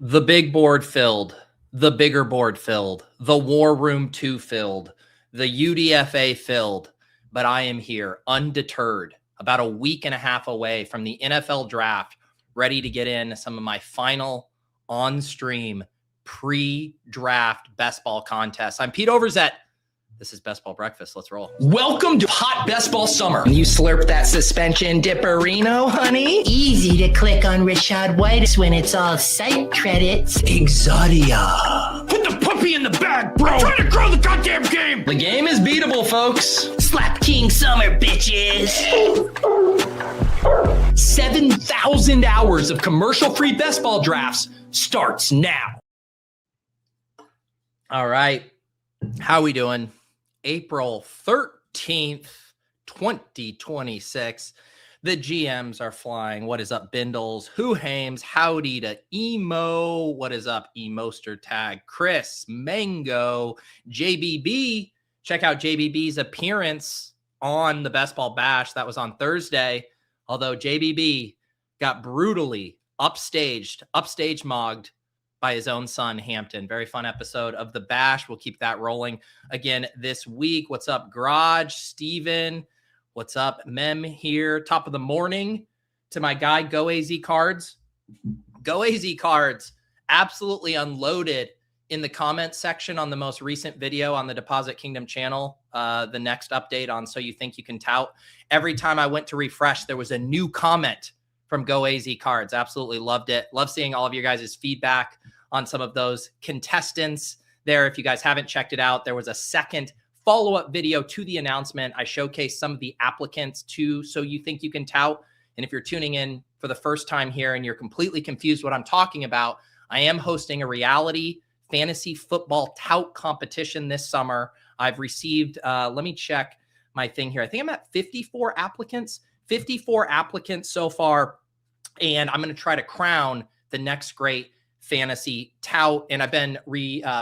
The big board filled, the bigger board filled, the War Room 2 filled, the UDFA filled, but I am here undeterred, about a week and a half away from the NFL draft, ready to get in some of my final on-stream pre-draft best ball contests. I'm Pete Overzet. This is Best Ball Breakfast. Let's roll. Welcome to Hot Best Ball Summer. You slurp that suspension dipperino, honey? Easy to click on Rashad White when it's all site credits. Exodia. Put the puppy in the bag, bro. Try to grow the goddamn game. The game is beatable, folks. Slap King Summer, bitches. 7,000 hours of commercial-free best ball drafts starts now. All right. How we doing? April 13th, 2026. The GMs are flying. What is up, Bindles? Who Hames? Howdy to Emo. What is up, Emoster Tag? Chris, Mango, JBB. Check out JBB's appearance on the Best Ball Bash. That was on Thursday. Although JBB got brutally upstage mogged by his own son, Hampton. Very fun episode of the Bash. We'll keep that rolling again this week. What's up, Garage? Steven. What's up, Mem here? Top of the morning to my guy, Go AZ Cards. Go AZ Cards absolutely unloaded in the comment section on the most recent video on the Deposit Kingdom channel. The next update on So You Think You Can Tout. Every time I went to refresh, there was a new comment from Go AZ Cards. Absolutely loved it. Love seeing all of your guys' feedback on some of those contestants there. If you guys haven't checked it out, there was a second follow-up video to the announcement. I showcased some of the applicants to So You Think You Can Tout. And if you're tuning in for the first time here and you're completely confused what I'm talking about, I am hosting a reality fantasy football tout competition this summer. I've received, let me check my thing here. I think I'm at 54 applicants so far. And I'm going to try to crown the next great fantasy tout. And I've been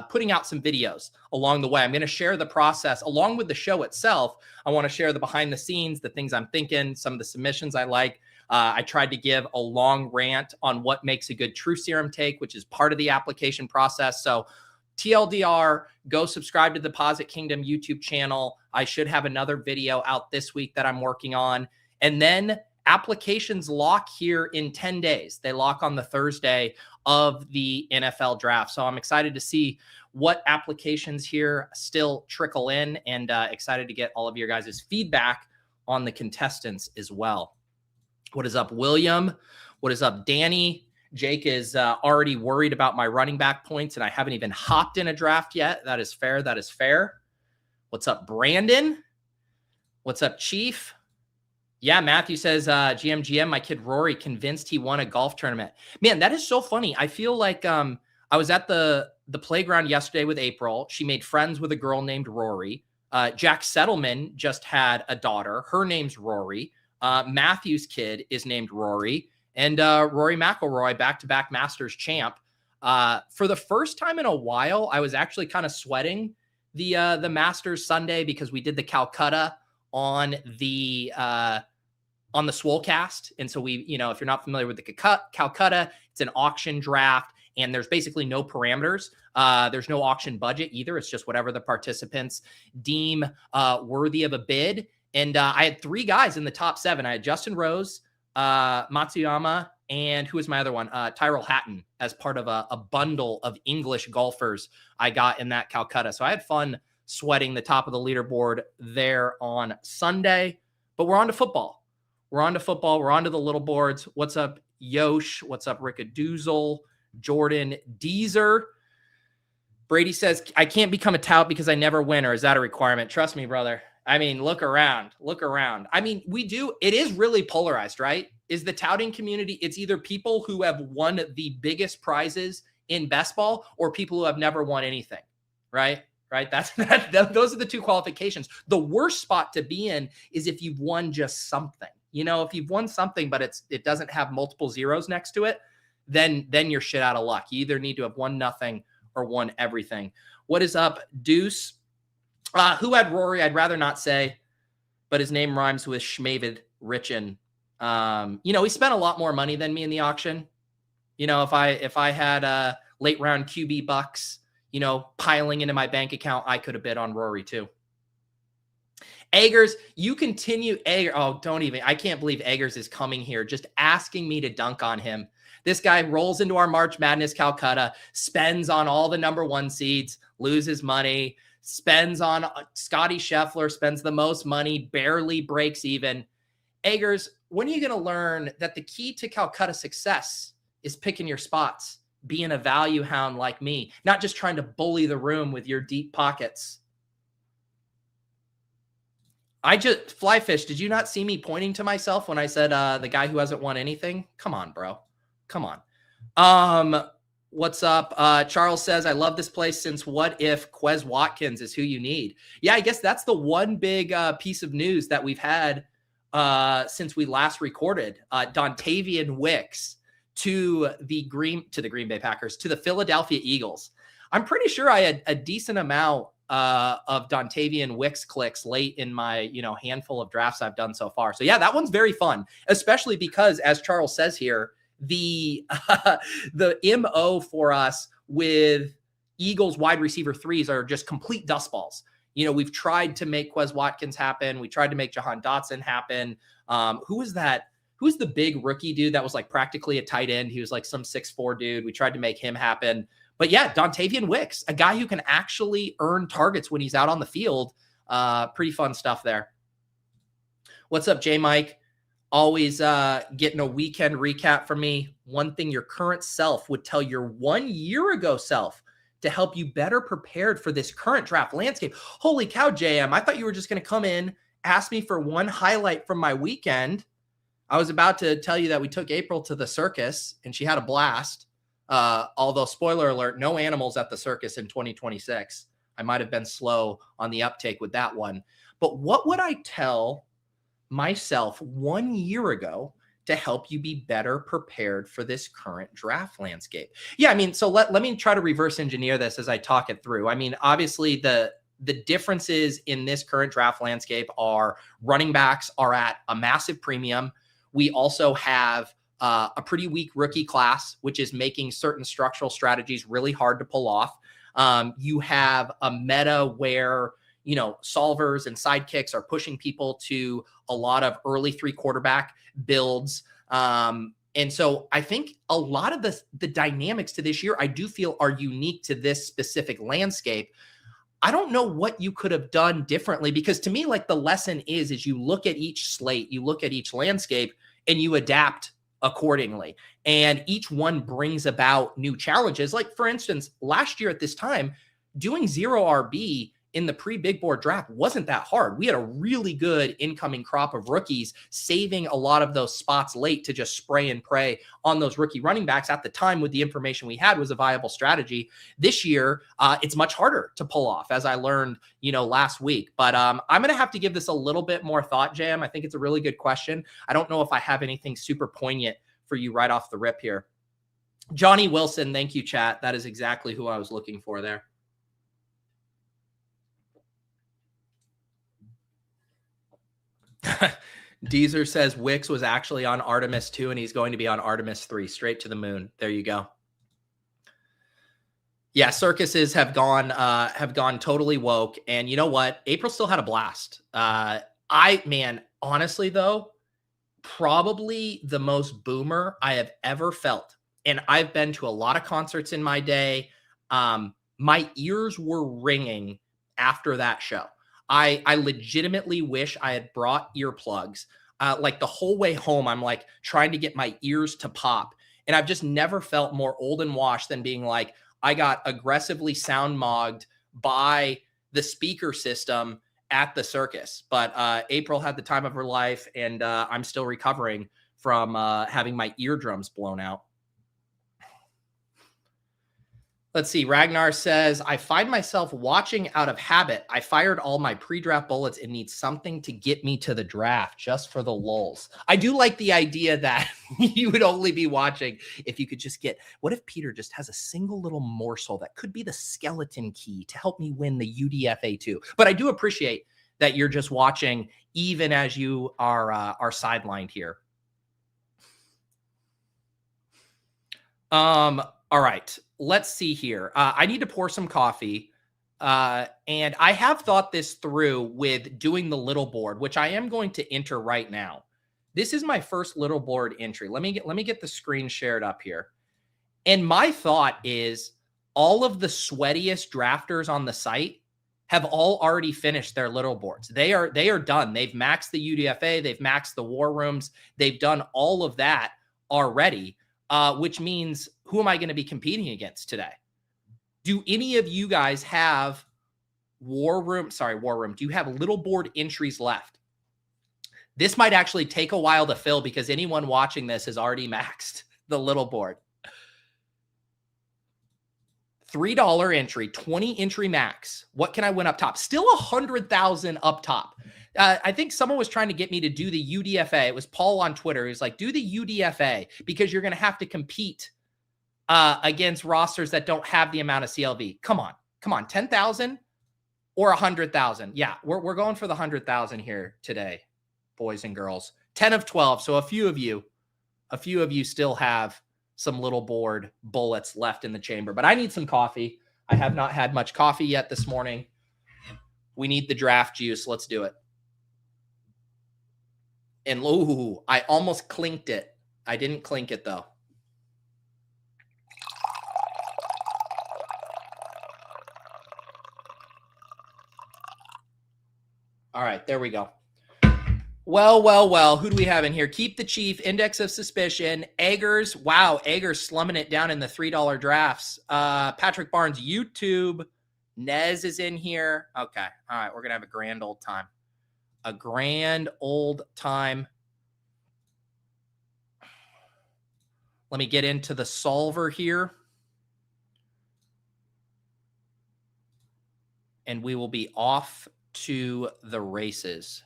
putting out some videos along the way. I'm going to share the process along with the show itself. I want to share the behind the scenes, the things I'm thinking, some of the submissions I like. I tried to give a long rant on what makes a good true serum take, which is part of the application process. So TLDR, go subscribe to the Deposit Kingdom YouTube channel. I should have another video out this week that I'm working on. And then applications lock here in 10 days. They lock on the Thursday of the NFL draft. So I'm excited to see what applications here still trickle in, and excited to get all of your guys' feedback on the contestants as well. What is up, William? What is up, Danny? Jake is already worried about my running back points, and I haven't even hopped in a draft yet. That is fair. That is fair. What's up, Brandon? What's up, Chief? Yeah, Matthew says, GM, my kid Rory convinced he won a golf tournament. Man, that is so funny. I feel like I was at the playground yesterday with April. She made friends with a girl named Rory. Jack Settleman just had a daughter. Her name's Rory. Matthew's kid is named Rory. And Rory McIlroy, back-to-back Masters champ. For the first time in a while, I was actually kind of sweating the Masters Sunday because we did the Calcutta on the Swolecast. And so we, if you're not familiar with the Calcutta, it's an auction draft and there's basically no parameters. There's no auction budget either. It's just whatever the participants deem worthy of a bid. And I had three guys in the top 7. I had Justin Rose, Matsuyama, and who was my other one? Tyrell Hatton, as part of a bundle of English golfers I got in that Calcutta. So I had fun sweating the top of the leaderboard there on Sunday. But we're on to football. We're on to the little boards. What's up, Yosh? What's up, Rickadoozle? Jordan Deezer. Brady says, I can't become a tout because I never win, or is that a requirement? Trust me, brother. I mean, look around. I mean, it is really polarized, right? Is the touting community, it's either people who have won the biggest prizes in best ball or people who have never won anything, right? Right. Those are the two qualifications. The worst spot to be in is if you've won just something, if you've won something, but it doesn't have multiple zeros next to it, then you're shit out of luck. You either need to have won nothing or won everything. What is up, Deuce? Who had Rory? I'd rather not say, but his name rhymes with Schmavid Richin. He spent a lot more money than me in the auction. You know, if I had a late round QB bucks, you know, piling into my bank account, I could have bid on Rory too. Eggers, you continue. Oh, don't even. I can't believe Eggers is coming here, just asking me to dunk on him. This guy rolls into our March Madness Calcutta, spends on all the number 1 seeds, loses money, spends on Scotty Scheffler, spends the most money, barely breaks even. Eggers, when are you going to learn that the key to Calcutta success is picking your spots, being a value hound like me, not just trying to bully the room with your deep pockets? Flyfish, did you not see me pointing to myself when I said the guy who hasn't won anything? Come on, bro. Come on. What's up? Charles says, I love this place since what if Quez Watkins is who you need? Yeah, I guess that's the one big piece of news that we've had since we last recorded. Dontavian Wicks to the Green Bay Packers, to the Philadelphia Eagles. I'm pretty sure I had a decent amount of Dontavian Wicks clicks late in my, handful of drafts I've done so far. So yeah, that one's very fun, especially because, as Charles says here, the MO for us with Eagles wide receiver 3s are just complete dust balls. We've tried to make Quez Watkins happen. We tried to make Jahan Dotson happen. Who was that? Who's the big rookie dude that was like practically a tight end? He was like some 6'4" dude. We tried to make him happen. But yeah, Dontavian Wicks, a guy who can actually earn targets when he's out on the field. Pretty fun stuff there. What's up, J Mike? Always getting a weekend recap from me. One thing your current self would tell your 1 year ago self to help you better prepared for this current draft landscape. Holy cow, JM. I thought you were just going to come in, ask me for one highlight from my weekend. I was about to tell you that we took April to the circus and she had a blast. Although, spoiler alert, no animals at the circus in 2026. I might have been slow on the uptake with that one. But what would I tell myself 1 year ago to help you be better prepared for this current draft landscape? Yeah, I mean, so let me try to reverse engineer this as I talk it through. I mean, obviously the differences in this current draft landscape are running backs are at a massive premium. We also have a pretty weak rookie class, which is making certain structural strategies really hard to pull off. You have a meta where, solvers and sidekicks are pushing people to a lot of early 3 quarterback builds. And so I think a lot of the dynamics to this year, I do feel are unique to this specific landscape. I don't know what you could have done differently, because to me, like, the lesson is you look at each slate, you look at each landscape, and you adapt accordingly. And each one brings about new challenges. Like, for instance, last year at this time, doing 0 RB in the pre-big board draft wasn't that hard. We had a really good incoming crop of rookies, saving a lot of those spots late to just spray and pray on those rookie running backs. At the time, with the information we had, was a viable strategy. This year, it's much harder to pull off, as I learned, last week. But I'm going to have to give this a little bit more thought, Jam. I think it's a really good question. I don't know if I have anything super poignant for you right off the rip here. Johnny Wilson, thank you, chat. That is exactly who I was looking for there. Deezer says Wicks was actually on Artemis 2 and he's going to be on Artemis 3, straight to the moon. There you go. Yeah, circuses have gone totally woke. And you know what? April still had a blast. Honestly though, probably the most boomer I have ever felt. And I've been to a lot of concerts in my day. My ears were ringing after that show. I legitimately wish I had brought earplugs. Like the whole way home, I'm like trying to get my ears to pop. And I've just never felt more old and washed than being like, I got aggressively sound mogged by the speaker system at the circus. But April had the time of her life, and I'm still recovering from having my eardrums blown out. Let's see. Ragnar says, I find myself watching out of habit. I fired all my pre-draft bullets and need something to get me to the draft just for the lulz. I do like the idea that you would only be watching if you could just get, what if Peter just has a single little morsel that could be the skeleton key to help me win the UDFA 2? But I do appreciate that you're just watching even as you are sidelined here. All right, let's see here. I need to pour some coffee. And I have thought this through with doing the little board, which I am going to enter right now. This is my first little board entry. Let me get the screen shared up here. And my thought is all of the sweatiest drafters on the site have all already finished their little boards. They are done. They've maxed the UDFA. They've maxed the war rooms. They've done all of that already, which means who am I going to be competing against today? Do any of you guys have war room? Do you have little board entries left? This might actually take a while to fill because anyone watching this has already maxed the little board. $3 entry, 20 entry max. What can I win up top? Still 100,000 up top. I think someone was trying to get me to do the UDFA. It was Paul on Twitter. He was like, do the UDFA because you're going to have to compete against rosters that don't have the amount of CLV. Come on, 10,000 or 100,000. Yeah, we're going for the 100,000 here today, boys and girls. 10 of 12. So a few of you still have some little board bullets left in the chamber, but I need some coffee. I have not had much coffee yet this morning. We need the draft juice. Let's do it. And ooh, I almost clinked it. I didn't clink it though. All right, there we go. Well. Who do we have in here? Keep the Chief, Index of Suspicion, Eggers. Wow, Eggers slumming it down in the $3 drafts. Patrick Barnes, YouTube. Nez is in here. Okay, all right, we're going to have a grand old time. A grand old time. Let me get into the solver here. And we will be off to the races.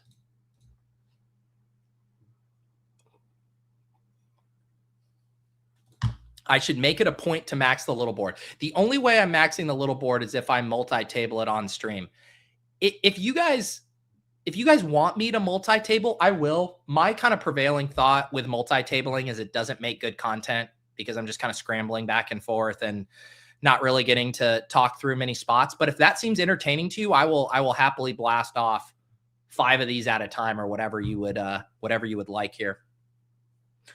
I should make it a point to max the little board. The only way I'm maxing the little board is if I multi-table it on stream. If you guys want me to multi-table, I will. My kind of prevailing thought with multi-tabling is it doesn't make good content because I'm just kind of scrambling back and forth and not really getting to talk through many spots. But if that seems entertaining to you, I will happily blast off 5 of these at a time or whatever you would like here.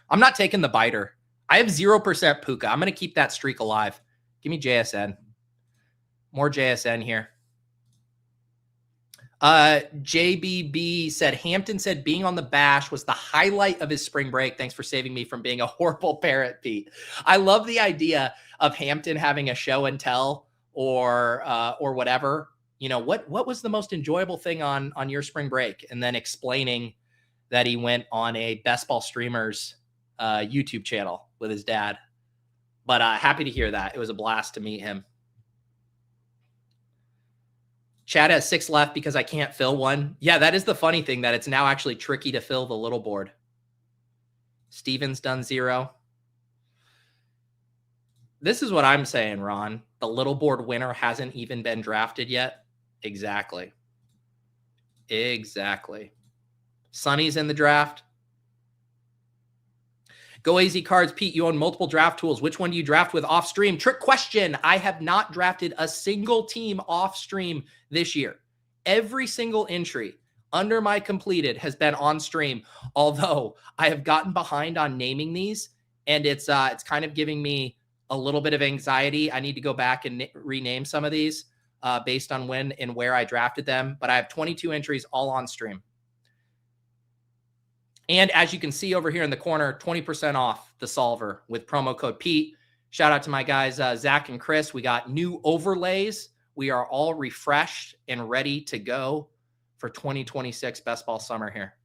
I'm not taking the biter. I have 0% Puka. I'm going to keep that streak alive. Give me JSN. More JSN here. JBB said, Hampton said being on the bash was the highlight of his spring break. Thanks for saving me from being a horrible parrot, Pete. I love the idea of Hampton having a show and tell or whatever. You know, what was the most enjoyable thing on your spring break? And then explaining that he went on a Best Ball Streamers YouTube channel with his dad. But happy to hear that. It was a blast to meet him. Chad has 6 left because I can't fill one. Yeah, that is the funny thing, that it's now actually tricky to fill the little board. Steven's done 0. This is what I'm saying, Ron. The little board winner hasn't even been drafted yet. Exactly. Sonny's in the draft. Go AZ Cards. Pete, you own multiple draft tools. Which one do you draft with off stream? Trick question. I have not drafted a single team off stream this year. Every single entry under my completed has been on stream, although I have gotten behind on naming these, and it's kind of giving me a little bit of anxiety. I need to go back and rename some of these based on when and where I drafted them, but I have 22 entries all on stream. And as you can see over here in the corner, 20% off the solver with promo code Pete. Shout out to my guys, Zach and Chris. We got new overlays. We are all refreshed and ready to go for 2026 Best Ball Summer here.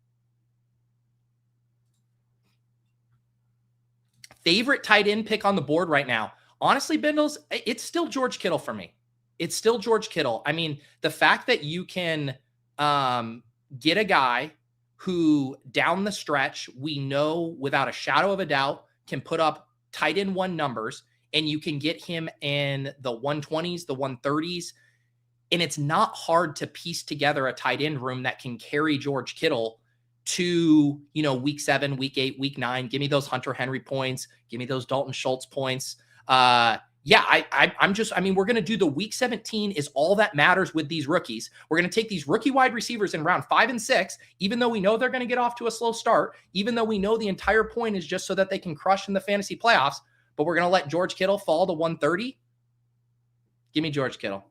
Favorite tight end pick on the board right now? Honestly, Bindles, it's still George Kittle for me. It's still George Kittle. I mean, the fact that you can get a guy who down the stretch, we know without a shadow of a doubt can put up tight end 1 numbers, and you can get him in the 120s, the 130s. And it's not hard to piece together a tight end room that can carry George Kittle to, week 7, week 8, week 9. Give me those Hunter Henry points. Give me those Dalton Schultz points. We're going to do the week 17 is all that matters with these rookies. We're going to take these rookie wide receivers in round 5 and 6, even though we know they're going to get off to a slow start, even though we know the entire point is just so that they can crush in the fantasy playoffs, but we're going to let George Kittle fall to 130. Give me George Kittle.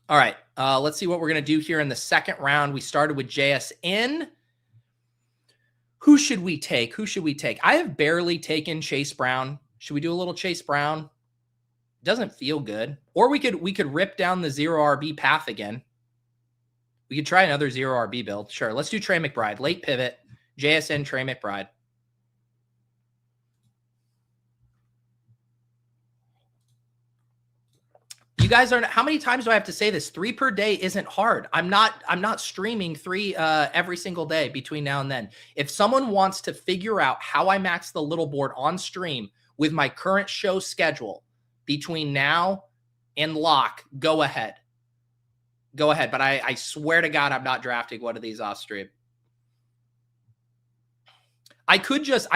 All right, let's see what we're going to do here in the second round. We started with JSN. Who should we take? I have barely taken Chase Brown. Should we do a little Chase Brown? Doesn't feel good. Or we could rip down the 0 RB path again. We could try another 0 RB build. Sure, let's do Trey McBride. Late pivot, JSN, Trey McBride. You guys are, how many times do I have to say this? 3 per day isn't hard. I'm not streaming 3 every single day between now and then. If someone wants to figure out how I max the little board on stream with my current show schedule between now and lock, go ahead. But I swear to God, I'm not drafting one of these off stream. I could just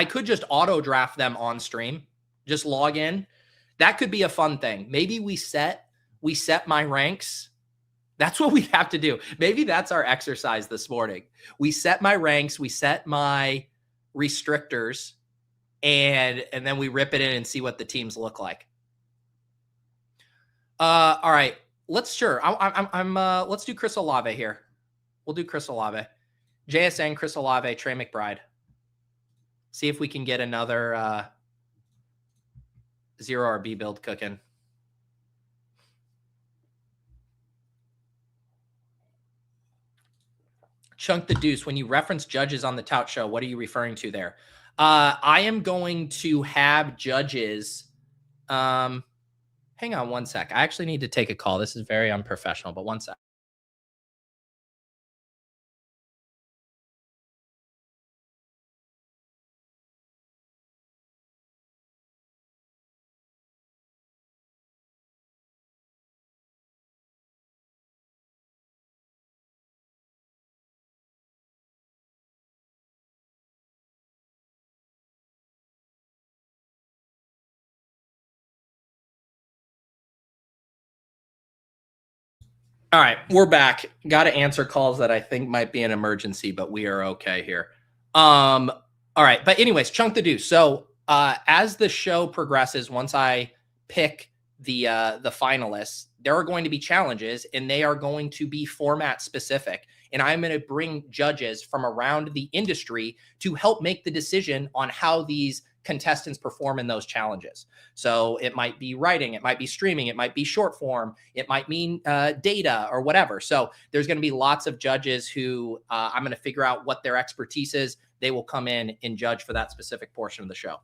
auto draft them on stream. Just log in. That could be a fun thing. Maybe we set my ranks. That's what we have to do. Maybe that's our exercise this morning. We set my ranks, we set my restrictors, and then we rip it in and see what the teams look like. All right. Let's do Chris Olave here. We'll do Chris Olave. JSN, Chris Olave, Trey McBride. See if we can get another 0 RB build cooking. Chunk the Deuce, when you reference judges on the Tout Show, what are you referring to there? I am going to have judges. Hang on one sec. I actually need to take a call. This is very unprofessional, but one sec. All right, we're back. Got to answer calls that I think might be an emergency, but we are okay here. All right, but anyways, Chunk the Deuce. So as the show progresses, once I pick the finalists, there are going to be challenges, and they are going to be format specific. And I'm going to bring judges from around the industry to help make the decision on how these contestants perform in those challenges. So it might be writing, it might be streaming, it might be short form, it might mean data or whatever. So there's going to be lots of judges who I'm going to figure out what their expertise is. They will come in and judge for that specific portion of the show.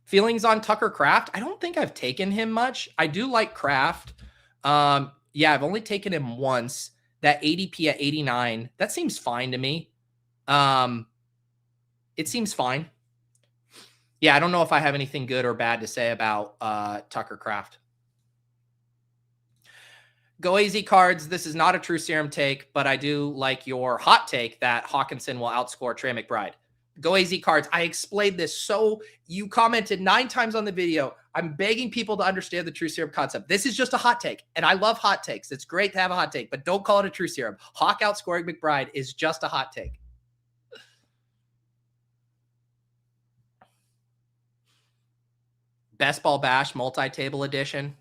Feelings on Tucker Kraft? I don't think I've taken him much. I do like Kraft. Yeah, I've only taken him once. That ADP at 89, that seems fine to me. It seems fine. Yeah, I don't know if I have anything good or bad to say about Tucker Kraft. Go AZ Cards. This is not a true serum take, but I do like your hot take that Hawkinson will outscore Trey McBride. Go AZ Cards. I explained this. So you commented 9 times on the video. I'm begging people to understand the true serum concept. This is just a hot take, and I love hot takes. It's great to have a hot take, but don't call it a true serum. Hawk outscoring McBride is just a hot take. Best Ball Bash multi-table edition.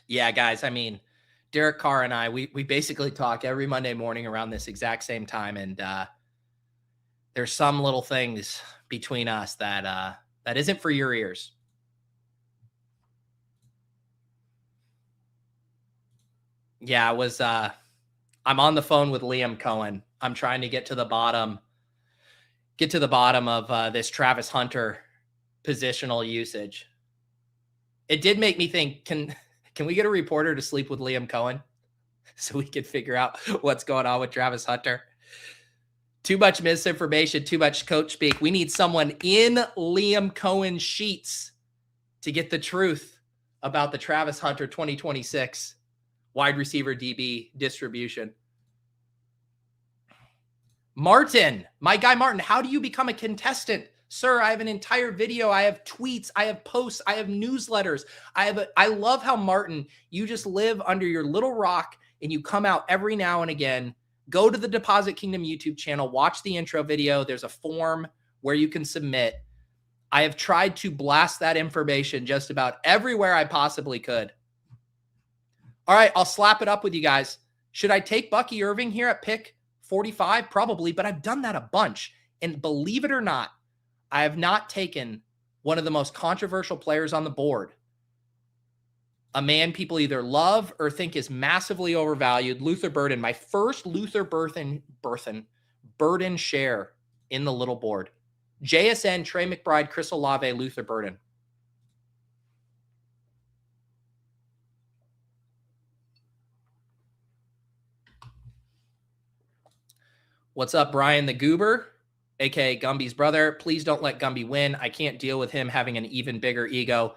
Yeah, guys, I mean, Derek Carr and I, we basically talk every Monday morning around this exact same time. And there's some little things between us that that isn't for your ears. Yeah, I'm on the phone with Liam Cohen. I'm trying to get to the bottom of this Travis Hunter positional usage. It did make me think, can we get a reporter to sleep with Liam Cohen? so we can figure out what's going on with Travis Hunter. Too much misinformation, too much coach speak. We need someone in Liam Cohen's sheets to get the truth about the Travis Hunter 2026 wide receiver DB distribution. Martin, my guy Martin, how do you become a contestant? Sir, I have an entire video. I have tweets. I have posts. I have newsletters. I love how, Martin, you just live under your little rock and you come out every now and again. Go to the Deposit Kingdom YouTube channel. Watch the intro video. There's a form where you can submit. I have tried to blast that information just about everywhere I possibly could. All right, I'll slap it up with you guys. Should I take Bucky Irving here at pick 45? Probably, but I've done that a bunch. And believe it or not, I have not taken one of the most controversial players on the board. A man people either love or think is massively overvalued, Luther Burden. My first Luther Burden share in the little board. JSN, Trey McBride, Chris Olave, Luther Burden. What's up, Brian the Goober, aka Gumby's brother? Please don't let Gumby win. I can't deal with him having an even bigger ego.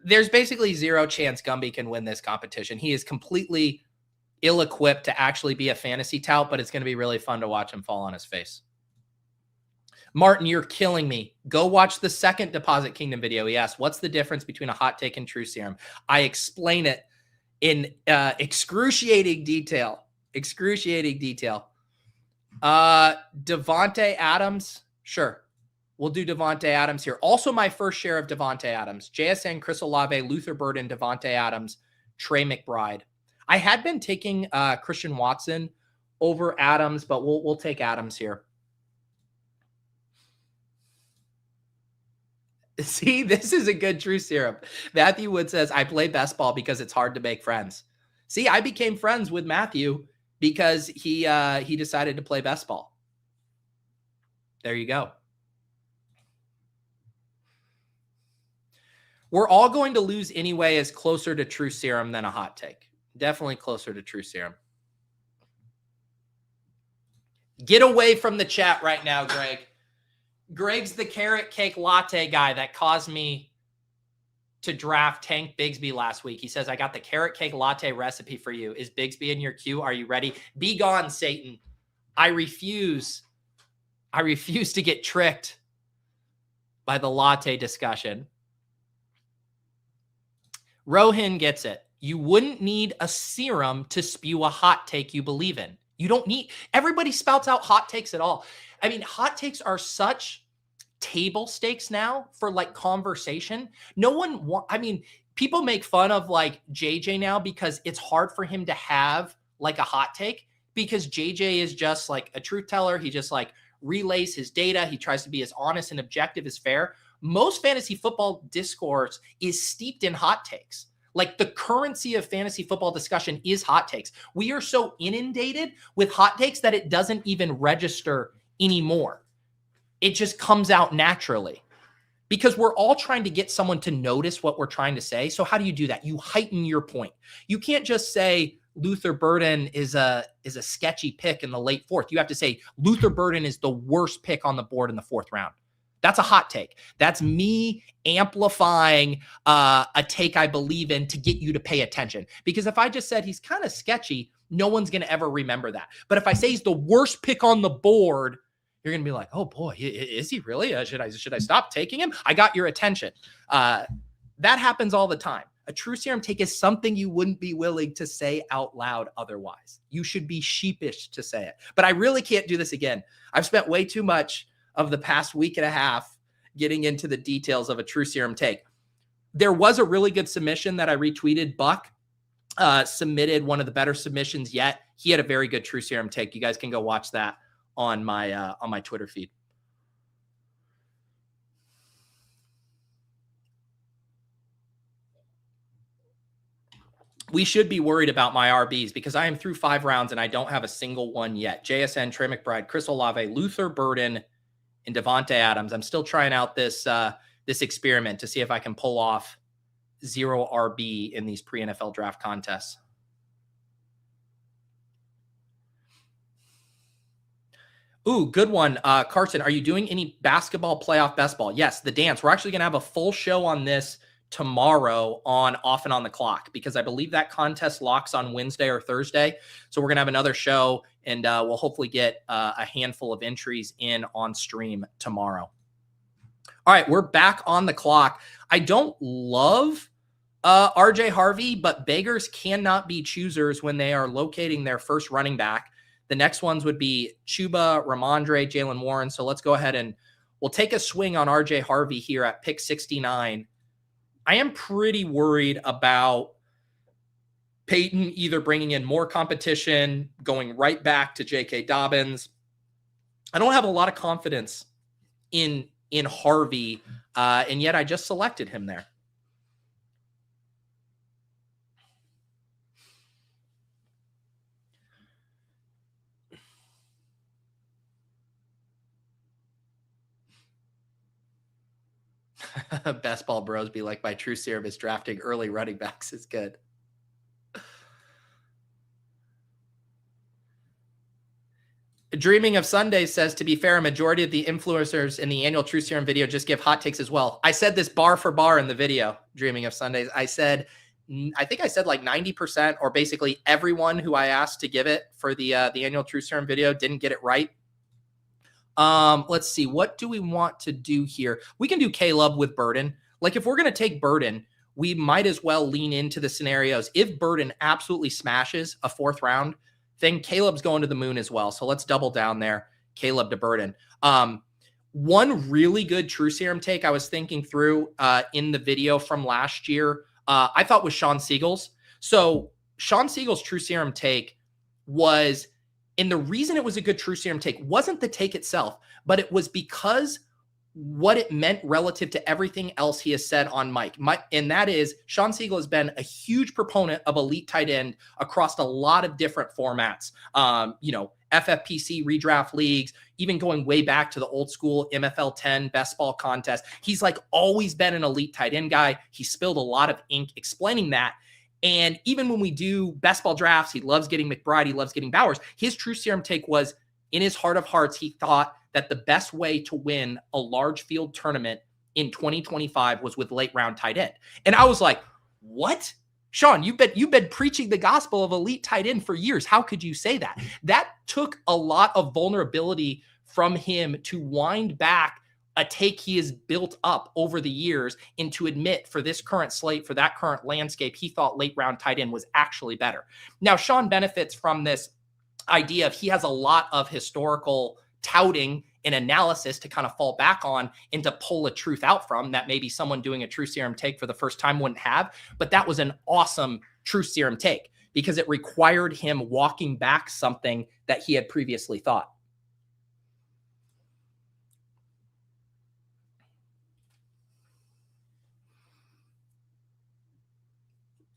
There's basically zero chance Gumby can win this competition. He is completely ill-equipped to actually be a fantasy tout, but it's going to be really fun to watch him fall on his face. Martin, you're killing me. Go watch the second Deposit Kingdom video. He asked, what's the difference between a hot take and true serum? I explain it in excruciating detail. Excruciating detail. Devontae Adams. Sure. We'll do Devontae Adams here. Also my first share of Devontae Adams. JSN, Chris Olave, Luther Burden, Devontae Adams, Trey McBride. I had been taking Christian Watson over Adams, but we'll take Adams here. See, this is a good true serum. Matthew Wood says, I play best ball because it's hard to make friends. See, I became friends with Matthew because he decided to play best ball. There you go. We're all going to lose anyway as closer to true serum than a hot take. Definitely closer to true serum. Get away from the chat right now, Greg. Greg's the carrot cake latte guy that caused me to draft Tank Bigsby last week. He says, I got the carrot cake latte recipe for you. Is Bigsby in your queue? Are you ready? Be gone, Satan. I refuse to get tricked by the latte discussion. Rohin gets it. You wouldn't need a serum to spew a hot take you believe in. You don't need, everybody spouts out hot takes at all. I mean, hot takes are such table stakes now for like conversation. No one people make fun of like JJ now because it's hard for him to have like a hot take because JJ is just like a truth teller. He just like relays his data. He tries to be as honest and objective as fair. Most fantasy football discourse is steeped in hot takes. Like the currency of fantasy football discussion is hot takes. We are so inundated with hot takes that it doesn't even register anymore. It just comes out naturally because we're all trying to get someone to notice what we're trying to say. So how do you do that? You heighten your point. You can't just say Luther Burden is a sketchy pick in the late fourth. You have to say Luther Burden is the worst pick on the board in the fourth round. That's a hot take. That's me amplifying a take I believe in to get you to pay attention. Because if I just said he's kind of sketchy, no one's going to ever remember that. But if I say he's the worst pick on the board, you're going to be like, oh boy, is he really? Should I stop taking him? I got your attention. That happens all the time. A true serum take is something you wouldn't be willing to say out loud otherwise. You should be sheepish to say it. But I really can't do this again. I've spent way too much of the past week and a half getting into the details of a true serum take. There was a really good submission that I retweeted. Buck submitted one of the better submissions yet. He had a very good true serum take. You guys can go watch that on my Twitter feed. We should be worried about my RBs because I am through 5 rounds and I don't have a single one yet. JSN, Trey McBride, Chris Olave, Luther Burden, and Devontae Adams. I'm still trying out this experiment to see if I can pull off 0 RB in these pre-NFL draft contests. Ooh, good one. Carson, are you doing any basketball playoff best ball? Yes, the dance. We're actually going to have a full show on this tomorrow on Off and On the Clock, because I believe that contest locks on Wednesday or Thursday. So we're going to have another show, and we'll hopefully get a handful of entries in on stream tomorrow. All right, we're back on the clock. I don't love RJ Harvey, but beggars cannot be choosers when they are locating their first running back. The next ones would be Chuba, Ramondre, Jalen Warren. So let's go ahead and we'll take a swing on RJ Harvey here at pick 69. I am pretty worried about Peyton either bringing in more competition, going right back to J.K. Dobbins. I don't have a lot of confidence in Harvey, and yet I just selected him there. Best ball bros be like, my true serum is drafting early running backs is good. Dreaming of Sunday says, to be fair, a majority of the influencers in the annual True Serum video just give hot takes as well. I said this bar for bar in the video, Dreaming of Sundays. I think I said like 90%, or basically everyone who I asked to give it for the annual True Serum video didn't get it right. Let's see. What do we want to do here? We can do Caleb with Burden. Like, if we're going to take Burden, we might as well lean into the scenarios. If Burden absolutely smashes a 4th round thing, Caleb's going to the moon as well. So let's double down there. Caleb to Burden. One really good True Serum take I was thinking through in the video from last year, I thought was Sean Siegel's. So Sean Siegel's True Serum take was, and the reason it was a good True Serum take wasn't the take itself, but it was because what it meant relative to everything else he has said on Mike. And that is, Sean Siegel has been a huge proponent of elite tight end across a lot of different formats. FFPC redraft leagues, even going way back to the old school MFL 10 best ball contest. He's like always been an elite tight end guy. He spilled a lot of ink explaining that. And even when we do best ball drafts, he loves getting McBride, he loves getting Bowers. His True Serum take was, in his heart of hearts, he thought that the best way to win a large field tournament in 2025 was with late round tight end. And I was like, what? Sean, you've been preaching the gospel of elite tight end for years. How could you say that? That took a lot of vulnerability from him to wind back a take he has built up over the years, and to admit for this current slate, for that current landscape, he thought late round tight end was actually better. Now, Sean benefits from this idea of he has a lot of historical touting and analysis to kind of fall back on and to pull a truth out from that maybe someone doing a True Serum take for the first time wouldn't have. But that was an awesome True Serum take because it required him walking back something that he had previously thought.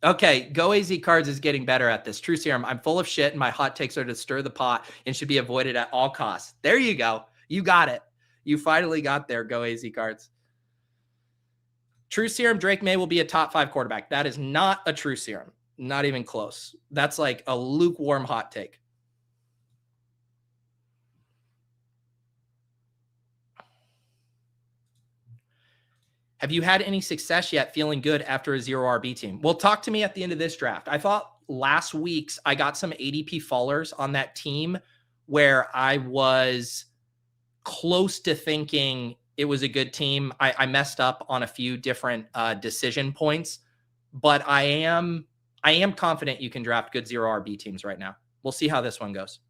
Okay, Go AZ Cards is getting better at this. True Serum, I'm full of shit and my hot takes are to stir the pot and should be avoided at all costs. There you go. You got it. You finally got there, Go AZ Cards. True Serum, Drake May will be a top 5 quarterback. That is not a True Serum. Not even close. That's like a lukewarm hot take. Have you had any success yet feeling good after a 0 RB team? Well, talk to me at the end of this draft. I thought last week's I got some ADP fallers on that team where I was close to thinking it was a good team. I messed up on a few different decision points, but I am confident you can draft good 0 RB teams right now. We'll see how this one goes.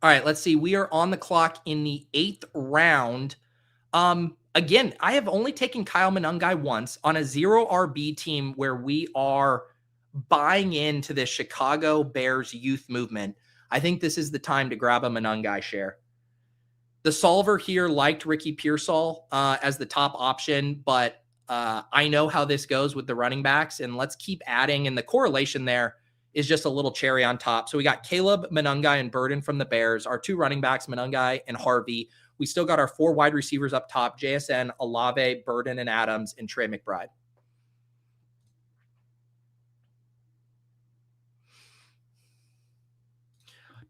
All right, let's see. We are on the clock in the 8th round. Again, I have only taken Kyle Monangai once on a 0 RB team where we are buying into the Chicago Bears youth movement. I think this is the time to grab a Monangai share. The solver here liked Ricky Pearsall as the top option, but I know how this goes with the running backs, and let's keep adding. And the correlation there is just a little cherry on top. So we got Caleb, Monangai, and Burden from the Bears. Our 2 running backs, Monangai and Harvey. We still got our 4 wide receivers up top, JSN, Olave, Burden, and Adams, and Trey McBride.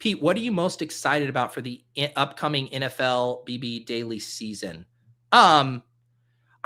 Pete, what are you most excited about for the upcoming NFL BB daily season? I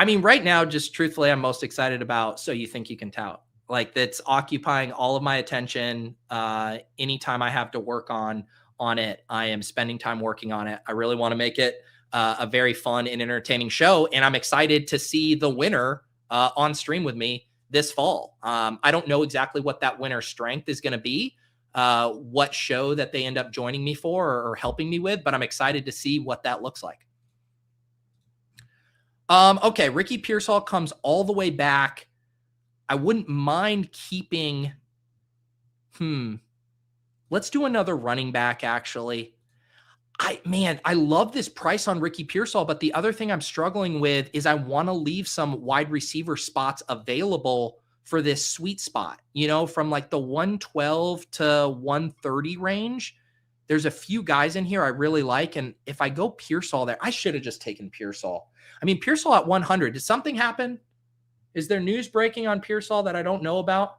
mean, right now, just truthfully, I'm most excited about So You Think You Can Tout. Like, that's occupying all of my attention. Anytime I have to work on it, I am spending time working on it. I really want to make it a very fun and entertaining show. And I'm excited to see the winner on stream with me this fall. I don't know exactly what that winner's strength is going to be, what show that they end up joining me for or helping me with, but I'm excited to see what that looks like. Okay, Ricky Pearsall comes all the way back. I wouldn't mind keeping, let's do another running back, actually. I love this price on Ricky Pearsall, but the other thing I'm struggling with is I want to leave some wide receiver spots available for this sweet spot, from like the 112 to 130 range. There's a few guys in here I really like. And if I go Pearsall there, I should have just taken Pearsall. I mean, Pearsall at 100, did something happen? Is there news breaking on Pearsall that I don't know about?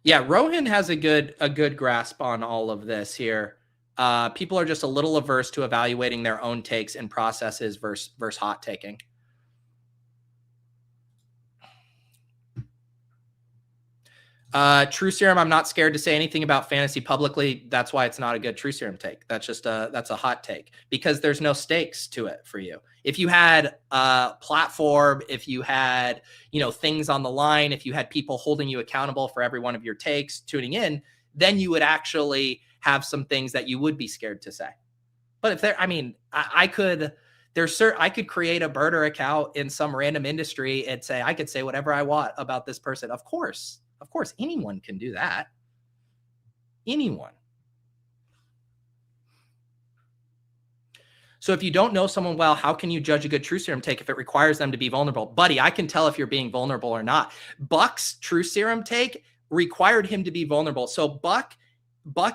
Yeah, Rohan has a good grasp on all of this here. People are just a little averse to evaluating their own takes and processes versus hot taking. True Serum, I'm not scared to say anything about fantasy publicly. That's why it's not a good True Serum take. That's just that's a hot take because there's no stakes to it for you. If you had a platform, if you had, things on the line, if you had people holding you accountable for every one of your takes, tuning in, then you would actually have some things that you would be scared to say. But if I could create a burner account in some random industry and say, I could say whatever I want about this person. Of course, anyone can do that. Anyone. So if you don't know someone well, how can you judge a good True Serum take if it requires them to be vulnerable? Buddy, I can tell if you're being vulnerable or not. Buck's True Serum take required him to be vulnerable. So Buck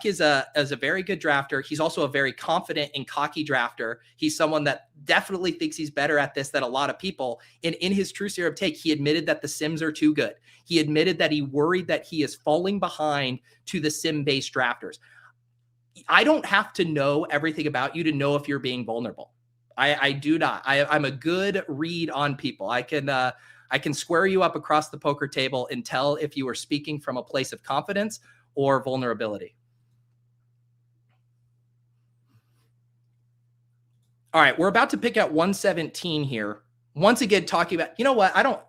is a very good drafter. He's also a very confident and cocky drafter. He's someone that definitely thinks he's better at this than a lot of people. And in his True Serum take, he admitted that the sims are too good. He admitted that he worried that he is falling behind to the sim-based drafters. I don't have to know everything about you to know if you're being vulnerable. I do not. I'm a good read on people. I can square you up across the poker table and tell if you are speaking from a place of confidence or vulnerability. All right, we're about to pick at 117 here. Once again, talking about,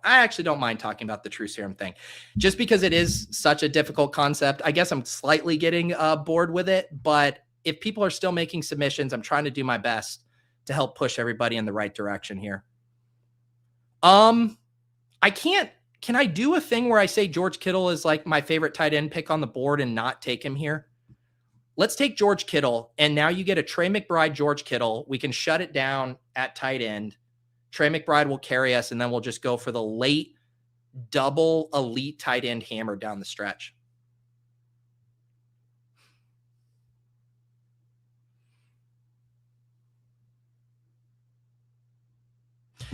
I actually don't mind talking about the True Serum thing just because it is such a difficult concept. I guess I'm slightly getting bored with it, but if people are still making submissions, I'm trying to do my best to help push everybody in the right direction here. Can I do a thing where I say George Kittle is like my favorite tight end pick on the board and not take him here? Let's take George Kittle, and now you get a Trey McBride, George Kittle. We can shut it down at tight end. Trey McBride will carry us, and then we'll just go for the late double elite tight end hammer down the stretch.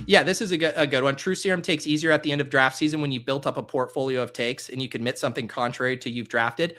Yeah, this is a good one. True Serum takes easier at the end of draft season when you've built up a portfolio of takes and you commit something contrary to you've drafted.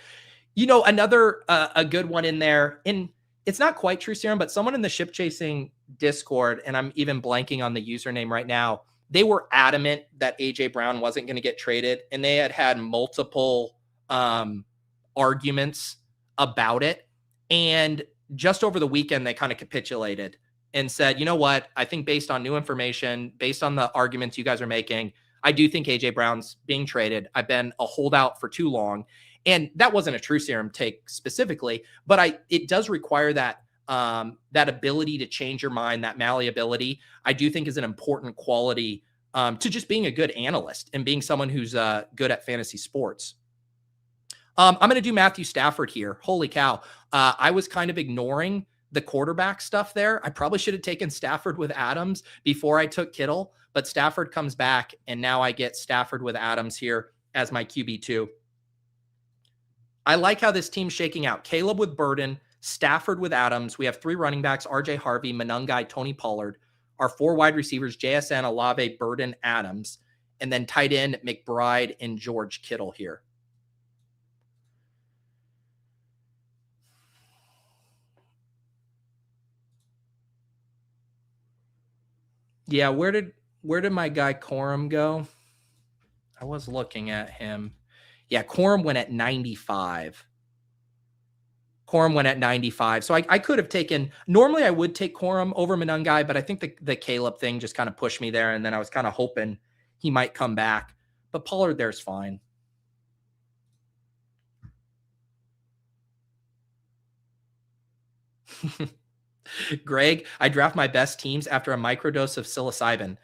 Another a good one in there, and it's not quite True Serum, but someone in the Ship Chasing Discord, and I'm even blanking on the username right now, they were adamant that A.J. Brown wasn't going to get traded, and they had multiple arguments about it. And just over the weekend, they kind of capitulated and said, you know what? I think based on new information, based on the arguments you guys are making, I do think A.J. Brown's being traded. I've been a holdout for too long. And that wasn't a True Serum take specifically, but it does require that ability to change your mind, that malleability, I do think is an important quality to just being a good analyst and being someone who's good at fantasy sports. I'm going to do Matthew Stafford here. Holy cow. I was kind of ignoring the quarterback stuff there. I probably should have taken Stafford with Adams before I took Kittle, but Stafford comes back, and now I get Stafford with Adams here as my QB2. I like how this team's shaking out. Caleb with Burden, Stafford with Adams. We have 3 running backs, RJ Harvey, Monungai, Tony Pollard. Our 4 wide receivers, JSN, Olave, Burden, Adams. And then tight end, McBride and George Kittle here. Yeah, where did my guy Corum go? I was looking at him. Yeah, Corum went at 95. Corum went at 95. So I could have taken, normally I would take Corum over Monungai, but I think the Caleb thing just kind of pushed me there. And then I was kind of hoping he might come back. But Pollard there's fine. Greg, I draft my best teams after a microdose of psilocybin.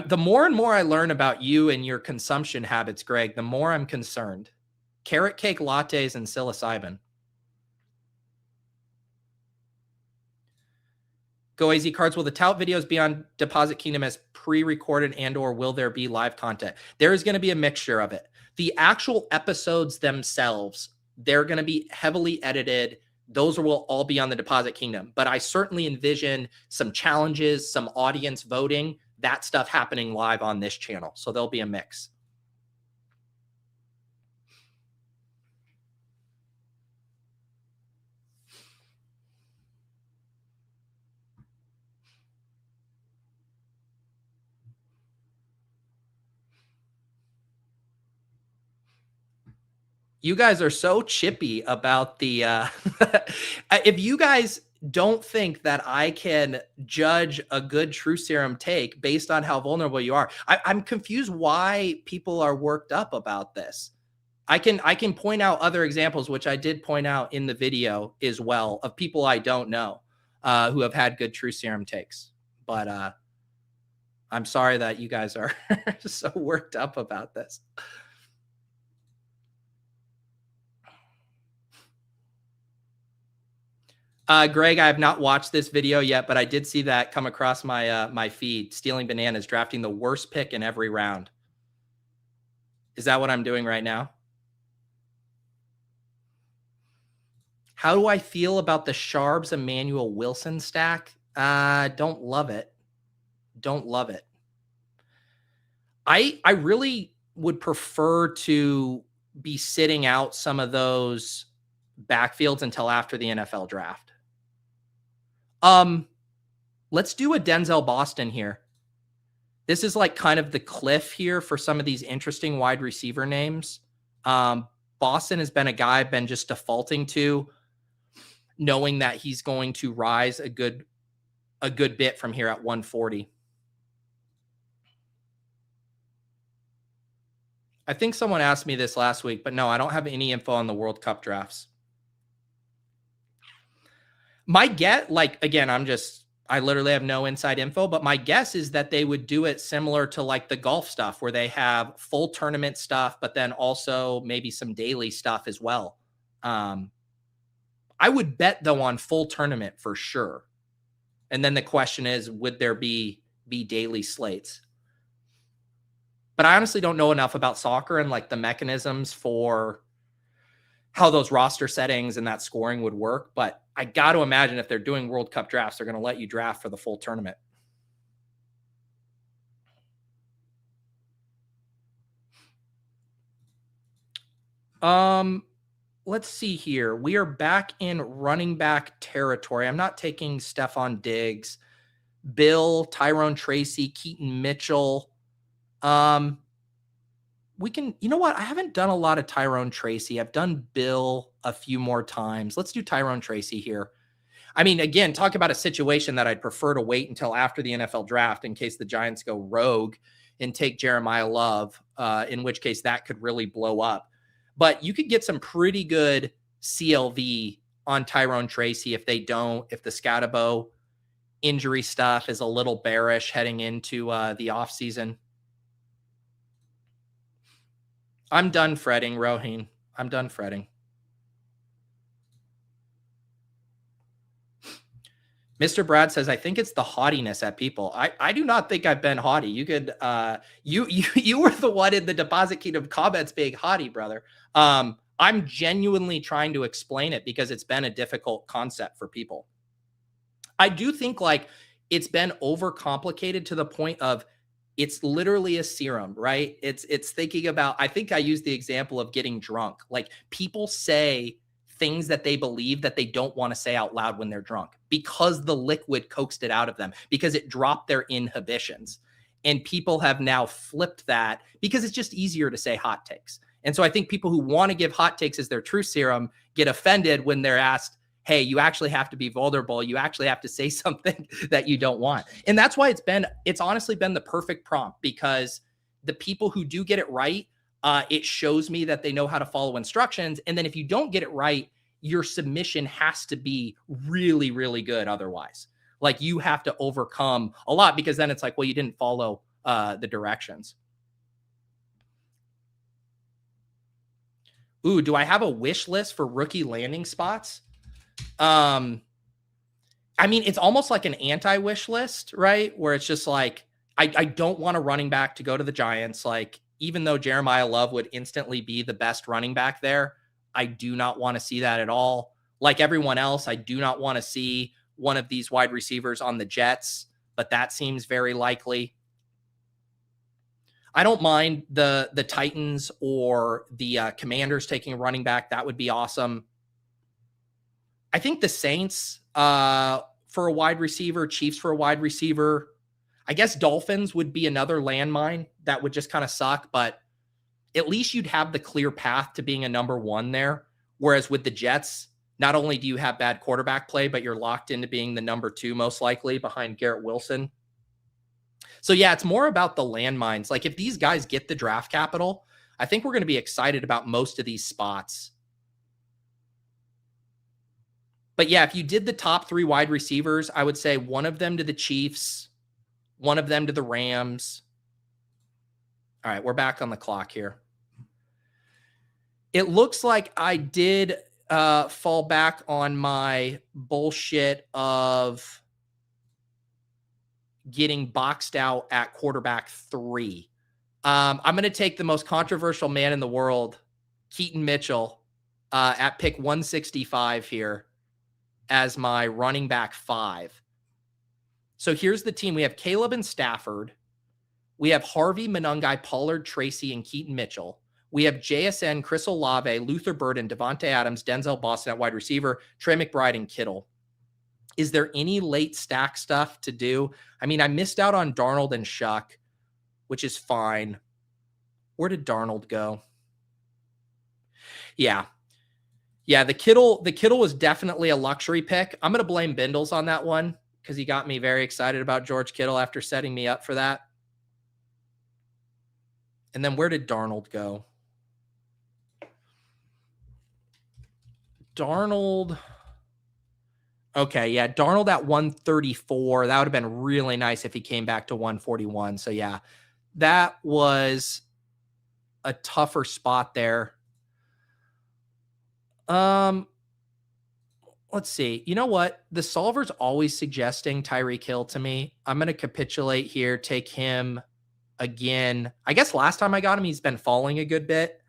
The more and more I learn about you and your consumption habits, Greg, the more I'm concerned. Carrot cake lattes and psilocybin. Go AZ Cards. Will the tout videos be on Deposit Kingdom as pre-recorded and or will there be live content? There is going to be a mixture of it. The actual episodes themselves, they're going to be heavily edited. Those will all be on the Deposit Kingdom. But I certainly envision some challenges, some audience voting, that stuff happening live on this channel. So there'll be a mix. You guys are so chippy about the if you guys don't think that I can judge a good True Serum take based on how vulnerable you are, I'm confused why people are worked up about this. I can point out other examples, which I did point out in the video as well, of people I don't know who have had good True Serum takes. But I'm sorry that you guys are so worked up about this. Greg, I have not watched this video yet, but I did see that come across my my feed. Stealing Bananas, drafting the worst pick in every round. Is that what I'm doing right now? How do I feel about the Sharps Emmanuel Wilson stack? Don't love it. Don't love it. I really would prefer to be sitting out some of those backfields until after the NFL draft. Let's do a Denzel Boston here. This is like kind of the cliff here for some of these interesting wide receiver names. Boston has been a guy I've been just defaulting to, knowing that he's going to rise a good bit from here at 140. I think someone asked me this last week, but no, I don't have any info on the World Cup drafts. My guess, like, again, I literally have no inside info, but my guess is that they would do it similar to like the golf stuff where they have full tournament stuff, but then also maybe some daily stuff as well. I would bet though on full tournament for sure. And then the question is, would there be daily slates? But I honestly don't know enough about soccer and like the mechanisms for how those roster settings and that scoring would work. But I got to imagine if they're doing World Cup drafts, they're going to let you draft for the full tournament. Let's see here. We are back in running back territory. I'm not taking Stephon Diggs, Bill, Tyrone Tracy, Keaton Mitchell. We can, you know what? I haven't done a lot of Tyrone Tracy. I've done Bill a few more times. Let's do Tyrone Tracy here. I mean, again, talk about a situation that I'd prefer to wait until after the NFL draft in case the Giants go rogue and take Jeremiah Love, in which case that could really blow up. But you could get some pretty good CLV on Tyrone Tracy if the Scatabo injury stuff is a little bearish heading into the offseason. I'm done fretting, Roheen. I'm done fretting. Mr. Brad says, I think it's the haughtiness at people. I do not think I've been haughty. You could, you were the one in the Deposit Kingdom comments being haughty, brother. I'm I'm genuinely trying to explain it because it's been a difficult concept for people. I do think like it's been overcomplicated to the point of it's literally a serum, right? It's thinking about, I think I used the example of getting drunk. Like people say things that they believe that they don't want to say out loud when they're drunk because the liquid coaxed it out of them, because it dropped their inhibitions. And people have now flipped that because it's just easier to say hot takes. And so I think people who want to give hot takes as their true serum get offended when they're asked, hey, you actually have to be vulnerable. You actually have to say something that you don't want. And that's why it's honestly been the perfect prompt, because the people who do get it right, it shows me that they know how to follow instructions. And then if you don't get it right, your submission has to be really, really good. Otherwise, like you have to overcome a lot, because then it's like, well, you didn't follow the directions. Ooh, do I have a wish list for rookie landing spots? I mean, it's almost like an anti-wish list, right? Where it's just like, I don't want a running back to go to the Giants. Like, even though Jeremiah Love would instantly be the best running back there, I do not want to see that at all. Like everyone else, I do not want to see one of these wide receivers on the Jets, but that seems very likely. I don't mind the Titans or the Commanders taking a running back. That would be awesome. I think the Saints for a wide receiver, Chiefs for a wide receiver. I guess Dolphins would be another landmine that would just kind of suck, but at least you'd have the clear path to being a number one there. Whereas with the Jets, not only do you have bad quarterback play, but you're locked into being the number two, most likely behind Garrett Wilson. So yeah, it's more about the landmines. Like if these guys get the draft capital, I think we're going to be excited about most of these spots. But yeah, if you did the top three wide receivers, I would say one of them to the Chiefs, one of them to the Rams. All right, we're back on the clock here. It looks like I did fall back on my bullshit of getting boxed out at quarterback 3. I'm going to take the most controversial man in the world, Keaton Mitchell, at pick 165 here as my running back 5. So here's the team. We have Caleb and Stafford. We have Harvey, Monungai, Pollard, Tracy, and Keaton Mitchell. We have JSN, Chris Olave, Luther Burden, Devontae Adams, Denzel Boston at wide receiver, Trey McBride, and Kittle. Is there any late stack stuff to do? I mean, I missed out on Darnold and Shuck, which is fine. Where did Darnold go? Yeah, the Kittle was definitely a luxury pick. I'm going to blame Bindles on that one because he got me very excited about George Kittle after setting me up for that. And then where did Darnold go? Darnold. Okay, yeah, Darnold at 134. That would have been really nice if he came back to 141. So yeah, that was a tougher spot there. Let's see. You know what? The solver's always suggesting Tyreek Hill to me. I'm going to capitulate here, take him again. I guess last time I got him, he's been falling a good bit.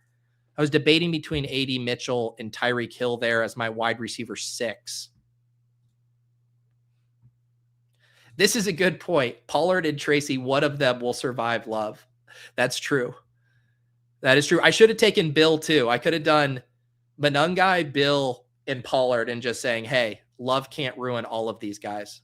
I was debating between AD Mitchell and Tyreek Hill there as my wide receiver 6. This is a good point. Pollard and Tracy, one of them will survive Love. That's true. That is true. I should have taken Bill too. I could have done Monungai, Bill, and Pollard and just saying, hey, Love can't ruin all of these guys.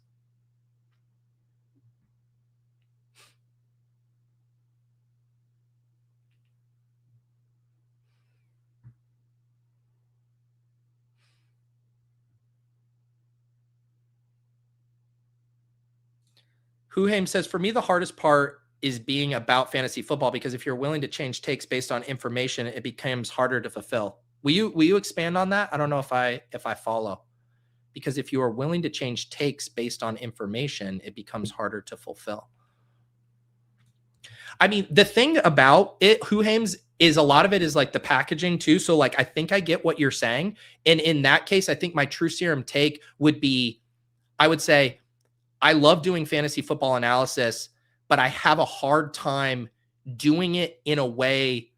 Huhaim says, for me, the hardest part is being about fantasy football, because if you're willing to change takes based on information, it becomes harder to fulfill. Will you expand on that? I don't know if I follow. Because if you are willing to change takes based on information, it becomes harder to fulfill. I mean, the thing about it, Huhaim's, is a lot of it is like the packaging too. So like, I think I get what you're saying. And in that case, I think my true serum take would be, I would say, I love doing fantasy football analysis, but I have a hard time doing it in a way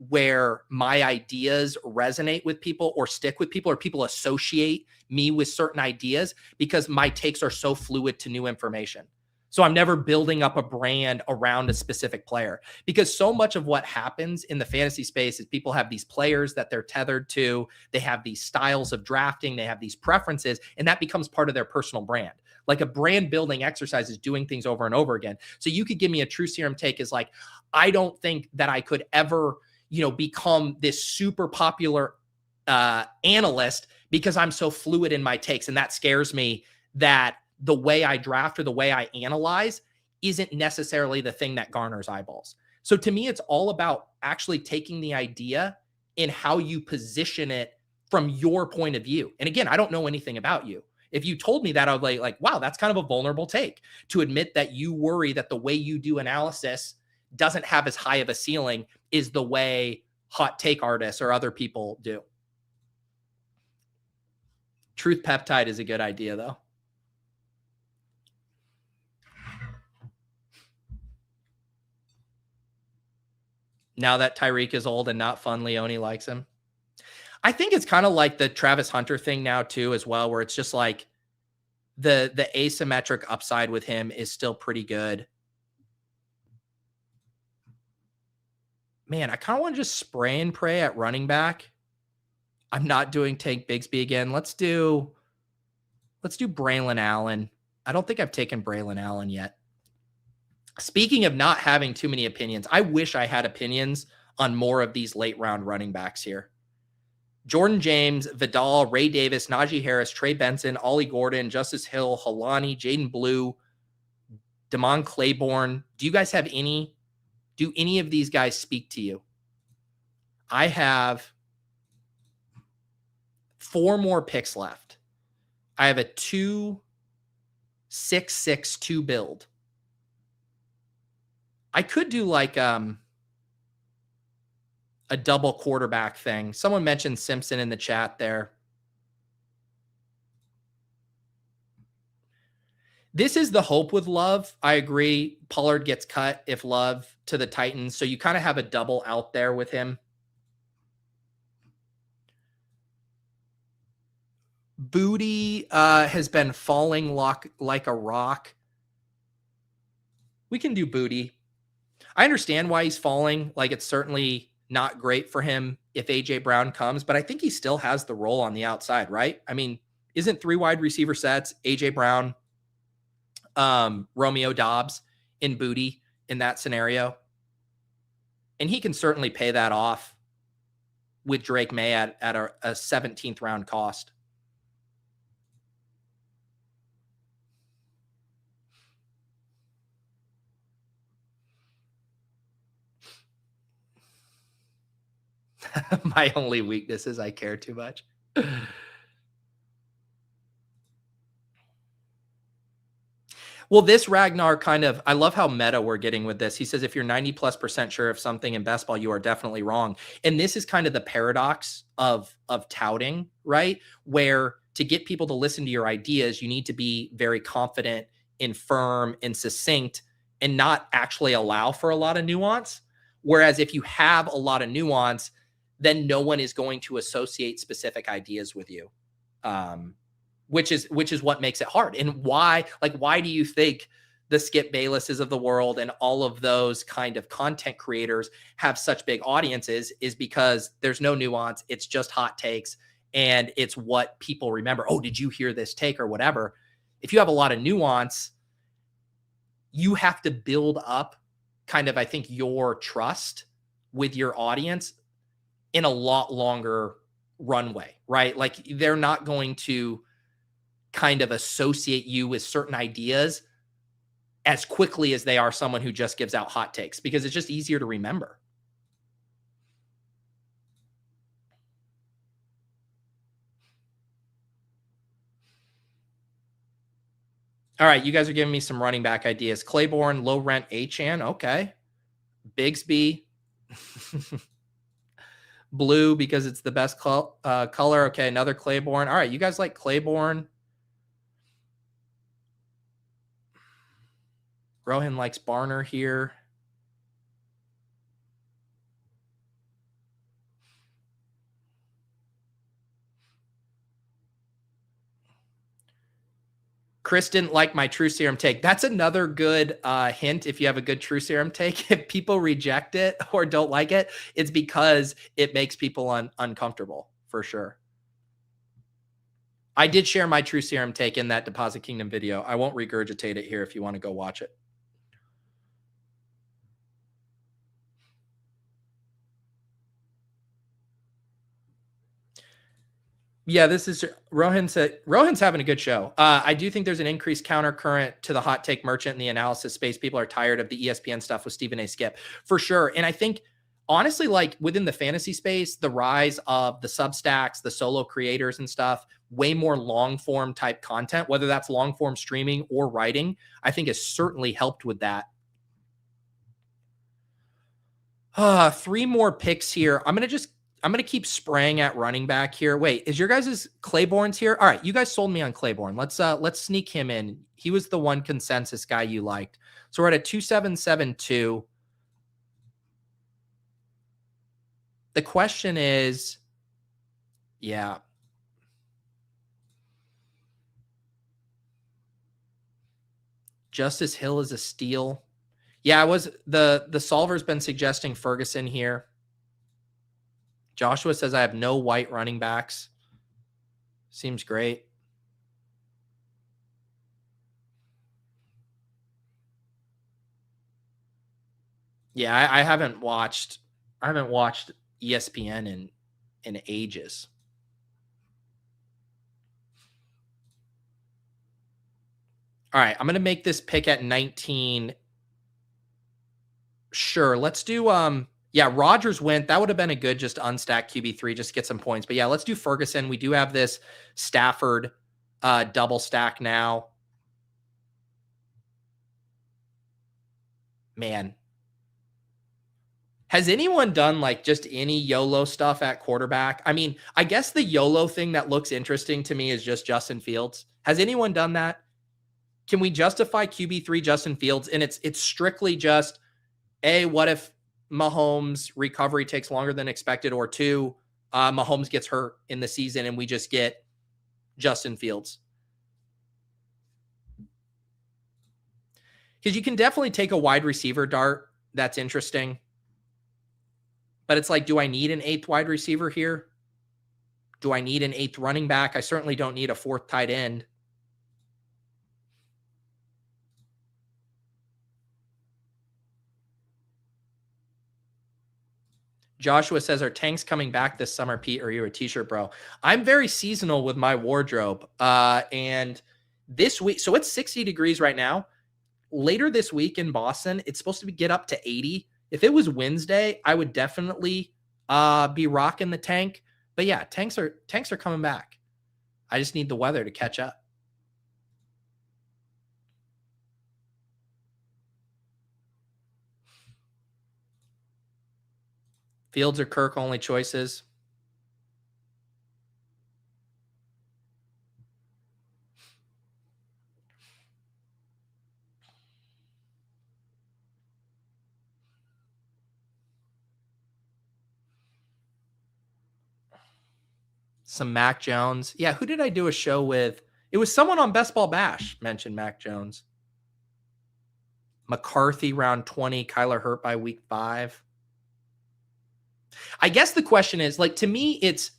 where my ideas resonate with people or stick with people, or people associate me with certain ideas, because my takes are so fluid to new information. So I'm never building up a brand around a specific player, because so much of what happens in the fantasy space is people have these players that they're tethered to. They have these styles of drafting. They have these preferences, and that becomes part of their personal brand. Like a brand building exercise is doing things over and over again. So you could give me a true serum take is like, I don't think that I could ever, become this super popular analyst because I'm so fluid in my takes. And that scares me, that the way I draft or the way I analyze isn't necessarily the thing that garners eyeballs. So to me, it's all about actually taking the idea and how you position it from your point of view. And again, I don't know anything about you. If you told me that, I would be like, wow, that's kind of a vulnerable take, to admit that you worry that the way you do analysis doesn't have as high of a ceiling is the way hot take artists or other people do. Truth peptide is a good idea, though. Now that Tyreek is old and not fun, Leone likes him. I think it's kind of like the Travis Hunter thing now too, as well, where it's just like the asymmetric upside with him is still pretty good. Man, I kind of want to just spray and pray at running back. I'm not doing Tank Bigsby again. Let's do Braylon Allen. I don't think I've taken Braylon Allen yet. Speaking of not having too many opinions, I wish I had opinions on more of these late round running backs here. Jordan James, Vidal, Ray Davis, Najee Harris, Trey Benson, Ollie Gordon, Justice Hill, Halani, Jaden Blue, Damon Claiborne. Do you guys have any? Do any of these guys speak to you? I have 4 more picks left. I have a 2-6-6-2 build. I could do like a double quarterback thing. Someone mentioned Simpson in the chat there. This is the hope with Love. I agree. Pollard gets cut if Love to the Titans. So you kind of have a double out there with him. Booty has been falling like a rock. We can do Booty. I understand why he's falling. Like, it's certainly not great for him if AJ Brown comes, but I think he still has the role on the outside, right? I mean, isn't 3 wide receiver sets, AJ Brown, Romeo Dobbs in Booty in that scenario? And he can certainly pay that off with Drake May at a 17th round cost. My only weakness is I care too much. Well, this Ragnar I love how meta we're getting with this. He says, if you're 90+% sure of something in best ball, you are definitely wrong. And this is kind of the paradox of touting, right? Where to get people to listen to your ideas, you need to be very confident and firm and succinct and not actually allow for a lot of nuance. Whereas if you have a lot of nuance, then no one is going to associate specific ideas with you. Which is what makes it hard. And why do you think the Skip Baylesses of the world and all of those kind of content creators have such big audiences? Is because there's no nuance. It's just hot takes. And it's what people remember. Oh, did you hear this take or whatever? If you have a lot of nuance, you have to build up kind of, I think, your trust with your audience in a lot longer runway, right? Like, they're not going to kind of associate you with certain ideas as quickly as they are someone who just gives out hot takes, because it's just easier to remember. All right, you guys are giving me some running back ideas. Claiborne, low rent Achane. Okay. Bigsby. Blue because it's the best color. Okay, another Claiborne. All right, you guys like Claiborne. Rohan likes Barner here. Chris didn't like my true serum take. That's another good hint. If you have a good true serum take, if people reject it or don't like it, it's because it makes people uncomfortable for sure. I did share my true serum take in that Deposit Kingdom video. I won't regurgitate it here if you want to go watch it. Yeah, this is Rohan's having a good show. I do think there's an increased counter current to the hot take merchant in the analysis space. People are tired of the ESPN stuff with Stephen A. Skip for sure. And I think honestly, like within the fantasy space, the rise of the Substacks, the solo creators and stuff, way more long form type content, whether that's long form streaming or writing, I think has certainly helped with that. 3 more picks here. I'm going to keep spraying at running back here. Wait, is your guys' Claiborne's here? All right, you guys sold me on Claiborne. Let's sneak him in. He was the one consensus guy you liked. So we're at a 2772. The question is, yeah. Justice Hill is a steal. Yeah, the solver's been suggesting Ferguson here. Joshua says I have no white running backs. Seems great. Yeah, I haven't watched ESPN in ages. All right, I'm going to make this pick at 19. Sure, let's do yeah, Rodgers went. That would have been a good just unstack QB3 just to get some points. But yeah, let's do Ferguson. We do have this Stafford double stack now. Man. Has anyone done like just any YOLO stuff at quarterback? I mean, I guess the YOLO thing that looks interesting to me is just Justin Fields. Has anyone done that? Can we justify QB3 Justin Fields? And it's strictly just, A, what if Mahomes' recovery takes longer than expected, or 2, Mahomes gets hurt in the season and we just get Justin Fields? Because you can definitely take a wide receiver dart. That's interesting. But it's like, do I need an 8th wide receiver here? Do I need an 8th running back? I certainly don't need a 4th tight end. Joshua says, are tanks coming back this summer, Pete? Or are you a t-shirt bro? I'm very seasonal with my wardrobe. And this week, so it's 60 degrees right now. Later this week in Boston, it's supposed to get up to 80. If it was Wednesday, I would definitely be rocking the tank. But yeah, tanks are coming back. I just need the weather to catch up. Fields or Kirk only choices. Some Mac Jones. Yeah, who did I do a show with? It was someone on Best Ball Bash mentioned Mac Jones. McCarthy round 20, Kyler hurt by week 5. I guess the question is, like, to me, it's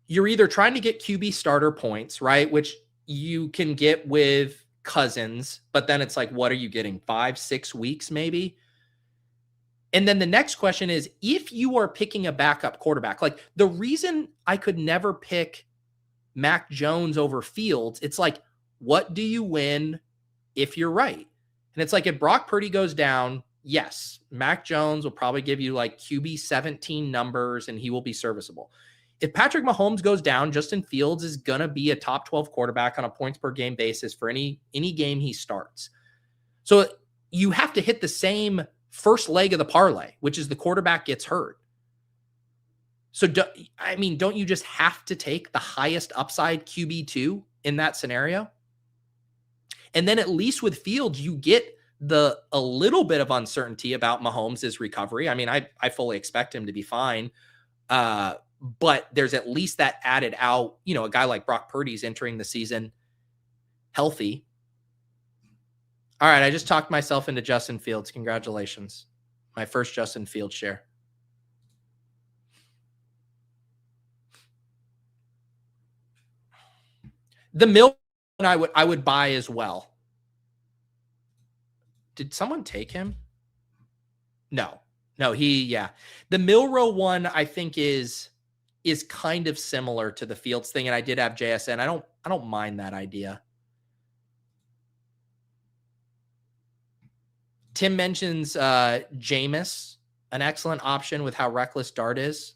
you're either trying to get QB starter points, right? Which you can get with Cousins, but then it's like, what are you getting? 5-6 weeks, maybe? And then the next question is, if you are picking a backup quarterback, like the reason I could never pick Mac Jones over Fields, it's like, what do you win if you're right? And it's like, if Brock Purdy goes down, yes, Mac Jones will probably give you like QB 17 numbers and he will be serviceable. If Patrick Mahomes goes down, Justin Fields is going to be a top 12 quarterback on a points per game basis for any game he starts. So you have to hit the same first leg of the parlay, which is the quarterback gets hurt. So, don't you just have to take the highest upside QB2 in that scenario? And then at least with Fields, you get a little bit of uncertainty about Mahomes' recovery. I mean, I fully expect him to be fine. But there's at least that added out, a guy like Brock Purdy's entering the season healthy. All right, I just talked myself into Justin Fields. Congratulations. My first Justin Fields share. The Mill I would buy as well. Did someone take him? No. The Milrow one I think is kind of similar to the Fields thing, and I did have JSN. I don't mind that idea. Tim mentions Jameis, an excellent option with how reckless Dart is.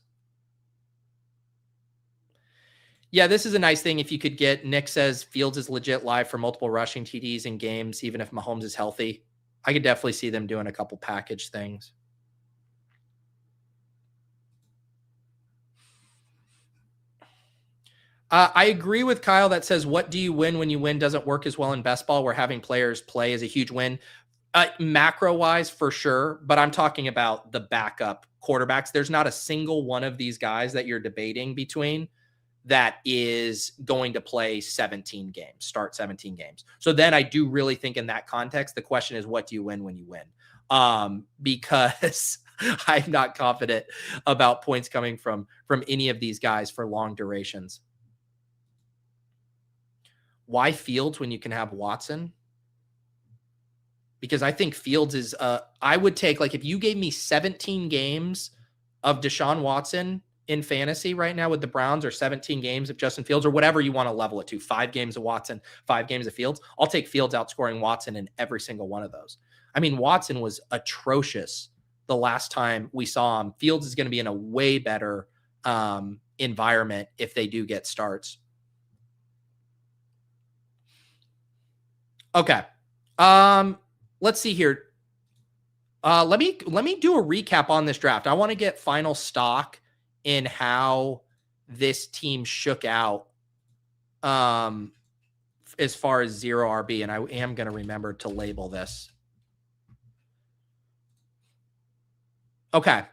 Yeah, this is a nice thing if you could get, Nick says Fields is legit live for multiple rushing TDs in games, even if Mahomes is healthy. I could definitely see them doing a couple package things. I agree with Kyle that says, what do you win when you win doesn't work as well in best ball, where having players play is a huge win. Macro-wise, for sure, but I'm talking about the backup quarterbacks. There's not a single one of these guys that you're debating between that is going to play 17 games, start 17 games. So then I do really think in that context, the question is, what do you win when you win? Because I'm not confident about points coming from any of these guys for long durations. Why Fields when you can have Watson? Because I think Fields is, I would take, like, if you gave me 17 games of Deshaun Watson in fantasy right now with the Browns, or 17 games of Justin Fields, or whatever you want to level it to, 5 games of Watson, 5 games of Fields, I'll take Fields outscoring Watson in every single one of those. I mean, Watson was atrocious the last time we saw him. Fields is going to be in a way better environment if they do get starts. Okay. Let's see here. Let me do a recap on this draft. I want to get final stock in how this team shook out as far as 0 RB, and I am going to remember to label this. Okay.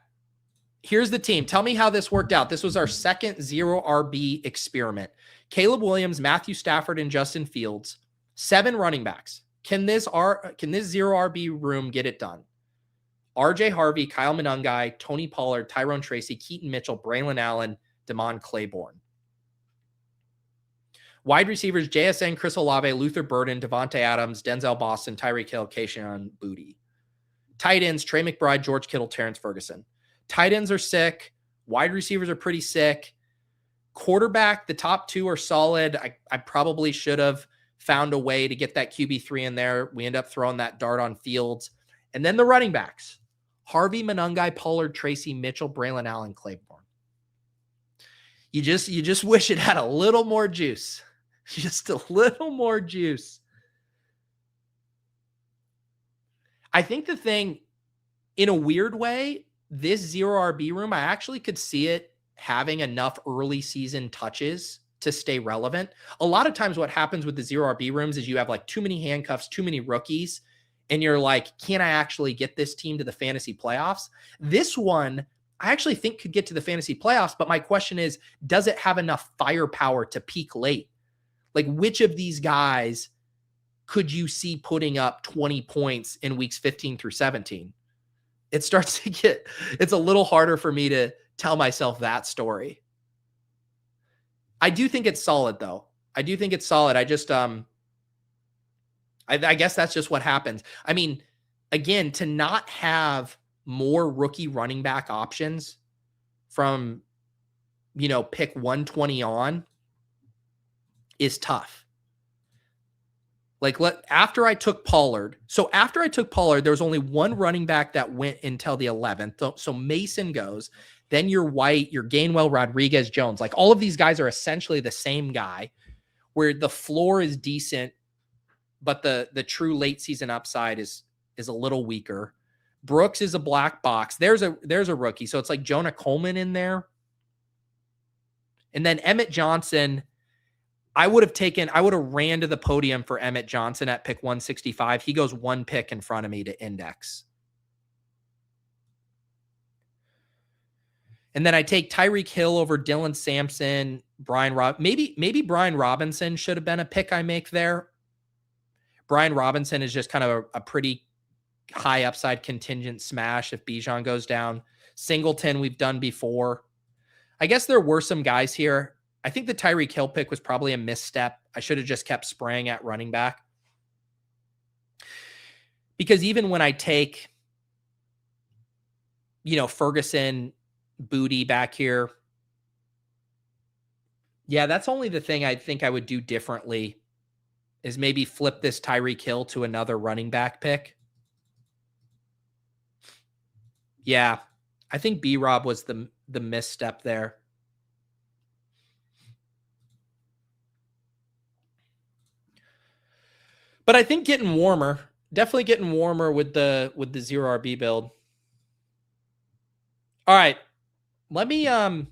Here's the team. Tell me how this worked out. This was our second 0 RB experiment. Caleb Williams, Matthew Stafford, and Justin Fields. 7 running backs. Can this 0 RB room get it done? RJ Harvey, Kyle Monangai, Tony Pollard, Tyrone Tracy, Keaton Mitchell, Braylon Allen, Damon Claiborne. Wide receivers, JSN, Chris Olave, Luther Burden, Devontae Adams, Denzel Boston, Tyreek Hill, Keyshawn Booty. Tight ends, Trey McBride, George Kittle, Terrence Ferguson. Tight ends are sick. Wide receivers are pretty sick. Quarterback, the top 2 are solid. I probably should have found a way to get that QB3 in there. We end up throwing that dart on Fields. And then the running backs, Harvey, Monangai, Pollard, Tracy, Mitchell, Braylon Allen, Claiborne. You just wish it had a little more juice. Just a little more juice. I think the thing, in a weird way, this 0 RB room, I actually could see it having enough early season touches to stay relevant. A lot of times what happens with the 0 RB rooms is you have like too many handcuffs, too many rookies, and you're like, can I actually get this team to the fantasy playoffs? This one, I actually think could get to the fantasy playoffs, but my question is, does it have enough firepower to peak late? Like, which of these guys could you see putting up 20 points in weeks 15 through 17? It starts to get, it's a little harder for me to tell myself that story. I do think it's solid, though. I do think it's solid. I just, I guess that's just what happens. I mean, again, to not have more rookie running back options from, pick 120 on is tough. Like, after I took Pollard, there was only one running back that went until the 11th. So Mason goes, then your White, your Gainwell, Rodriguez, Jones. Like, all of these guys are essentially the same guy, where the floor is decent, but the true late season upside is a little weaker. Brooks is a black box. There's a rookie. So it's like Jonah Coleman in there. And then Emmett Johnson, I would have ran to the podium for Emmett Johnson at pick 165. He goes one pick in front of me to index. And then I take Tyreek Hill over Dylan Sampson, maybe Brian Robinson should have been a pick I make there. Brian Robinson is just kind of a pretty high upside contingent smash if Bijan goes down. Singleton we've done before. I guess there were some guys here. I think the Tyreek Hill pick was probably a misstep. I should have just kept spraying at running back. Because even when I take, Ferguson, Booty back here, yeah, that's only the thing I think I would do differently is maybe flip this Tyreek Hill to another running back pick. Yeah, I think B-Rob was the misstep there. But I think definitely getting warmer with the 0RB build. All right. Let me I'm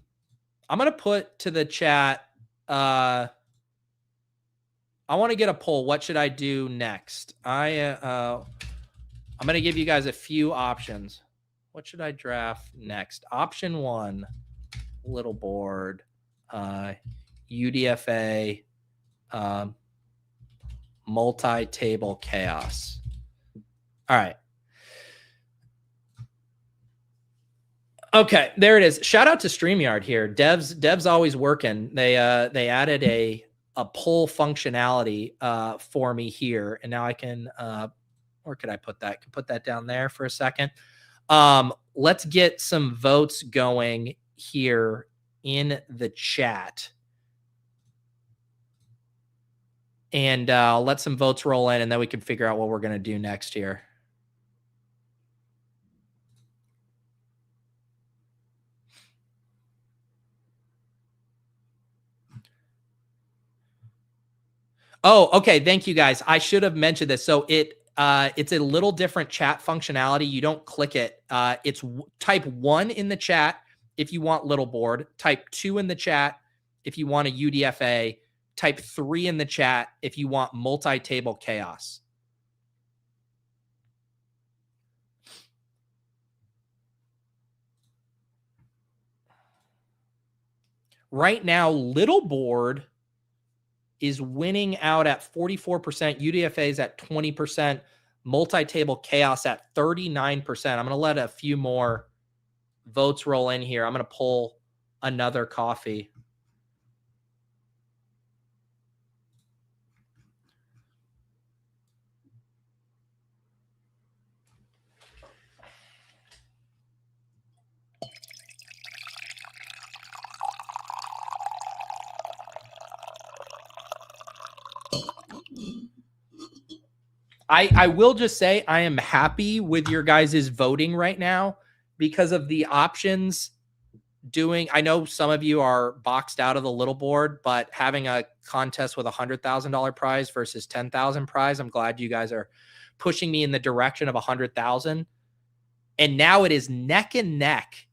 going to put to the chat I want to get a poll. What should I do next? I'm going to give you guys a few options. What should I draft next? Option 1, little board, UDFA, multi-table chaos. All right. Okay, there it is. Shout out to StreamYard here. Dev's always working. They added a poll functionality for me here, and now I can where could I put that? I can put that down there for a second. Let's get some votes going here in the chat. And I'll let some votes roll in, and then we can figure out what we're going to do next here. Oh, okay. Thank you, guys. I should have mentioned this. So it's a little different chat functionality. You don't click it. It's type 1 in the chat if you want little board. Type 2 in the chat if you want a UDFA. Type 3 in the chat if you want multi-table chaos. Right now, little board is winning out at 44%. UDFA is at 20%. Multi-table chaos at 39%. I'm going to let a few more votes roll in here. I'm going to pull another coffee. I will just say I am happy with your guys' voting right now because of the options doing. I know some of you are boxed out of the little board, but having a contest with $100,000 prize versus 10,000 prize, I'm glad you guys are pushing me in the direction of 100,000. And now it is neck and neck.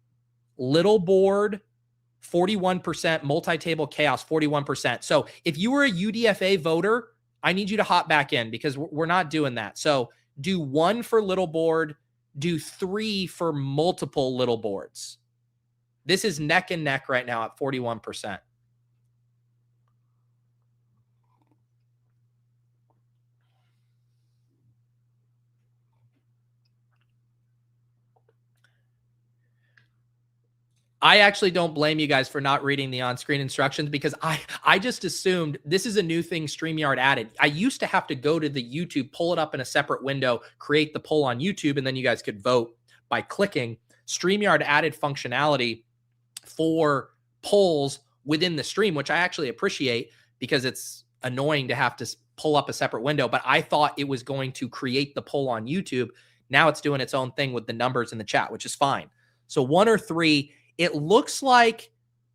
Little board, 41%, multi-table chaos, 41%. So if you were a UDFA voter, I need you to hop back in because we're not doing that. So do 1 for little board, do 3 for multiple little boards. This is neck and neck right now at 41%. I actually don't blame you guys for not reading the on-screen instructions because I just assumed this is a new thing StreamYard added. I used to have to go to the YouTube, pull it up in a separate window, create the poll on YouTube, and then you guys could vote by clicking. StreamYard added functionality for polls within the stream, which I actually appreciate because it's annoying to have to pull up a separate window, but I thought it was going to create the poll on YouTube. Now it's doing its own thing with the numbers in the chat, which is fine. So 1 or 3, it looks like,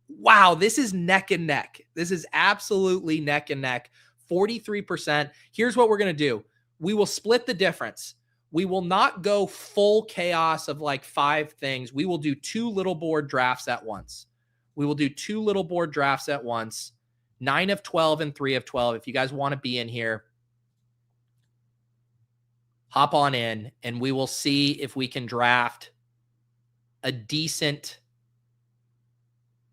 wow, this is neck and neck. This is absolutely neck and neck. 43%. Here's what we're going to do. We will split the difference. We will not go full chaos of like 5 things. We will do 2 little board drafts at once. We will do 2 little board drafts at once. 9 of 12 and 3 of 12. If you guys want to be in here, hop on in and we will see if we can draft a decent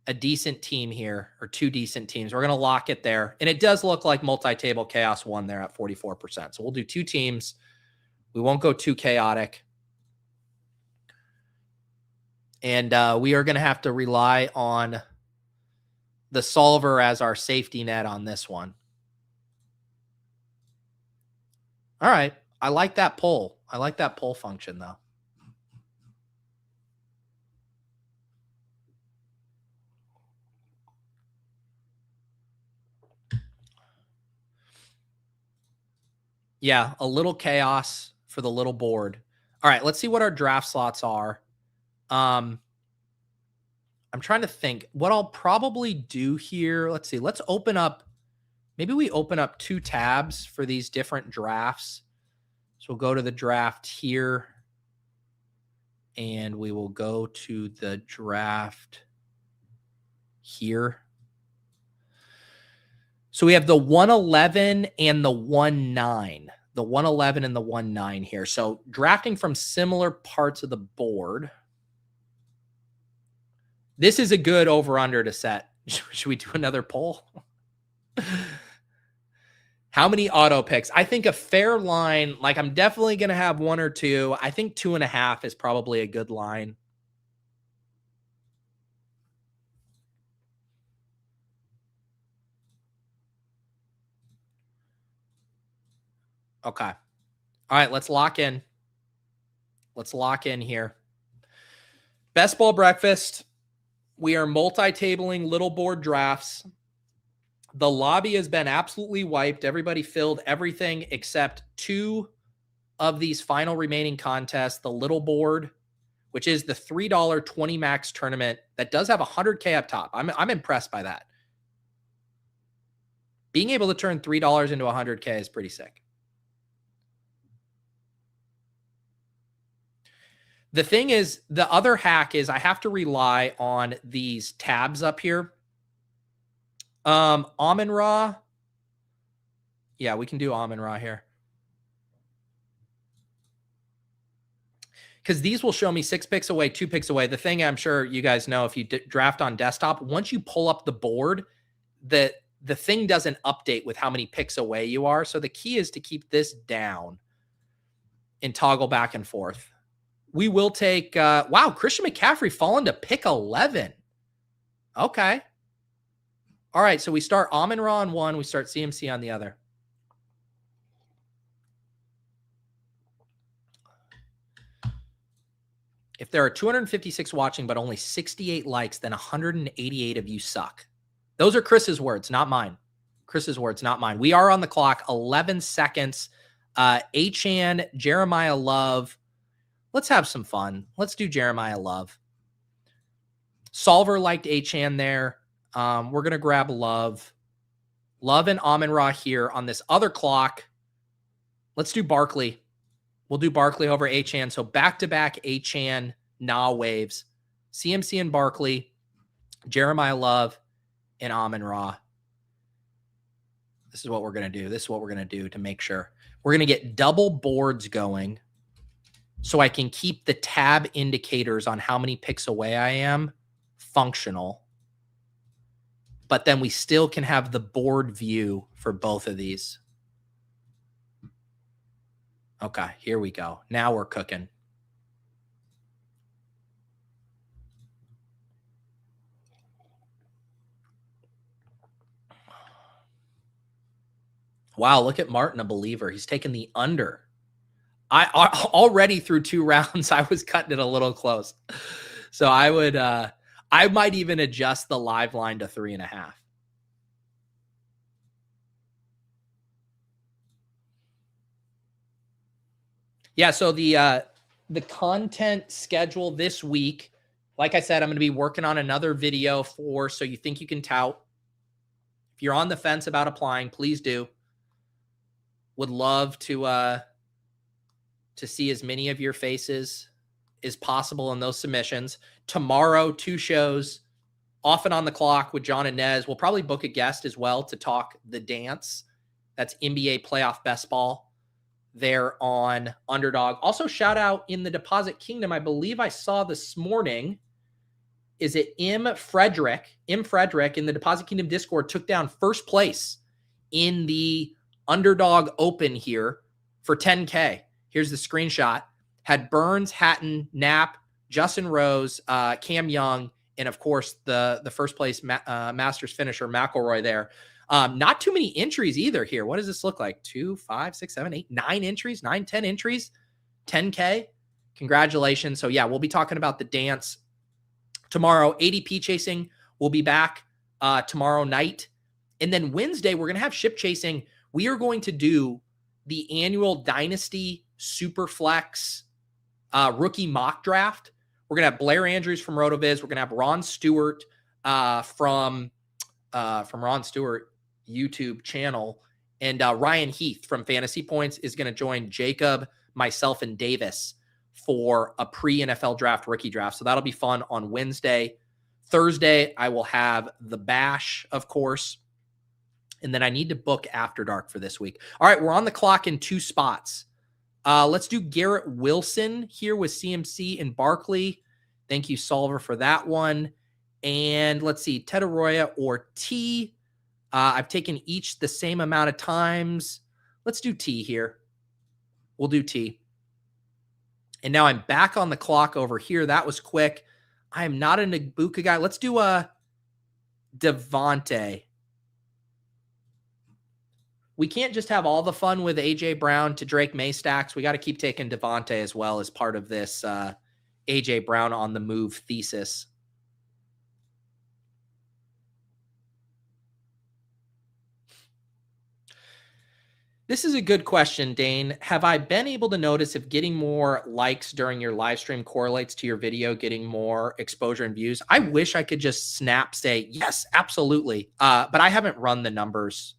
a decent team here, or two decent teams. We're going to lock it there. And it does look like multi-table chaos won there at 44%. So we'll do two teams. We won't go too chaotic. And we are going to have to rely on the solver as our safety net on this one. All right. I like that poll. I like that poll function, though. Yeah, a little chaos for the little board. All right, let's see what our draft slots are. I'm trying to think what I'll probably do here. Let's see. Let's open up. Maybe we open up two tabs for these different drafts. So we'll go to the draft here. And we will go to the draft here. So we have the 111 and the 19. The 111 and the 19 here. So drafting from similar parts of the board. This is a good over-under to set. Should we do another poll? How many auto picks? I think a fair line, like I'm definitely going to have one or two. I think 2.5 is probably a good line. Okay. All right, let's lock in. Let's lock in here. Best ball breakfast. We are multi-tabling little board drafts. The lobby has been absolutely wiped. Everybody filled everything except two of these final remaining contests. The little board, which is the $3 20 max tournament that does have 100K up top. I'm impressed by that. Being able to turn $3 into 100K is pretty sick. The thing is, the other hack is I have to rely on these tabs up here. Amon-Ra. Yeah, we can do Amon-Ra here. Because these will show me 6 picks away, 2 picks away. The thing I'm sure you guys know, if you draft on desktop, once you pull up the board, the thing doesn't update with how many picks away you are. So the key is to keep this down and toggle back and forth. We will take, wow, Christian McCaffrey falling to pick 11. Okay. All right, so we start Amon-Ra on one. We start CMC on the other. If there are 256 watching, but only 68 likes, then 188 of you suck. Those are Chris's words, not mine. Chris's words, not mine. We are on the clock, 11 seconds. Achan, Jeremiah Love. Let's have some fun. Let's do Jeremiah Love. Solver liked Achan there. We're going to grab Love. Love and Amon-Ra here on this other clock. Let's do Barkley. We'll do Barkley over Achan. So back-to-back Achan, Nah waves. CMC and Barkley. Jeremiah Love and Amon-Ra. This is what we're going to do. This is what we're going to do to make sure. We're going to get double boards going so I can keep the tab indicators on how many picks away I am functional. But then we still can have the board view for both of these. Okay, here we go. Now we're cooking. Wow, look at Martin, a believer. He's taking the under. I already through 2 rounds, I was cutting it a little close. So I would, I might even adjust the live line to 3.5. Yeah, so the content schedule this week, like I said, I'm going to be working on another video for So You Think You Can Tout. If you're on the fence about applying, please do. Would love to see as many of your faces as possible in those submissions. Tomorrow, 2 shows, off and on the clock with John and Nez. We'll probably book a guest as well to talk the dance. That's NBA playoff best ball there on Underdog. Also, shout out in the Deposit Kingdom. I believe I saw this morning is it M. Frederick in the Deposit Kingdom Discord took down first place in the Underdog Open here for 10K. Here's the screenshot. Had Burns, Hatton, Knapp, Justin Rose, Cam Young, and of course the first place Masters finisher McElroy there. Not too many entries either here. What does this look like? 2, 5, 6, 7, 8, 9 entries, 9, 10 entries, 10K. Congratulations. So yeah, we'll be talking about the dance tomorrow. ADP chasing will be back tomorrow night. And then Wednesday, we're going to have ship chasing. We are going to do the annual Dynasty Superflex rookie mock draft. We're going to have Blair Andrews from RotoViz. We're going to have Ron Stewart from Ron Stewart YouTube channel. And Ryan Heath from Fantasy Points is going to join Jacob, myself, and Davis for a pre-NFL draft rookie draft. So that'll be fun on Wednesday. Thursday, I will have the Bash, of course. And then I need to book After Dark for this week. All right, we're on the clock in 2 spots. Let's do Garrett Wilson here with CMC and Barkley. Thank you, Solver, for that one. And let's see, Ted Arroyo or T. I've taken each the same amount of times. Let's do T here. We'll do T. And now I'm back on the clock over here. That was quick. I am not an Ibuka guy. Let's do a Devontae. We can't just have all the fun with A.J. Brown to Drake May stacks. We got to keep taking Devontae as well as part of this A.J. Brown on the move thesis. This is a good question, Dane. Have I been able to notice if getting more likes during your live stream correlates to your video getting more exposure and views? I wish I could just snap say, yes, absolutely. But I haven't run the numbers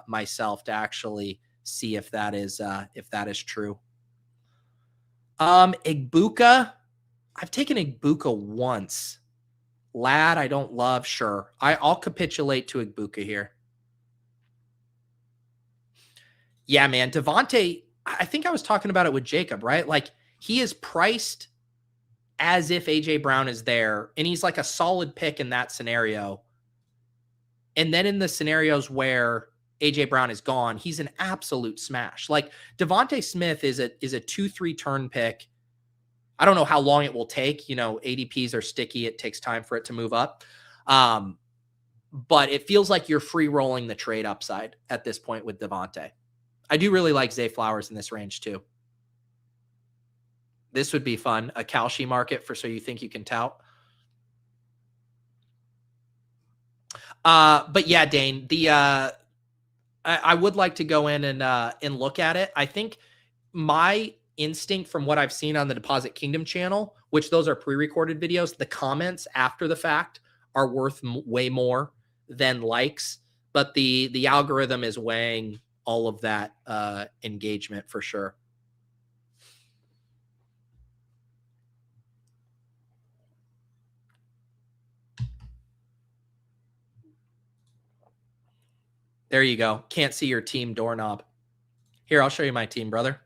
myself to actually see if that is true. Ibuka. I've taken Ibuka once. Lad, I don't love. Sure. I'll capitulate to Ibuka here. Yeah, man. Devontae, I think I was talking about it with Jacob, right? Like, he is priced as if A.J. Brown is there, and he's like a solid pick in that scenario. And then in the scenarios where A.J. Brown is gone, he's an absolute smash. Like, Devontae Smith is a 2-3 turn pick. I don't know how long it will take. You know, ADPs are sticky. It takes time for it to move up. But it feels like you're free rolling the trade upside at this point with Devontae. I do really like Zay Flowers in this range too. This would be fun. A Kalshi market for so you think you can tout. But yeah, Dane, I would like to go in and look at it. I think my instinct from what I've seen on the Deposit Kingdom channel, which those are pre-recorded videos, the comments after the fact are worth way more than likes, but the algorithm is weighing all of that engagement for sure. There you go. Can't see your team doorknob. Here, I'll show you my team, brother.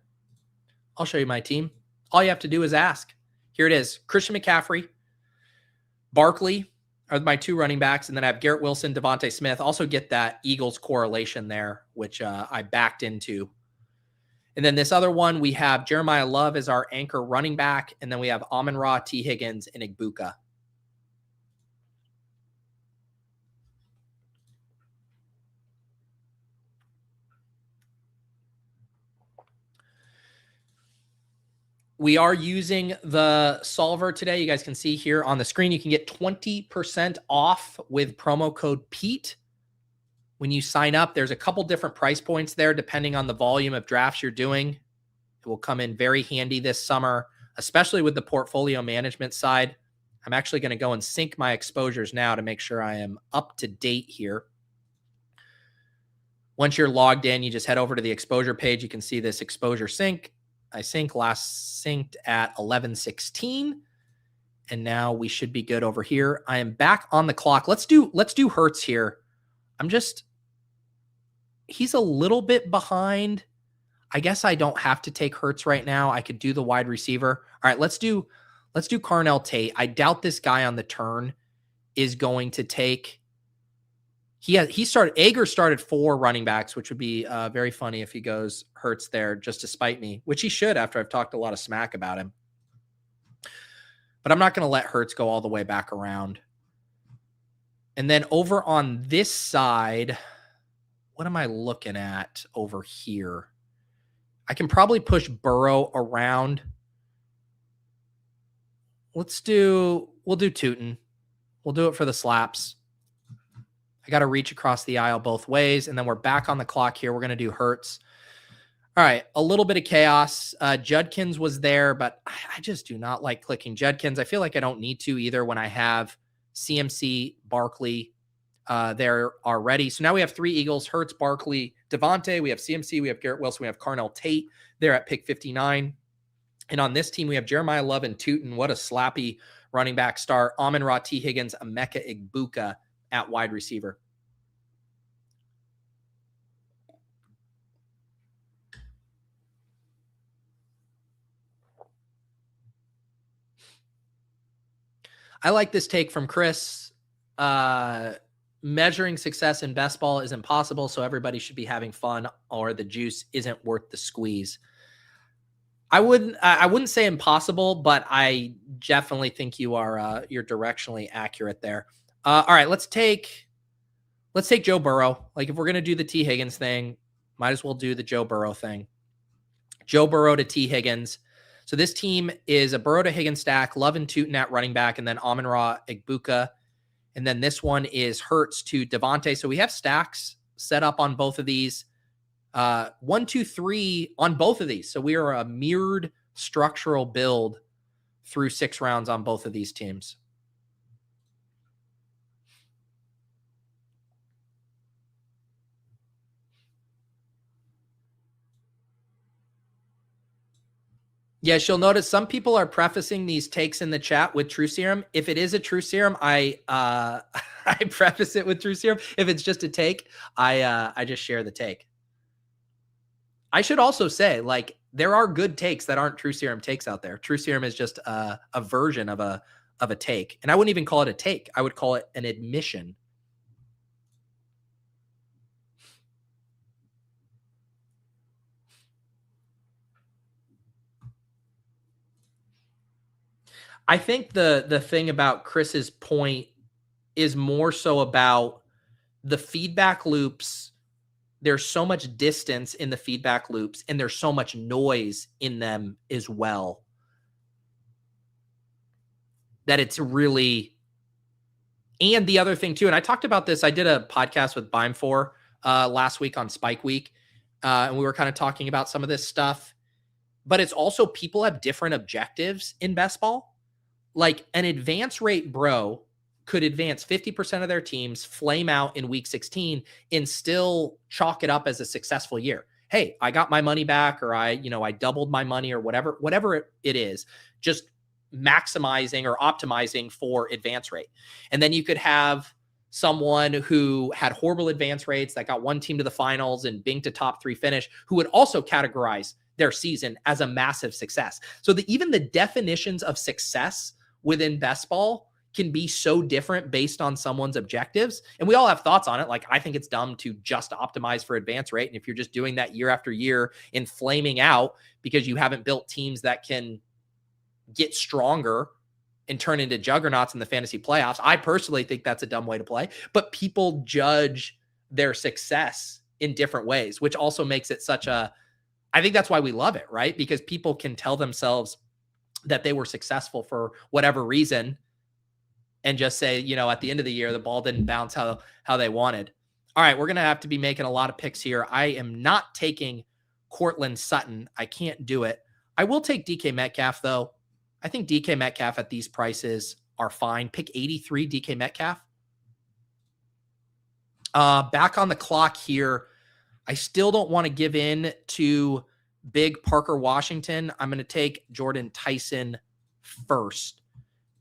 I'll show you my team. All you have to do is ask. Here it is. Christian McCaffrey, Barkley are my 2 running backs, and then I have Garrett Wilson, Devontae Smith. Also get that Eagles correlation there, which I backed into. And then this other one, we have Jeremiah Love as our anchor running back, and then we have Amon-Ra, T. Higgins, and Ibuka. We are using the solver today. You guys can see here on the screen, you can get 20% off with promo code Pete. When you sign up, there's a couple different price points there, depending on the volume of drafts you're doing. It will come in very handy this summer, especially with the portfolio management side. I'm actually going to go and sync my exposures now to make sure I am up to date here. Once you're logged in, you just head over to the exposure page. You can see this exposure sync. I last synced at 11:16, and now we should be good over here. I am back on the clock. Let's do Hurts here. He's a little bit behind. I guess I don't have to take Hurts right now. I could do the wide receiver. All right, let's do Carnell Tate. I doubt this guy on the turn is going to take. Ager started 4 running backs, which would be very funny if he goes Hurts there just to spite me, which he should after I've talked a lot of smack about him. But I'm not going to let Hurts go all the way back around. And then over on this side, what am I looking at over here? I can probably push Burrow around. We'll do Tootin. We'll do it for the slaps. I got to reach across the aisle both ways, and then we're back on the clock here. We're going to do Hurts. All right, a little bit of chaos. Judkins was there, but I just do not like clicking Judkins. I feel like I don't need to either when I have CMC, Barkley there already. So now we have 3 Eagles, Hurts, Barkley, Devontae. We have CMC, we have Garrett Wilson, we have Carnell Tate there at pick 59. And on this team, we have Jeremiah Love and Tootin. What a slappy running back start. Amon-Ra, T. Higgins, Emeka Egbuka at wide receiver. I like this take from Chris. Measuring success in best ball is impossible, so everybody should be having fun or the juice isn't worth the squeeze. I wouldn't say impossible, but I definitely think you're directionally accurate there. All right, let's take Joe Burrow. Like if we're going to do the T. Higgins thing, might as well do the Joe Burrow thing. Joe Burrow to T. Higgins. So this team is a Burrow to Higgins stack, Love and Tootin at running back, and then Amon-Ra, Egbuka. And then this one is Hurts to Devontae. So we have stacks set up on both of these. 1, 2, 3 on both of these. So we are a mirrored structural build through 6 rounds on both of these teams. Yes, you'll notice some people are prefacing these takes in the chat with True Serum. If it is a True Serum, I preface it with True Serum. If it's just a take, I just share the take. I should also say, like, there are good takes that aren't True Serum takes out there. True Serum is just a version of a take, and I wouldn't even call it a take. I would call it an admission. I think the thing about Chris's point is more so about the feedback loops. There's so much distance in the feedback loops, and there's so much noise in them as well, that it's really, and the other thing too, and I talked about this, I did a podcast with Beimfor last week on Spike Week, and we were kind of talking about some of this stuff, but it's also people have different objectives in best ball. Like an advance rate bro could advance 50% of their teams, flame out in week 16, and still chalk it up as a successful year. Hey, I got my money back, or I doubled my money, or whatever it is, just maximizing or optimizing for advance rate. And then you could have someone who had horrible advance rates that got one team to the finals and binked a top 3 finish, who would also categorize their season as a massive success. So even the definitions of success within best ball can be so different based on someone's objectives. And we all have thoughts on it. Like, I think it's dumb to just optimize for advance rate. And if you're just doing that year after year and flaming out because you haven't built teams that can get stronger and turn into juggernauts in the fantasy playoffs, I personally think that's a dumb way to play. But people judge their success in different ways, which also makes it I think that's why we love it, right? Because people can tell themselves that they were successful for whatever reason and just say, at the end of the year, the ball didn't bounce how they wanted. All right, we're going to have to be making a lot of picks here. I am not taking Cortland Sutton. I can't do it. I will take DK Metcalf, though. I think DK Metcalf at these prices are fine. Pick 83, DK Metcalf. Back on the clock here. I still don't want to give in to big Parker Washington. I'm going to take Jordan Tyson first.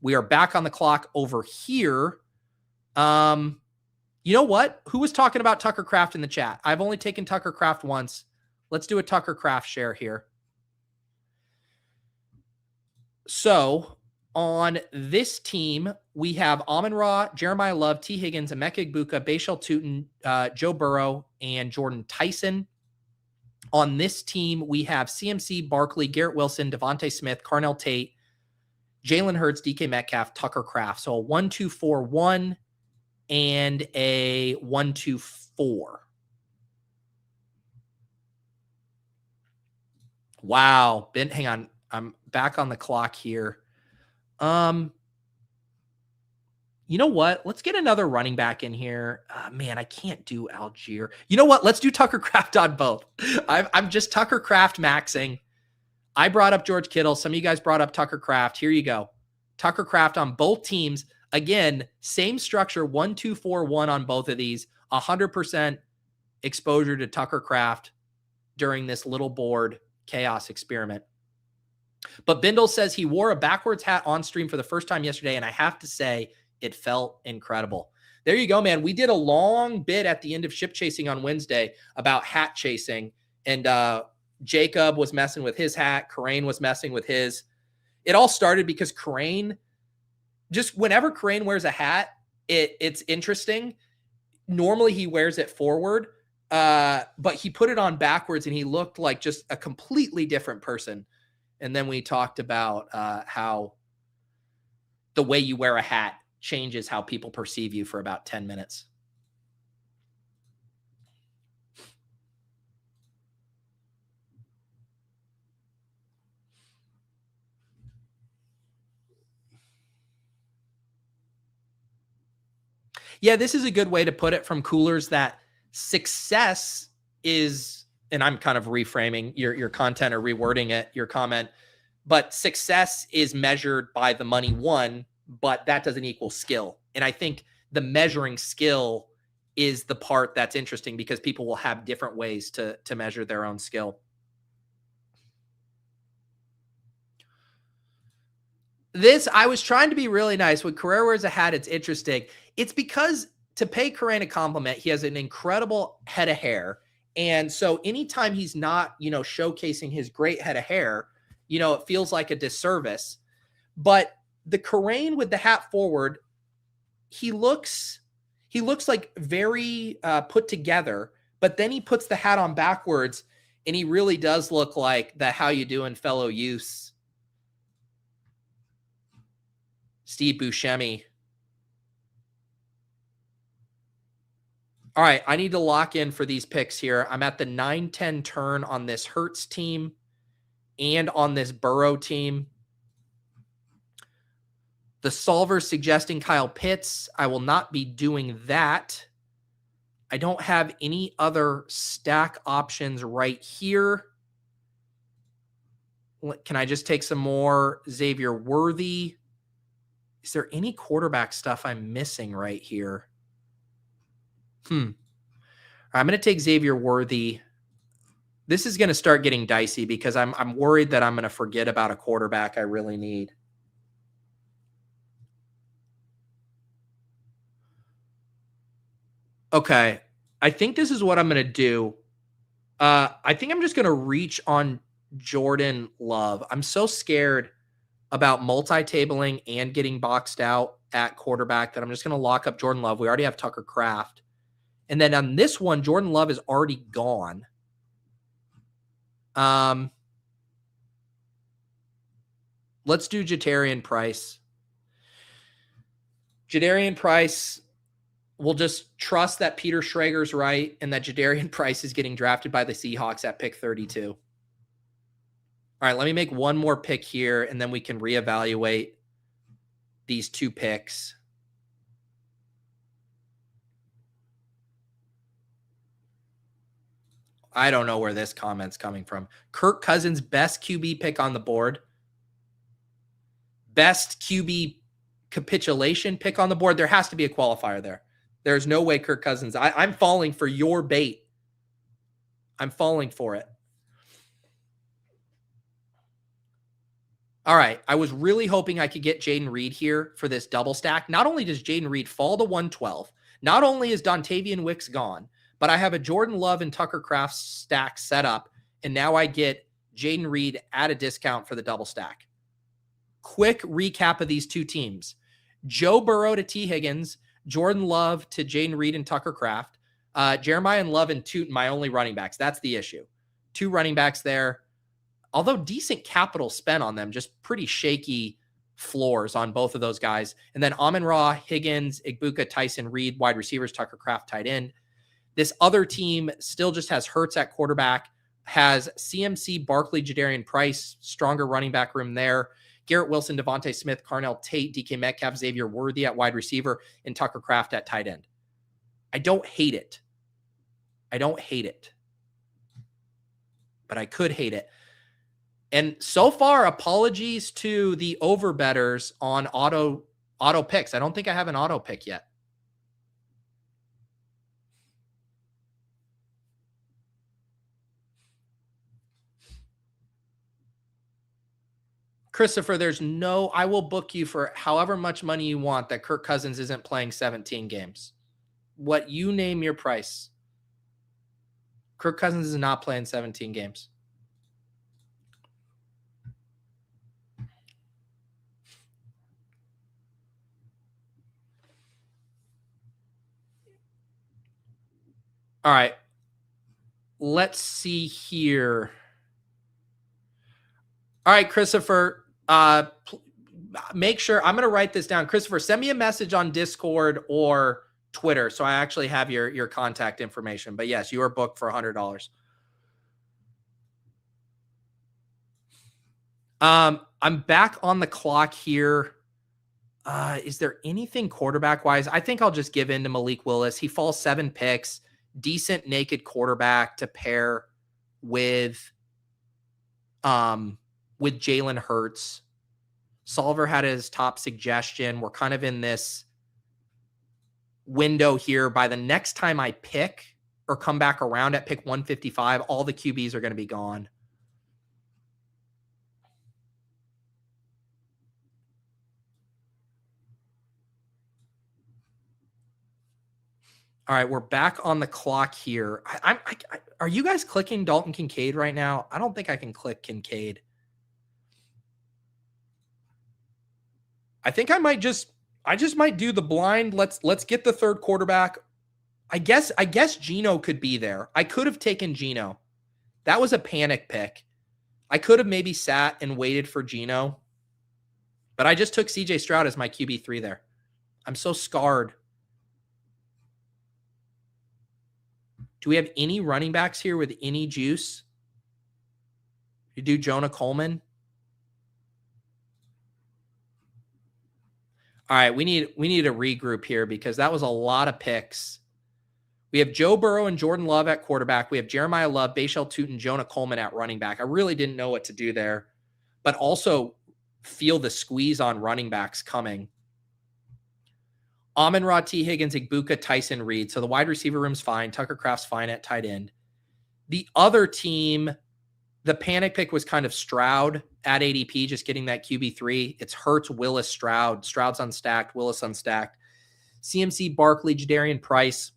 We are back on the clock over here. You know what? Who was talking about Tucker Kraft in the chat? I've only taken Tucker Kraft once. Let's do a Tucker Kraft share here. So On this team, we have Amon-Ra, Jeremiah Love, T. Higgins, Emeka Egbuka, Bashal Tutin, Joe Burrow, and Jordan Tyson. On this team, we have CMC, Barkley, Garrett Wilson, Devontae Smith, Carnell Tate, Jalen Hurts, DK Metcalf, Tucker Kraft. So a 1-2-4-1 and a 1-2-4. Wow. Ben, hang on. I'm back on the clock here. You know what? Let's get another running back in here. Man, I can't do Algier. You know what? Let's do Tucker Kraft on both. I'm just Tucker Kraft maxing. I brought up George Kittle. Some of you guys brought up Tucker Kraft. Here you go. Tucker Kraft on both teams. Again, same structure, 1-2-4-1 on both of these. 100% exposure to Tucker Kraft during this little board chaos experiment. But Bindle says he wore a backwards hat on stream for the first time yesterday, and I have to say, it felt incredible. There you go, man. We did a long bit at the end of Ship Chasing on Wednesday about hat chasing, and Jacob was messing with his hat. Karain was messing with his. It all started because Karain, just whenever Karain wears a hat, it's interesting. Normally he wears it forward, but he put it on backwards, and he looked like just a completely different person. And then we talked about how the way you wear a hat changes how people perceive you for about 10 minutes. Yeah, this is a good way to put it from Coolers, that success is, and I'm kind of reframing your content or rewording it, your comment, but success is measured by the money won, but that doesn't equal skill. And I think the measuring skill is the part that's interesting, because people will have different ways to measure their own skill. This, I was trying to be really nice. When Carrera wears a hat, it's interesting. It's because, to pay Karain a compliment, he has an incredible head of hair. And so anytime he's not, showcasing his great head of hair, it feels like a disservice. But the Karain with the hat forward, he looks like very put together, but then he puts the hat on backwards, and he really does look like the "how you doing, fellow youths" Steve Buscemi. All right, I need to lock in for these picks here. I'm at the 9-10 turn on this Hurts team and on this Burrow team. The solver's suggesting Kyle Pitts. I will not be doing that. I don't have any other stack options right here. Can I just take some more Xavier Worthy? Is there any quarterback stuff I'm missing right here? I'm going to take Xavier Worthy. This is going to start getting dicey, because I'm worried that I'm going to forget about a quarterback I really need. Okay, I think this is what I'm going to do. I think I'm just going to reach on Jordan Love. I'm so scared about multi-tabling and getting boxed out at quarterback that I'm just going to lock up Jordan Love. We already have Tucker Kraft. And then on this one, Jordan Love is already gone. Let's do Jadarian Price. Jadarian Price, we'll just trust that Peter Schrager's right and that Jadarian Price is getting drafted by the Seahawks at pick 32. All right, let me make one more pick here, and then we can reevaluate these two picks. I don't know where this comment's coming from. Kirk Cousins, best QB pick on the board. Best QB capitulation pick on the board. There has to be a qualifier there. There's no way Kirk Cousins. I'm falling for your bait. I'm falling for it. All right. I was really hoping I could get Jaden Reed here for this double stack. Not only does Jaden Reed fall to 112, not only is Dontavian Wicks gone, but I have a Jordan Love and Tucker Kraft stack set up, and now I get Jaden Reed at a discount for the double stack. quick recap of these two teams. Joe Burrow to T. Higgins, Jordan Love to Jaden Reed and Tucker Kraft, Jeremiah and Love and Tootin, my only running backs. That's the issue. 2 running backs there. Although decent capital spent on them, just pretty shaky floors on both of those guys. And then Amon-Ra, Higgins, Igbuka, Tyson, Reed, wide receivers, Tucker Kraft, tight end. This other team still just has Hurts at quarterback, has CMC, Barkley, Jadarian Price, stronger running back room there. Garrett Wilson, Devontae Smith, Carnell Tate, DK Metcalf, Xavier Worthy at wide receiver, and Tucker Kraft at tight end. I don't hate it. But I could hate it. And so far, apologies to the overbetters on auto picks. I don't think I have an auto pick yet. Christopher, I will book you for however much money you want that Kirk Cousins isn't playing 17 games. What you name your price. Kirk Cousins is not playing 17 games. All right. Let's see here. All right, Christopher, make sure I'm going to write this down. Christopher, send me a message on Discord or Twitter so I actually have your contact information. But yes, you are booked for $100. I'm back on the clock here. Is there anything quarterback wise? I think I'll just give in to Malik Willis. He falls 7 picks. Decent naked quarterback to pair with Jalen Hurts. Solver had his top suggestion. We're kind of in this window here. By the next time I pick or come back around at pick 155, all the QBs are going to be gone. All right, we're back on the clock here. Are you guys clicking Dalton Kincaid right now? I don't think I can click Kincaid. I think I just might do the blind. Let's get the third quarterback. I guess Geno could be there. I could have taken Geno. That was a panic pick. I could have maybe sat and waited for Geno, but I just took CJ Stroud as my QB3 there. I'm so scarred. Do we have any running backs here with any juice? You do Jonah Coleman? All right, we need a regroup here because that was a lot of picks. We have Joe Burrow and Jordan Love at quarterback. We have Jeremiah Love, Bashal Tootin, Jonah Coleman at running back. I really didn't know what to do there, but also feel the squeeze on running backs coming. Amon-Ra, T. Higgins, Igbuka, Tyson, Reed. So the wide receiver room's fine. Tucker Kraft's fine at tight end. The other team, the panic pick was kind of Stroud at ADP, just getting that QB3. It's Hurts, Willis, Stroud. Stroud's unstacked, Willis unstacked. CMC, Barkley, Jadarian Price,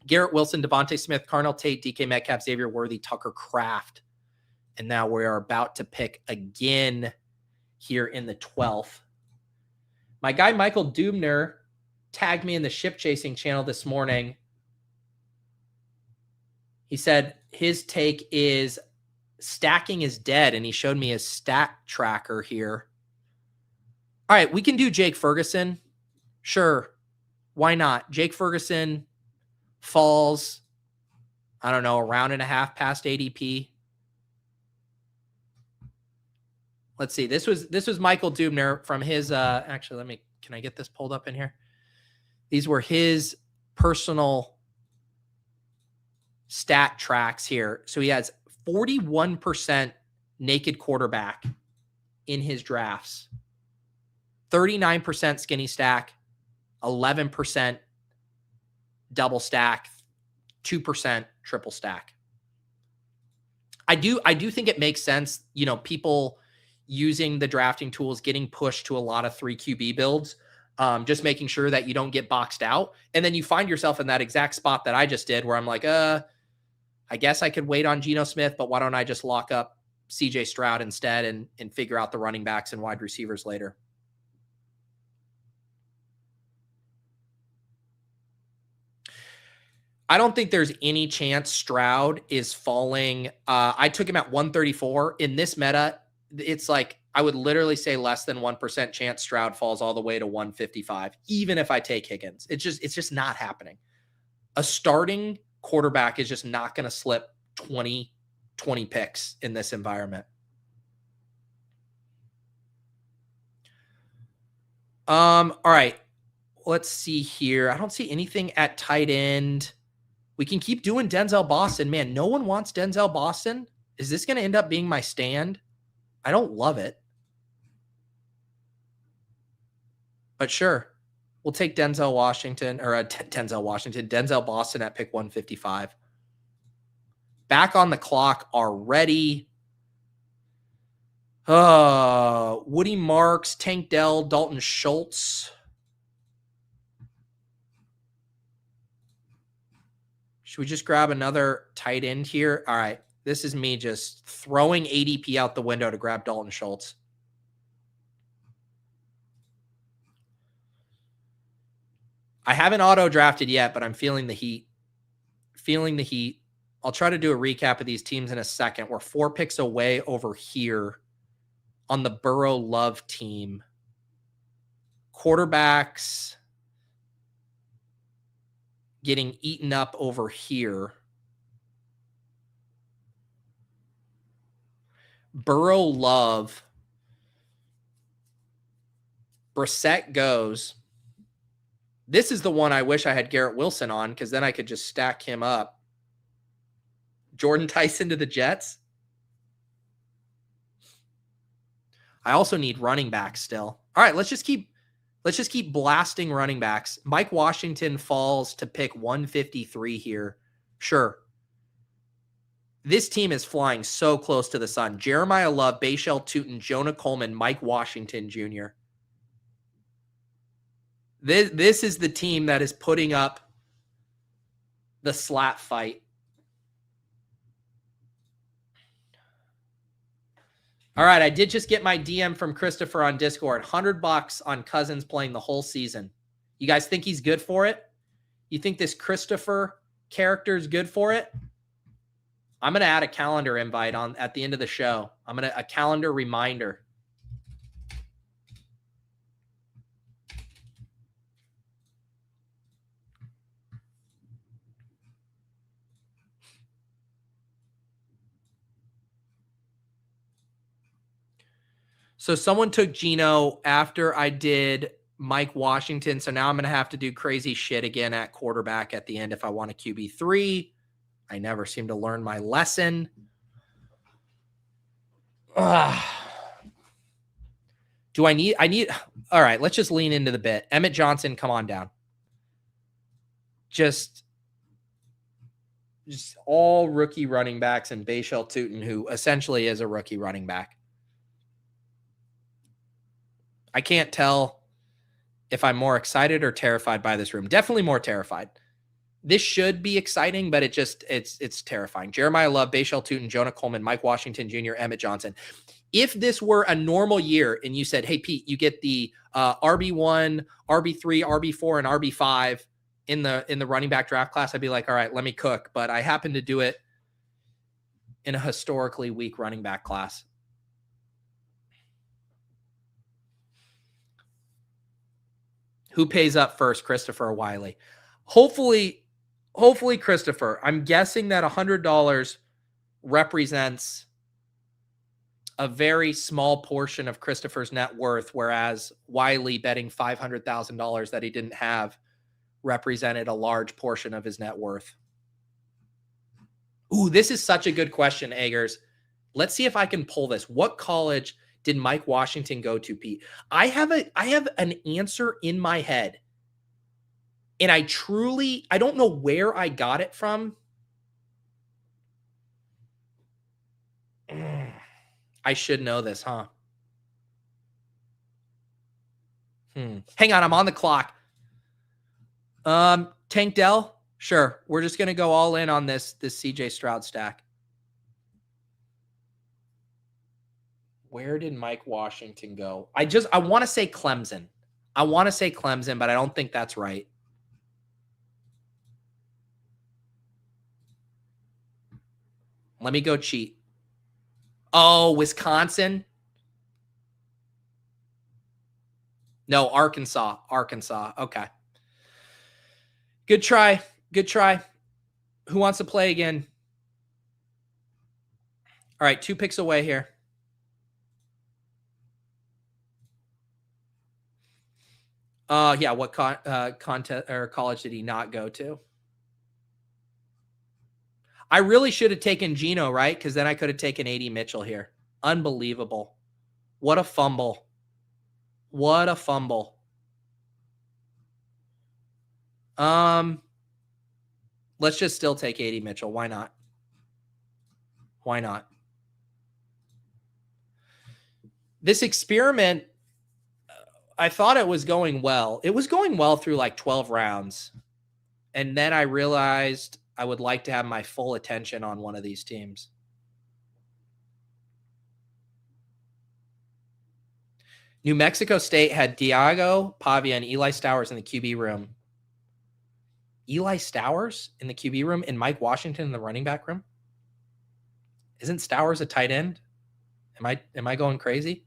Garrett Wilson, Devontae Smith, Carnell Tate, DK Metcalf, Xavier Worthy, Tucker Kraft. And now we are about to pick again here in the 12th. My guy, Michael Dubner, tagged me in the ship chasing channel this morning. He said his take is stacking is dead, and he showed me his stat tracker here. All right, we can do Jake Ferguson. Sure. Why not? Jake Ferguson falls, I don't know, a round and a half past ADP. Let's see. This was Michael Dubner from his actually, can I get this pulled up in here? These were his personal stat tracks here. So he has 41% naked quarterback in his drafts, 39% skinny stack, 11% double stack, 2% triple stack. I do think it makes sense, people using the drafting tools, getting pushed to a lot of 3 QB builds, just making sure that you don't get boxed out. And then you find yourself in that exact spot that I just did where I'm like, I guess I could wait on Geno Smith, but why don't I just lock up CJ Stroud instead and figure out the running backs and wide receivers later. I don't think there's any chance Stroud is falling. I took him at 134. In this meta, it's like I would literally say less than 1% chance Stroud falls all the way to 155, even if I take Higgins. It's just not happening. A starting quarterback is just not going to slip 20 picks in this environment. All right. Let's see here. I don't see anything at tight end. We can keep doing Denzel Boston. Man, no one wants Denzel Boston. Is this going to end up being my stand? I don't love it. But sure. We'll take Denzel Boston at pick 155. Back on the clock already. Woody Marks, Tank Dell, Dalton Schultz. Should we just grab another tight end here? All right. This is me just throwing ADP out the window to grab Dalton Schultz. I haven't auto-drafted yet, but I'm feeling the heat. I'll try to do a recap of these teams in a second. We're 4 picks away over here on the Burrow Love team. Quarterbacks getting eaten up over here. Burrow Love. Brissett goes. This is the one I wish I had Garrett Wilson on because then I could just stack him up. Jordan Tyson to the Jets. I also need running backs still. All right, let's just keep blasting running backs. Mike Washington falls to pick 153 here. Sure. This team is flying so close to the sun. Jeremiah Love, Bailout, Tootin, Jonah Coleman, Mike Washington Jr. This is the team that is putting up the slap fight. All right, I did just get my DM from Christopher on Discord. $100 on Cousins playing the whole season. You guys think he's good for it? You think this Christopher character is good for it? I'm going to add a calendar invite on at the end of the show. A calendar reminder. So someone took Geno after I did Mike Washington. So now I'm going to have to do crazy shit again at quarterback at the end if I want a QB3. I never seem to learn my lesson. Do I need, all right, let's just lean into the bit. Emmett Johnson, come on down. Just all rookie running backs and Bailout Tootin, who essentially is a rookie running back. I can't tell if I'm more excited or terrified by this room. Definitely more terrified. This should be exciting, but it's terrifying. Jeremiah Love, Bailout Tootin, Jonah Coleman, Mike Washington Jr., Emmett Johnson. If this were a normal year and you said, hey, Pete, you get the RB1, RB3, RB4, and RB5 in the running back draft class, I'd be like, all right, let me cook. But I happen to do it in a historically weak running back class. Who pays up first, Christopher or Wiley? Hopefully Christopher. I'm guessing that $100 represents a very small portion of Christopher's net worth, whereas Wiley betting $500,000 that he didn't have represented a large portion of his net worth. Ooh, this is such a good question, Eggers. Let's see if I can pull this. What college did Mike Washington go to, Pete? I have an answer in my head. And I don't know where I got it from. I should know this, huh? Hang on, I'm on the clock. Tank Dell? Sure. We're just going to go all in on this CJ Stroud stack. Where did Mike Washington go? I want to say Clemson. But I don't think that's right. Let me go cheat. Oh, Wisconsin. No, Arkansas. Okay. Good try. Who wants to play again? All right, 2 picks away here. Yeah, what contest or college did he not go to? I really should have taken Geno, right? Because then I could have taken A.D. Mitchell here. Unbelievable. What a fumble. Let's just still take A.D. Mitchell. Why not? This experiment, I thought it was going well. It was going well through like 12 rounds. And then I realized I would like to have my full attention on one of these teams. New Mexico State had Diego Pavia and Eli Stowers in the QB room. Eli Stowers in the QB room and Mike Washington in the running back room? Isn't Stowers a tight end? Am I going crazy?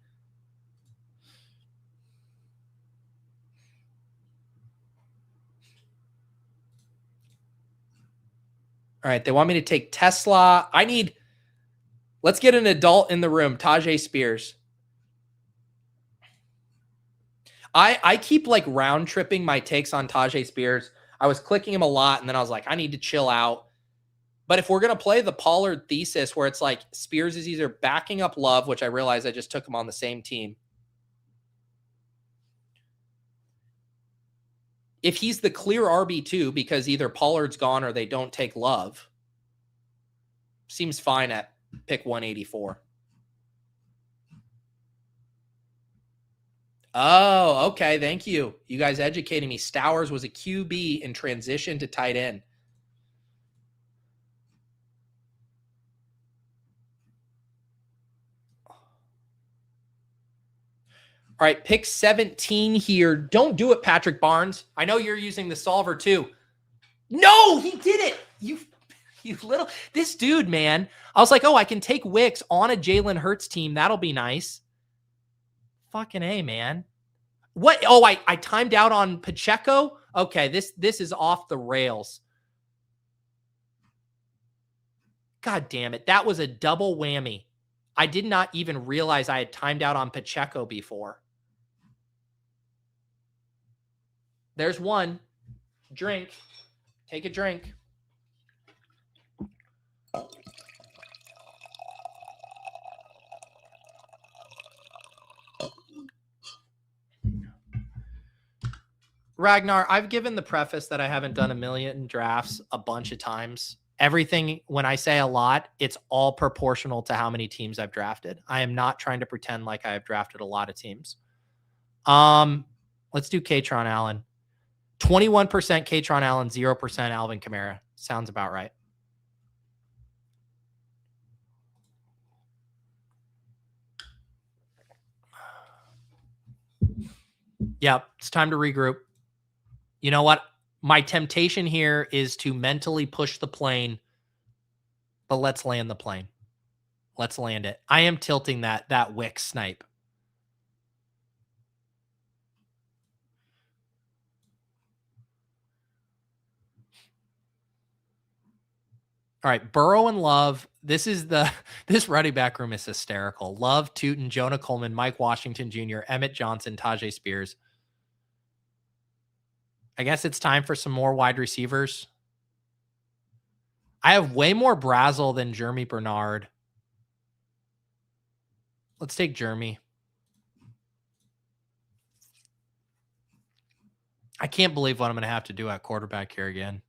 All right, they want me to take Tesla. Let's get an adult in the room, Tyjae Spears. I keep like round tripping my takes on Tyjae Spears. I was clicking him a lot, and then I was like, I need to chill out. But if we're going to play the Pollard thesis where it's like Spears is either backing up Love, which I realized I just took him on the same team. If he's the clear RB2 because either Pollard's gone or they don't take Love, seems fine at pick 184. Oh, okay. Thank you. You guys educating me. Stowers was a QB in transition to tight end. All right, pick 17 here. Don't do it, Patrick Barnes. I know you're using the solver too. No, he did it. You little, this dude, man. I was like, oh, I can take Wicks on a Jalen Hurts team. That'll be nice. Fucking A, man. What? Oh, I timed out on Pacheco. Okay, this is off the rails. God damn it. That was a double whammy. I did not even realize I had timed out on Pacheco before. There's one. Drink. Take a drink. Ragnar, I've given the preface that I haven't done a million drafts a bunch of times. Everything, when I say a lot, it's all proportional to how many teams I've drafted. I am not trying to pretend like I have drafted a lot of teams. Let's do Katron Allen. 21% Katron Allen, 0% Alvin Kamara. Sounds about right. Yep, it's time to regroup. You know what? My temptation here is to mentally push the plane, but let's land the plane. Let's land it. I am tilting that Wick snipe. All right, Burrow and Love. This running back room is hysterical. Love, Tootin, Jonah Coleman, Mike Washington Jr., Emmett Johnson, Tyjae Spears. I guess it's time for some more wide receivers. I have way more Brazel than Jeremy Bernard. Let's take Jeremy. I can't believe what I'm going to have to do at quarterback here again.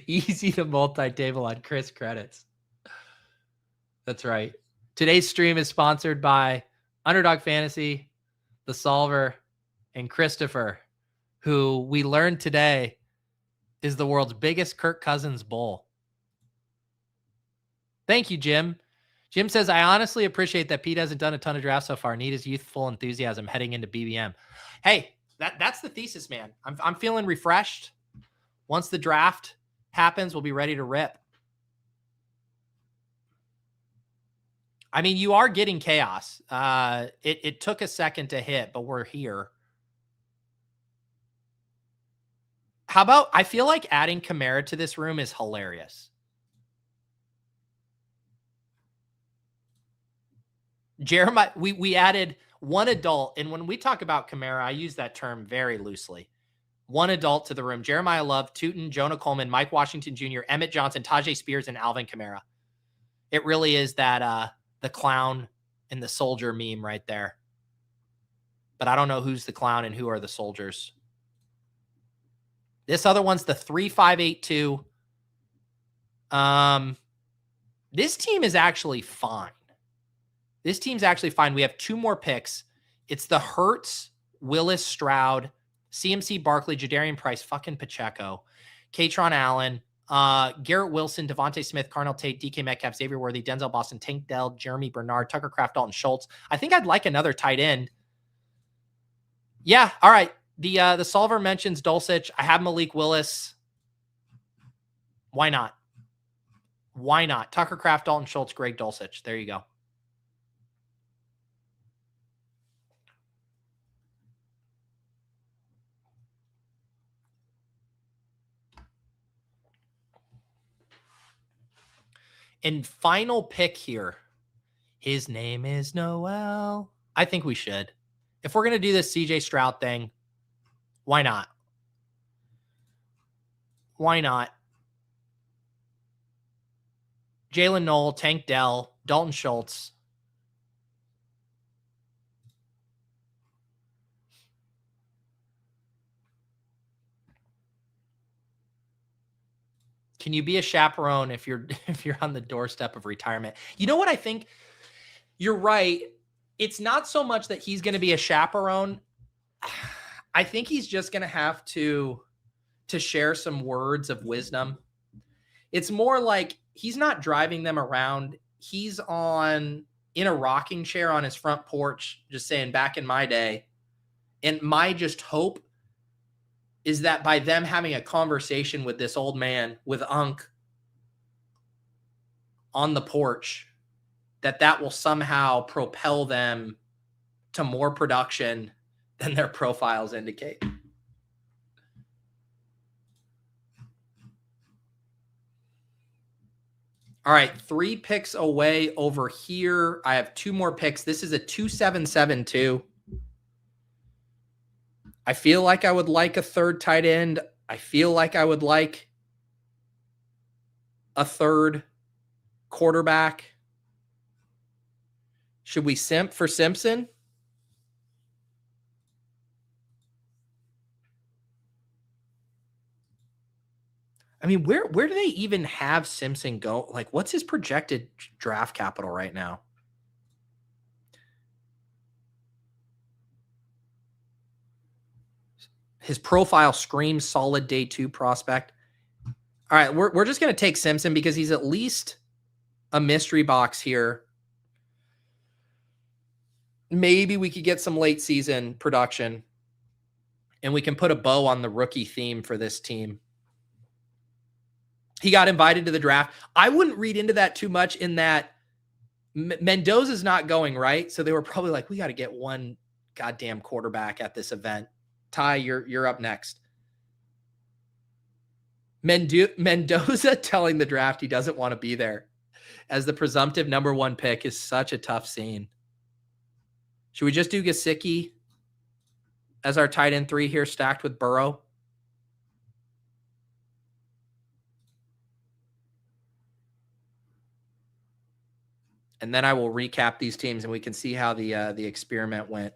Easy to multi-table on Chris credits. That's right. Today's stream is sponsored by Underdog Fantasy, The Solver, and Christopher. who we learned today is the world's biggest Kirk Cousins bull. Thank you, Jim. Jim says, I honestly appreciate that Pete hasn't done a ton of drafts so far. Need his youthful enthusiasm heading into BBM. Hey, that's the thesis, man. I'm feeling refreshed. Once the draft happens, we'll be ready to rip. I mean, you are getting chaos. It took a second to hit, but we're here. How about, I feel like adding Kamara to this room is hilarious. Jeremiah, we added one adult. And when we talk about Kamara, I use that term very loosely. One adult to the room. Jeremiah Love, Tootin, Jonah Coleman, Mike Washington Jr., Emmett Johnson, Tyjae Spears, and Alvin Kamara. It really is that the clown and the soldier meme right there. But I don't know who's the clown and who are the soldiers. This other one's the 3582. This team is actually fine. This team's actually fine. We have two more picks. It's the Hurts, Willis, Stroud, CMC, Barkley, Jadarian Price, fucking Pacheco, Katron Allen, Garrett Wilson, Devontae Smith, Carnell Tate, DK Metcalf, Xavier Worthy, Denzel Boston, Tank Dell, Jeremy Bernard, Tucker Kraft, Dalton Schultz. I think I'd like another tight end. Yeah, all right. The solver mentions Dulcich. I have Malik Willis. Why not? Why not? Tucker Kraft, Dalton Schultz, Greg Dulcich. There you go. And final pick here. His name is Noel. I think we should. If we're going to do this CJ Stroud thing, why not? Why not? Jalen Knoll, Tank Dell, Dalton Schultz. Can you be a chaperone if you're on the doorstep of retirement? You know what I think? You're right. It's not so much that he's going to be a chaperone. I think he's just going to have to share some words of wisdom. It's more like he's not driving them around. He's in a rocking chair on his front porch, just saying, back in my day. And my just hope is that by them having a conversation with this old man, with Unc, on the porch, that will somehow propel them to more production than their profiles indicate. All right, 3 picks away over here. I have 2 more picks. This is a 2772. I feel like I would like a third tight end. I feel like I would like a third quarterback. Should we simp for Simpson? I mean, where do they even have Simpson go? Like, what's his projected draft capital right now? His profile screams solid day 2 prospect. All right, we're just going to take Simpson because he's at least a mystery box here. Maybe we could get some late season production and we can put a bow on the rookie theme for this team. He got invited to the draft. I wouldn't read into that too much in that Mendoza's not going, right? So they were probably like, we got to get one goddamn quarterback at this event. Ty, you're up next. Mendoza telling the draft he doesn't want to be there as the presumptive number 1 pick is such a tough scene. Should we just do Gesicki as our tight end 3 here, stacked with Burrow? And then I will recap these teams and we can see how the experiment went.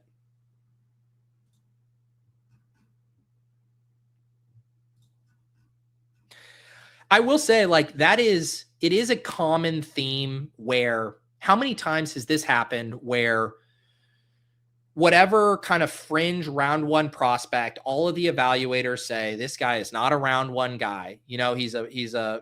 I will say, like, it is a common theme where, how many times has this happened where whatever kind of fringe round one prospect, all of the evaluators say this guy is not a round one guy. He's a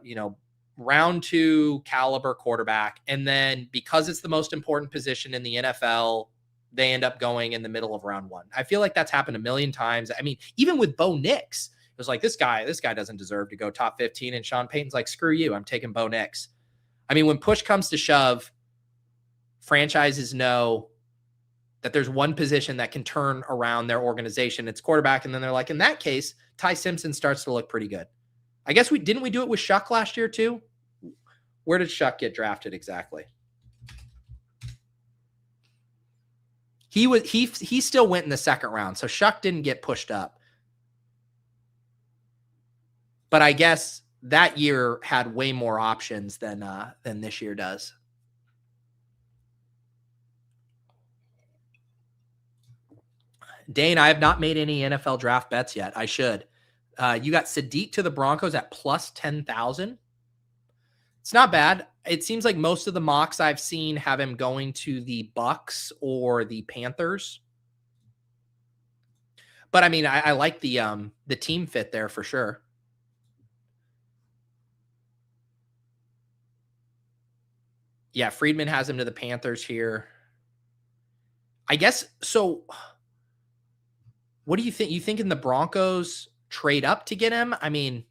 round two caliber quarterback. And then because it's the most important position in the NFL, they end up going in the middle of round one. I feel like that's happened a million times. I mean, even with Bo Nix, it was like, this guy doesn't deserve to go top 15. And Sean Payton's like, screw you, I'm taking Bo Nix. I mean, when push comes to shove, franchises know that there's one position that can turn around their organization. It's quarterback. And then they're like, in that case, Ty Simpson starts to look pretty good. I guess we do it with Shuck last year too? Where did Shuck get drafted exactly? He still went in the second round. So Shuck didn't get pushed up. But I guess that year had way more options than this year does. Dane, I have not made any NFL draft bets yet. I should. You got Sadiq to the Broncos at plus 10,000. It's not bad. It seems like most of the mocks I've seen have him going to the Bucks or the Panthers. But I mean, I like the team fit there for sure. Yeah, Friedman has him to the Panthers here. I guess so. What do you think? You thinking the Broncos trade up to get him? I mean,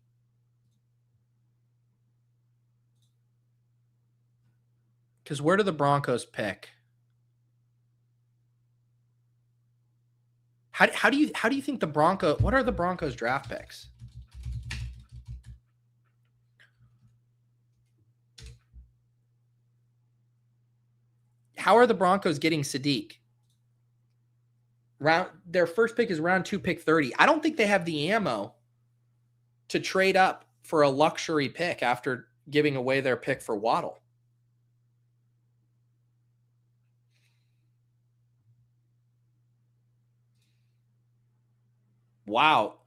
because where do the Broncos pick? How do you think the Broncos? What are the Broncos draft picks? How are the Broncos getting Sadiq? Their first pick is round 2, pick 30. I don't think they have the ammo to trade up for a luxury pick after giving away their pick for Waddle. Wow.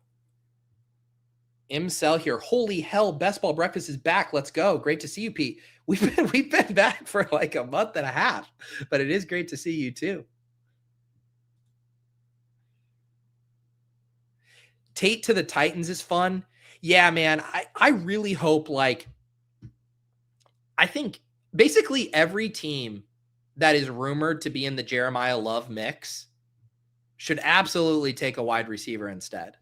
Cell here. Holy hell, Best Ball Breakfast is back. Let's go. Great to see you, Pete. We've been back for like a month and a half, but it is great to see you too. Tate to the Titans is fun. Yeah, man. I really hope I think basically every team that is rumored to be in the Jeremiah Love mix should absolutely take a wide receiver instead.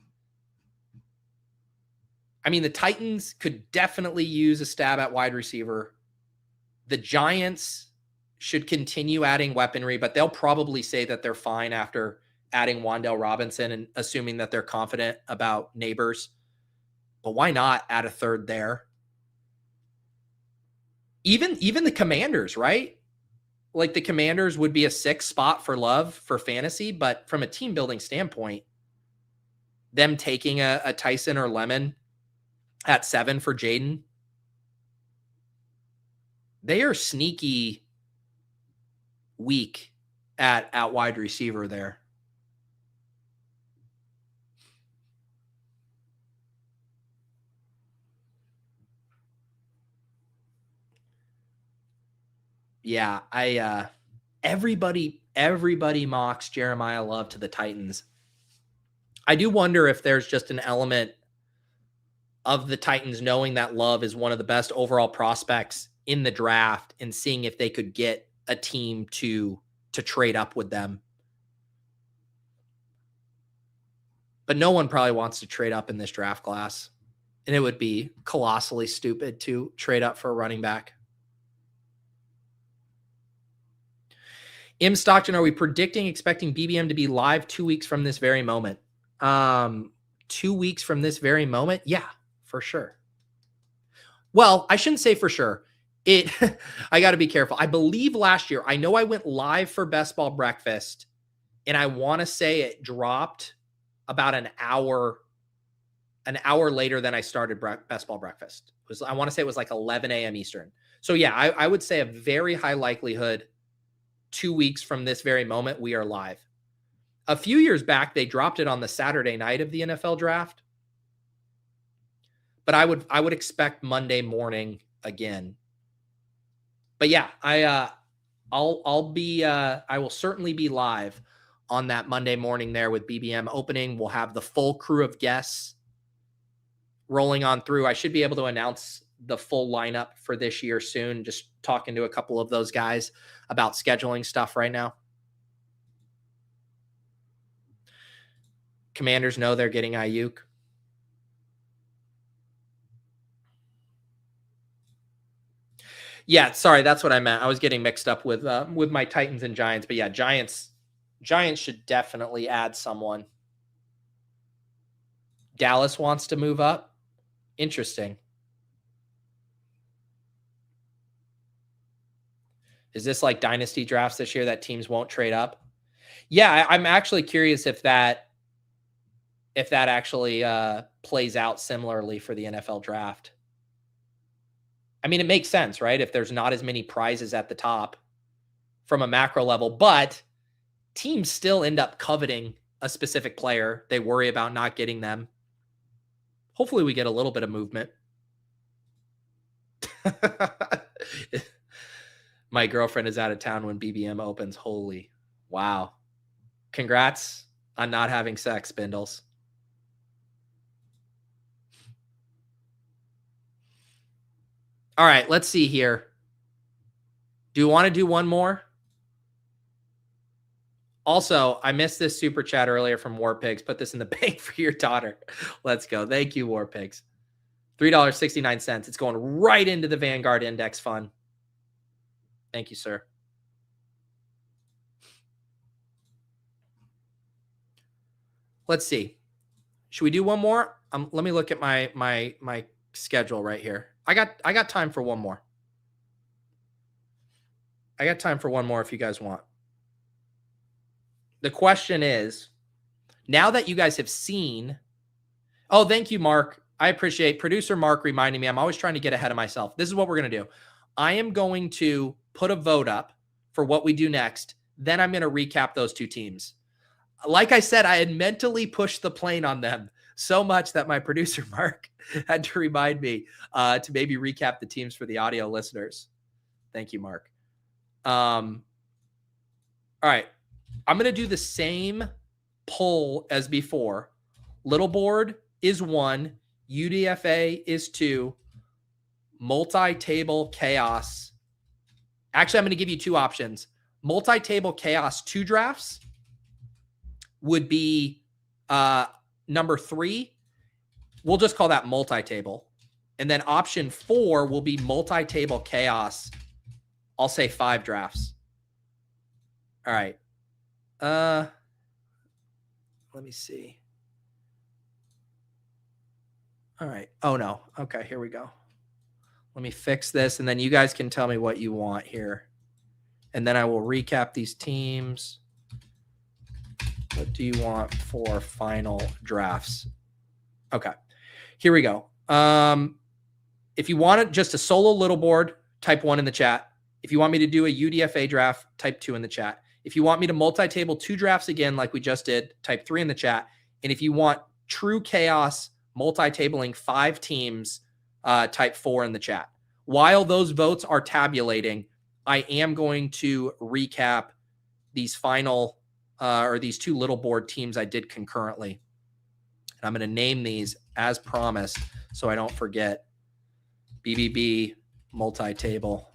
I mean, the Titans could definitely use a stab at wide receiver. The Giants should continue adding weaponry, but they'll probably say that they're fine after adding Wan'Dale Robinson and assuming that they're confident about Neighbors. But why not add a third there? Even the Commanders, right? Like the Commanders would be a 6 spot for Love for fantasy, but from a team building standpoint, them taking a Tyson or Lemon at 7 for Jaden, they are sneaky weak at wide receiver there. Yeah, everybody mocks Jeremiah Love to the Titans. I do wonder if there's just an element of the Titans knowing that Love is one of the best overall prospects in the draft and seeing if they could get a team to trade up with them. But no one probably wants to trade up in this draft class. And it would be colossally stupid to trade up for a running back. M. Stockton, are we expecting BBM to be live 2 weeks from this very moment? 2 weeks from this very moment? Yeah, for sure. Well, I shouldn't say for sure. I got to be careful. I believe last year, I know I went live for Best Ball Breakfast, and I want to say it dropped about an hour later than I started Best Ball Breakfast. I want to say it was like 11 a.m. Eastern. So yeah, I would say a very high likelihood 2 weeks from this very moment, we are live. A few years back, they dropped it on the Saturday night of the NFL draft. But I would expect Monday morning again. But yeah, I will certainly be live on that Monday morning there with BBM opening. We'll have the full crew of guests rolling on through. I should be able to announce the full lineup for this year soon. Just talking to a couple of those guys about scheduling stuff right now. Commanders know they're getting Ayuk. Yeah, sorry, that's what I meant. I was getting mixed up with my Titans and Giants, but yeah, Giants should definitely add someone. Dallas wants to move up. Interesting. Is this like dynasty drafts this year that teams won't trade up? Yeah, I'm actually curious if that actually plays out similarly for the NFL draft. I mean, it makes sense, right? If there's not as many prizes at the top from a macro level, but teams still end up coveting a specific player. They worry about not getting them. Hopefully we get a little bit of movement. My girlfriend is out of town when BBM opens. Holy, wow. Congrats on not having sex, Spindles. All right, let's see here. Do you want to do one more? Also, I missed this super chat earlier from War Pigs. Put this in the bank for your daughter. Let's go. Thank you, War Pigs. $3.69. It's going right into the Vanguard Index Fund. Thank you, sir. Let's see. Should we do one more? Let me look at my schedule right here. I got time for one more. I got time for one more if you guys want. The question is, now that you guys have seen, oh, thank you, Mark. I appreciate producer Mark reminding me. I'm always trying to get ahead of myself. This is what we're going to do. I am going to put a vote up for what we do next. Then I'm going to recap those two teams. Like I said, I had mentally pushed the plane on them so much that my producer Mark had to remind me to maybe recap the teams for the audio listeners. Thank you, Mark. All right. I'm going to do the same poll as before. Little board is 1. UDFA is 2. Multi-table chaos. Actually, I'm going to give you 2 options. Multi-table chaos 2 drafts would be number 3. We'll just call that multi-table. And then option 4 will be multi-table chaos. I'll say 5 drafts. All right. Let me see. All right. Oh, no. Okay, here we go. Let me fix this, and then you guys can tell me what you want here. And then I will recap these teams. What do you want for final drafts? Okay, here we go. If you want just a solo little board, type 1 in the chat. If you want me to do a UDFA draft, type 2 in the chat. If you want me to multi-table 2 drafts again, like we just did, type 3 in the chat. And if you want true chaos multi-tabling 5 teams, type 4 in the chat. While those votes are tabulating, I am going to recap these final or these 2 little board teams I did concurrently. And I'm going to name these as promised so I don't forget. BBB multi-table.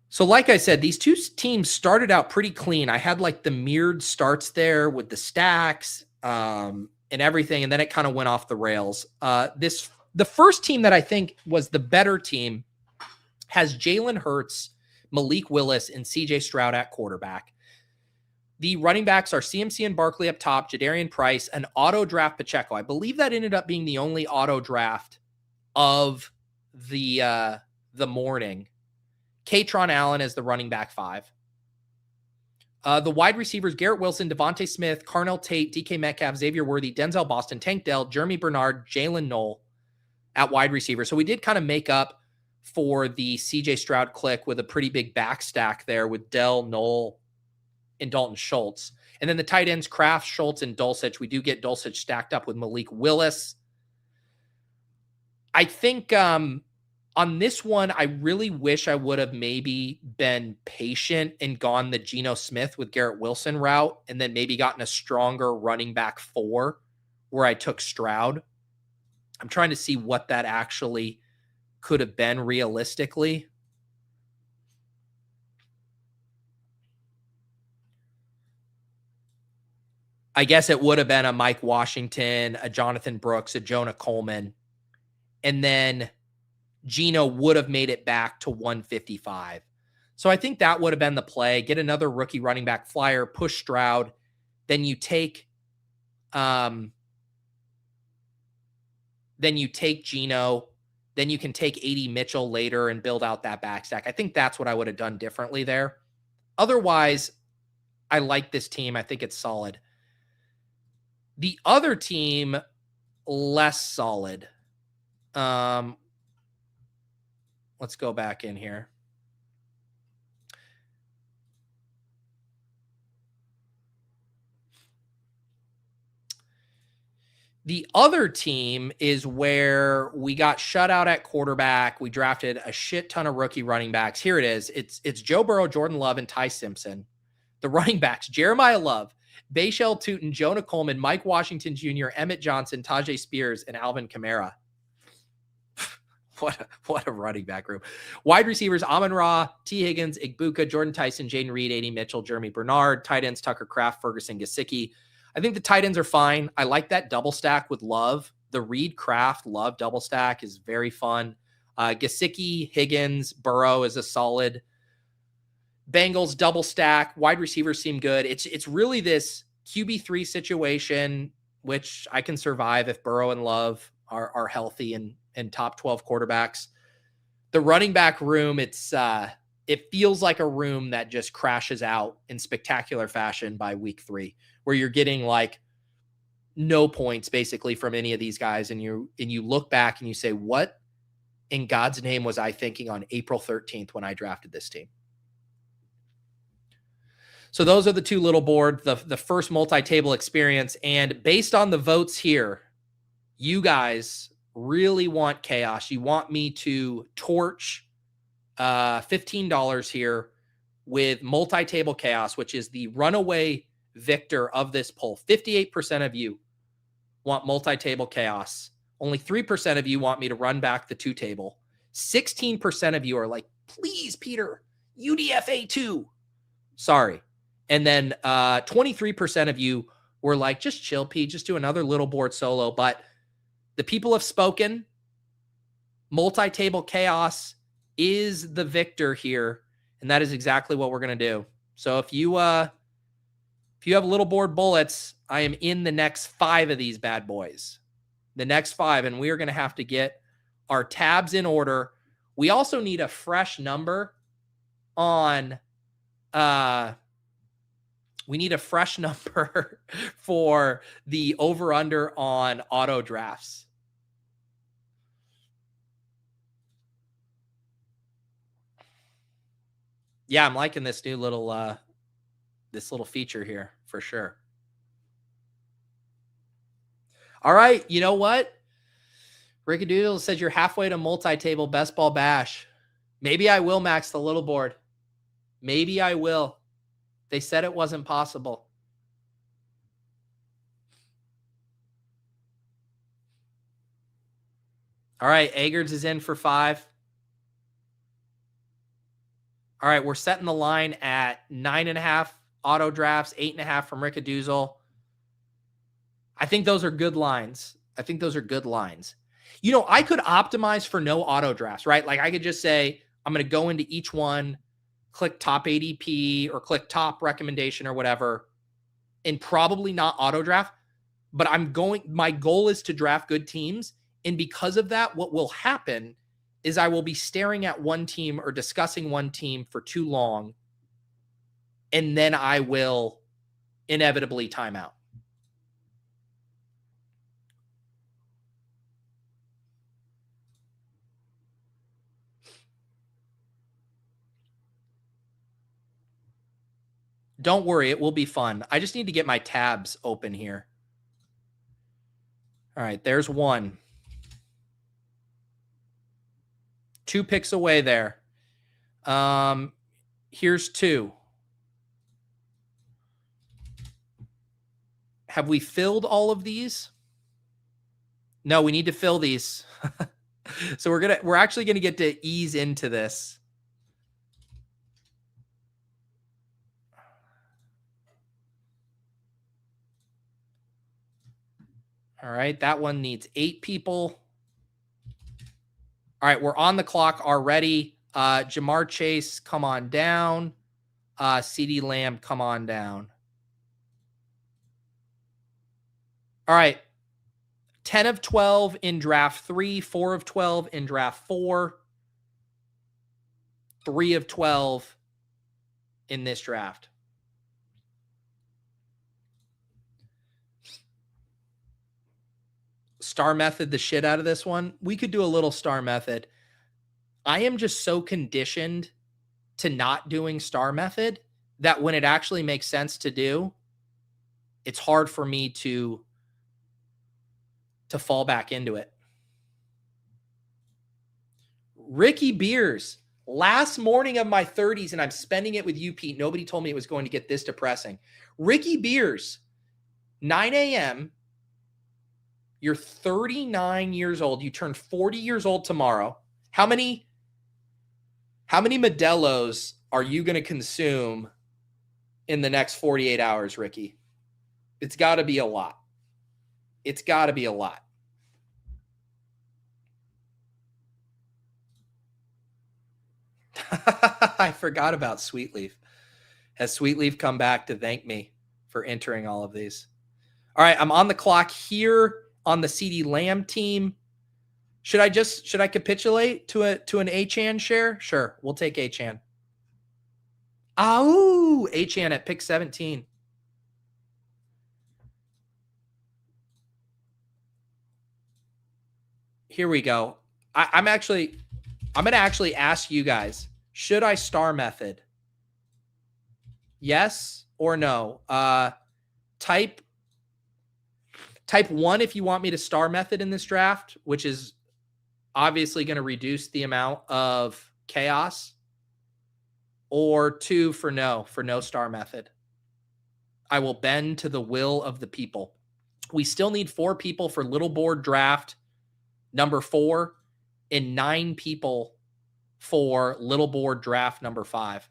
So like I said, these 2 teams started out pretty clean. I had like the mirrored starts there with the stacks and everything, and then it kind of went off the rails. The first team that I think was the better team has Jalen Hurts, Malik Willis, and CJ Stroud at quarterback. The running backs are CMC and Barkley up top, Jadarian Price, and auto draft Pacheco. I believe that ended up being the only auto draft of the morning. Katron Allen as the running back 5. The wide receivers, Garrett Wilson, Devontae Smith, Carnell Tate, DK Metcalf, Xavier Worthy, Denzel Boston, Tank Dell, Jeremy Bernard, Jalen Knoll at wide receiver. So we did kind of make up for the CJ Stroud click with a pretty big back stack there with Dell, Knoll, and Dalton Schultz. And then the tight ends, Kraft, Schultz, and Dulcich. We do get Dulcich stacked up with Malik Willis. I think On this one, I really wish I would have maybe been patient and gone the Geno Smith with Garrett Wilson route and then maybe gotten a stronger running back 4 where I took Stroud. I'm trying to see what that actually could have been realistically. I guess it would have been a Mike Washington, a Jonathan Brooks, a Jonah Coleman, and then Geno would have made it back to 155. So I think that would have been the play. Get another rookie running back flyer, push Stroud, then you take Geno, then you can take A.D. Mitchell later and build out that back stack. I think that's what I would have done differently there. Otherwise, I like this team. I think it's solid. The other team, less solid. Let's go back in here. The other team is where we got shut out at quarterback. We drafted a shit ton of rookie running backs. Here it is. It's Joe Burrow, Jordan Love, and Ty Simpson. The running backs, Jeremiah Love, Bayshell Tootin, Jonah Coleman, Mike Washington Jr., Emmett Johnson, Tyjae Spears, and Alvin Kamara. What a running back group. Wide receivers, Amon-Ra, T. Higgins, Igbuka, Jordan Tyson, Jaden Reed, A.D. Mitchell, Jeremy Bernard. Tight ends, Tucker Kraft, Ferguson, Gesicki. I think the tight ends are fine. I like that double stack with Love. The Reed Kraft Love double stack is very fun. Gesicki, Higgins, Burrow is a solid. Bengals double stack. Wide receivers seem good. It's really this QB3 situation, which I can survive if Burrow and Love are healthy and top 12 quarterbacks. The running back room, it feels like a room that just crashes out in spectacular fashion by week 3, where you're getting like no points basically from any of these guys. And you look back and you say, what in God's name was I thinking on April 13th when I drafted this team? So those are the two little board, the first multi-table experience. And based on the votes here, you guys really want chaos. You want me to torch $15 here with multi-table chaos, which is the runaway victor of this poll. 58% of you want multi-table chaos. Only 3% of you want me to run back the 2 table. 16% of you are like, please, Peter, UDFA 2. Sorry. And then 23% of you were like, just chill, Pete, just do another little board solo. But the people have spoken. Multi-table chaos is the victor here. And that is exactly what we're going to do. So if you have little board bullets, I am in the next 5 of these bad boys. The next 5. And we are going to have to get our tabs in order. We also need a fresh number on we need a fresh number for the over-under on auto drafts. Yeah, I'm liking this new little feature here for sure. All right, you know what? Rickadoodle says you're halfway to multi-table best ball bash. Maybe I will max the little board. Maybe I will. They said it wasn't possible. All right, Eggers is in for 5. All right, we're setting the line at 9.5 auto drafts, 8.5 from Rickadoozle. I think those are good lines. You know, I could optimize for no auto drafts, right? Like I could just say, I'm going to go into each one, click top ADP or click top recommendation or whatever, and probably not auto draft, but my goal is to draft good teams. And because of that, what will happen is I will be staring at one team or discussing one team for too long, and then I will inevitably time out. Don't worry, it will be fun. I just need to get my tabs open here. All right, there's one. 2 picks away there. Here's 2. Have we filled all of these? No, we need to fill these. So we're actually gonna get to ease into this. All right, that one needs 8 people. All right, we're on the clock already. Jamar Chase, come on down. CeeDee Lamb, come on down. All right, 10 of 12 in draft 3, 4 of 12 in draft 4, 3 of 12 in this draft. Star method the shit out of this one. We could do a little star method. I am just so conditioned to not doing star method that when it actually makes sense to do, it's hard for me to fall back into it. Ricky Beers, last morning of my 30s, and I'm spending it with you, Pete. Nobody told me it was going to get this depressing. Ricky Beers, 9 a.m., you're 39 years old. You turn 40 years old tomorrow. How many Modelo's are you going to consume in the next 48 hours, Ricky? It's got to be a lot. It's got to be a lot. I forgot about Sweetleaf. Has Sweetleaf come back to thank me for entering all of these? All right, I'm on the clock here on the CeeDee Lamb team. Should I capitulate to an Achane share? Sure, we'll take Achane. Oh, Achane at pick 17. Here we go. I'm going to actually ask you guys, should I star method? Yes or no? Type 1 if you want me to star method in this draft, which is obviously going to reduce the amount of chaos, or 2 for no star method. I will bend to the will of the people. We still need 4 people for little board draft number 4 and 9 people for little board draft number 5.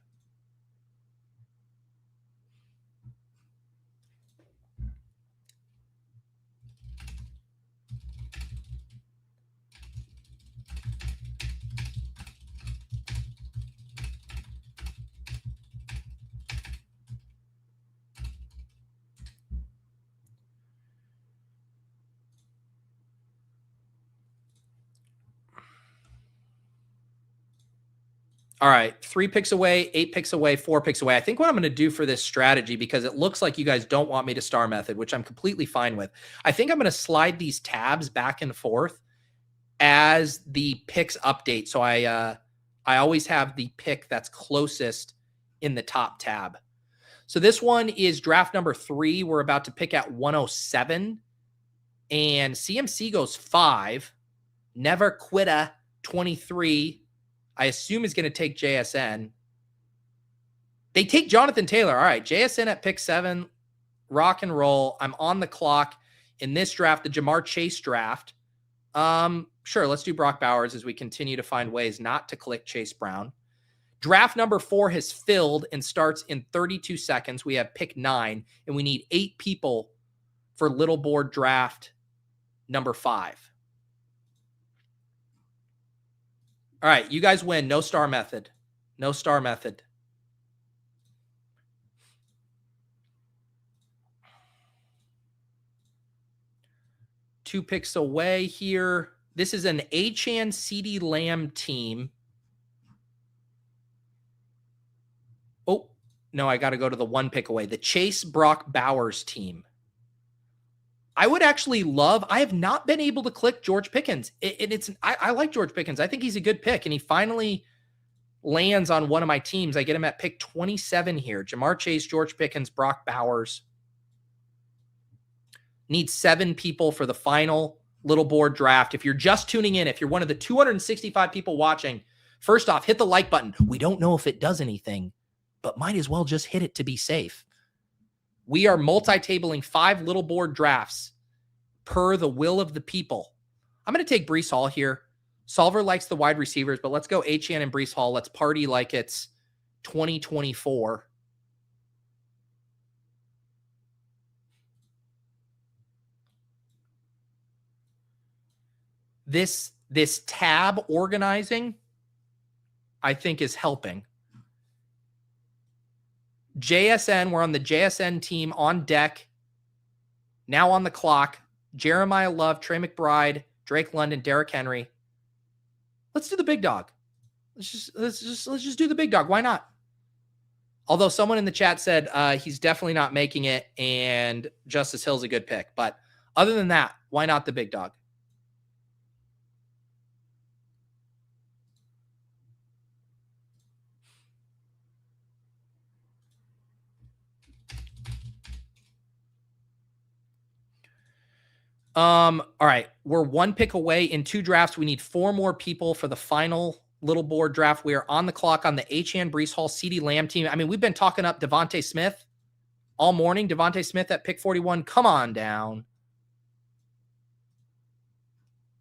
All right, 3 picks away, 8 picks away, 4 picks away. I think what I'm going to do for this strategy, because it looks like you guys don't want me to star method, which I'm completely fine with. I think I'm going to slide these tabs back and forth as the picks update. So I always have the pick that's closest in the top tab. So this one is draft number 3. We're about to pick at 107. And CMC goes 5. Never Quitta 23. I assume is going to take JSN. They take Jonathan Taylor. All right, JSN at pick 7. Rock and roll. I'm on the clock in this draft, the Jamar Chase draft. Sure, let's do Brock Bowers as we continue to find ways not to click Chase Brown. Draft number 4 has filled and starts in 32 seconds. We have pick 9, and we need 8 people for little board draft number 5. All right, you guys win. No star method. No star method. Two picks away here. This is an Achane CeeDee Lamb team. Oh, no, I got to go to the 1 pick away. The Chase Brock Bowers team. I would actually love, I have not been able to click George Pickens. I like George Pickens. I think he's a good pick, and he finally lands on one of my teams. I get him at pick 27 here. Jamar Chase, George Pickens, Brock Bowers. Need 7 people for the final little board draft. If you're just tuning in, if you're one of the 265 people watching, first off, hit the like button. We don't know if it does anything, but might as well just hit it to be safe. We are multi-tabling 5 little board drafts per the will of the people. I'm going to take Breece Hall here. Solver likes the wide receivers, but let's go Achane and Breece Hall. Let's party like it's 2024. This tab organizing, I think, is helping. JSN, we're on the JSN team on deck. Now on the clock, Jeremiah Love, Trey McBride, Drake London, Derrick Henry. Let's do the big dog. Let's just do the big dog. Why not? Although someone in the chat said he's definitely not making it, and Justice Hill's a good pick. But other than that, why not the big dog? All right. We're 1 pick away in 2 drafts. We need 4 more people for the final little board draft. We are on the clock on the Achane, Breece Hall, CeeDee Lamb team. I mean, we've been talking up Devontae Smith all morning. Devontae Smith at pick 41. Come on down.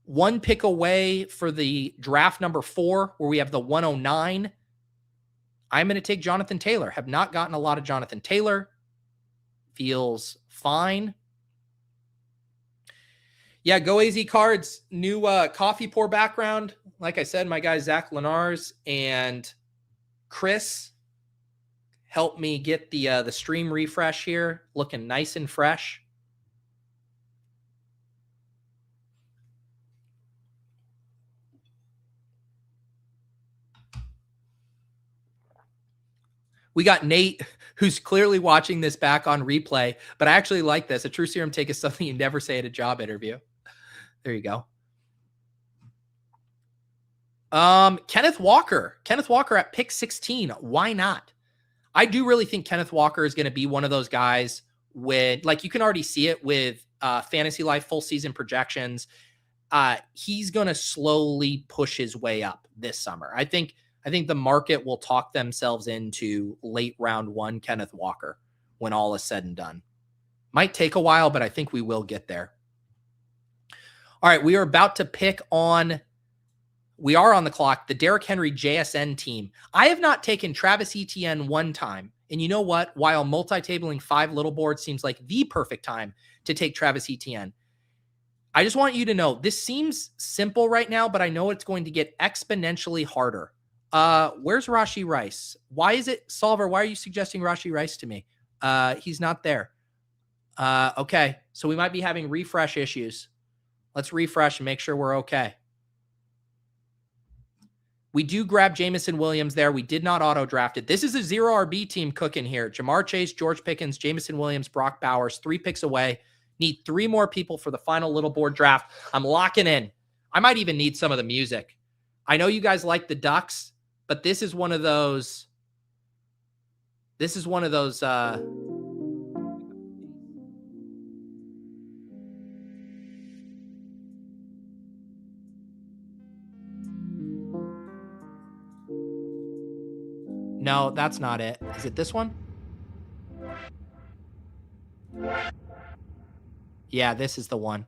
1 pick away for the draft number 4, where we have the 109. I'm going to take Jonathan Taylor. Have not gotten a lot of Jonathan Taylor. Feels fine. Yeah, go AZ Cards. New coffee pour background. Like I said, my guy Zach Lenars and Chris helped me get the stream refresh here, looking nice and fresh. We got Nate, who's clearly watching this back on replay, but I actually like this. A true serum take is something you never say at a job interview. There you go. Kenneth Walker at pick 16. Why not? I do really think Kenneth Walker is going to be one of those guys with, like, you can already see it with Fantasy Life full season projections. He's going to slowly push his way up this summer. I think the market will talk themselves into late round 1 Kenneth Walker when all is said and done. Might take a while, but I think we will get there. All right, we are about to pick on, we are on the clock, the Derrick Henry JSN team. I have not taken Travis Etienne one time. And you know what? While multi-tabling 5 little boards seems like the perfect time to take Travis Etienne, I just want you to know, this seems simple right now, but I know it's going to get exponentially harder. Where's Rashee Rice? Why is it, Solver, why are you suggesting Rashee Rice to me? He's not there. Okay, so we might be having refresh issues. Let's refresh and make sure we're okay. We do grab Jameson Williams there. We did not auto-draft it. This is a 0 RB team cooking here. Jamar Chase, George Pickens, Jameson Williams, Brock Bowers, 3 picks away. Need 3 more people for the final little board draft. I'm locking in. I might even need some of the music. I know you guys like the Ducks, but this is one of those. No, that's not it. Is it this one? Yeah, this is the one.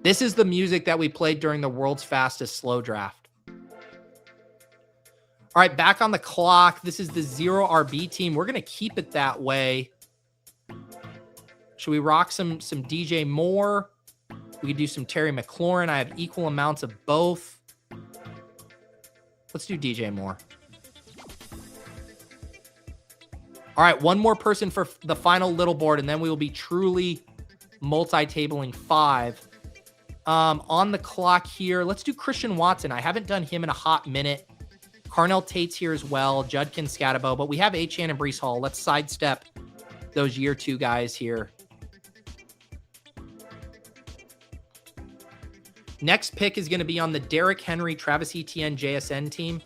This is the music that we played during the world's fastest slow draft. All right, back on the clock. This is the 0 RB team. We're going to keep it that way. Should we rock some DJ Moore? We could do some Terry McLaurin. I have equal amounts of both. Let's do DJ Moore. All right, one more person for the final little board, and then we will be truly multi-tabling 5. On the clock here, let's do Christian Watson. I haven't done him in a hot minute. Carnell Tate's here as well, Judkin Scatabo, but we have Achane and Breece Hall. Let's sidestep those year 2 guys here. Next pick is going to be on the Derrick Henry, Travis Etienne, JSN team.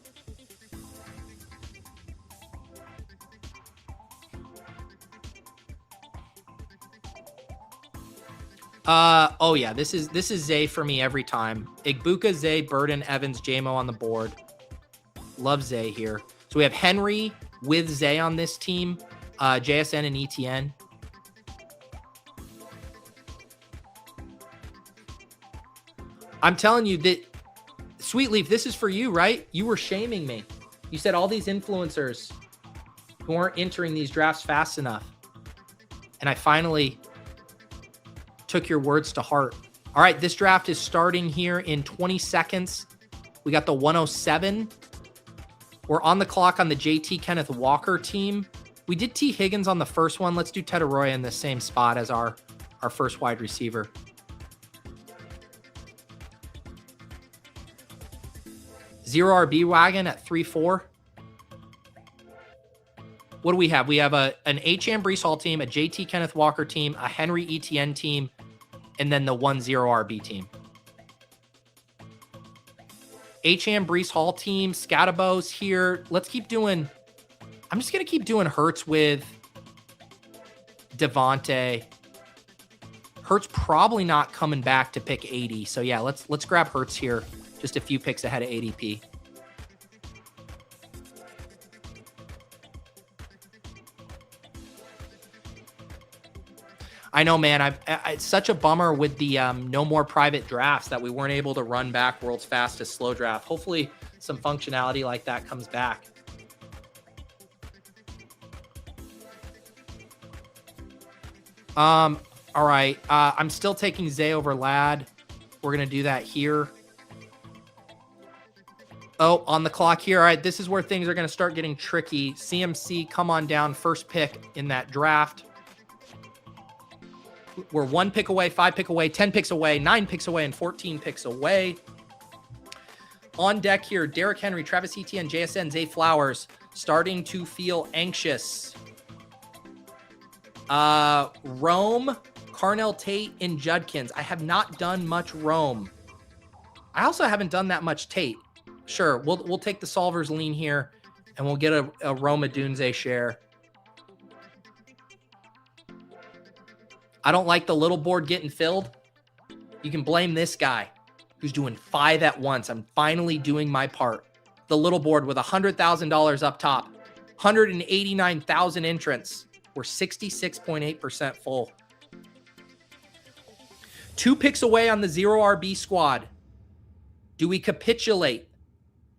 Oh yeah, this is Zay for me every time. Igbuka, Zay, Burden, Evans, JMO on the board. Love Zay here. So we have Henry with Zay on this team, JSN and ETN. I'm telling you that, Sweet Leaf, this is for you, right? You were shaming me. You said all these influencers who aren't entering these drafts fast enough. And I finally took your words to heart. All right, this draft is starting here in 20 seconds. We got the 107. We're on the clock on the JT Kenneth Walker team. We did T. Higgins on the first one. Let's do Tedoroya in the same spot as our first wide receiver. Zero RB wagon at 3-4. What do we have? We have an HM Brees Hall team, a JT Kenneth Walker team, a Henry ETN team, and then the 1-0 RB team. HM Brees Hall team, Scatterbo's here. Let's keep doing. I'm just going to keep doing Hurts with Devontae. Hurts probably not coming back to pick 80. So yeah, let's grab Hurts here. Just a few picks ahead of ADP. I know, man. It's such a bummer with the no more private drafts that we weren't able to run back World's Fastest Slow Draft. Hopefully some functionality like that comes back. All right. I'm still taking Zay over Lad. We're going to do that here. Oh, on the clock here. All right, this is where things are going to start getting tricky. CMC, come on down. First pick in that draft. We're 1 pick away, 5 pick away, 10 picks away, 9 picks away, and 14 picks away. On deck here, Derrick Henry, Travis Etienne, JSN, Zay Flowers, starting to feel anxious. Rome, Carnell Tate, and Judkins. I have not done much Rome. I also haven't done that much Tate. Sure, we'll take the Solver's lean here, and we'll get a Roma Dunze share. I don't like the little board getting filled. You can blame this guy who's doing 5 at once. I'm finally doing my part. The little board with $100,000 up top, 189,000 entrants. We're 66.8% full. 2 picks away on the 0 RB squad. Do we capitulate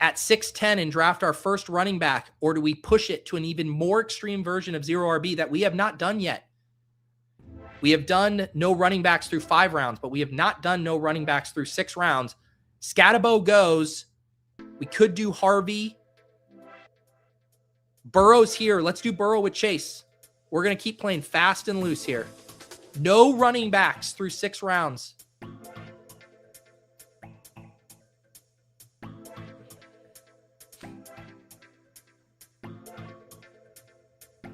at 6'10 and draft our first running back, or do we push it to an even more extreme version of 0 RB that we have not done yet? We have done no running backs through 5 rounds, but we have not done no running backs through 6 rounds. Scatabo goes. We could do Harvey. Burrow's here. Let's do Burrow with Chase. We're going to keep playing fast and loose here. No running backs through 6 rounds.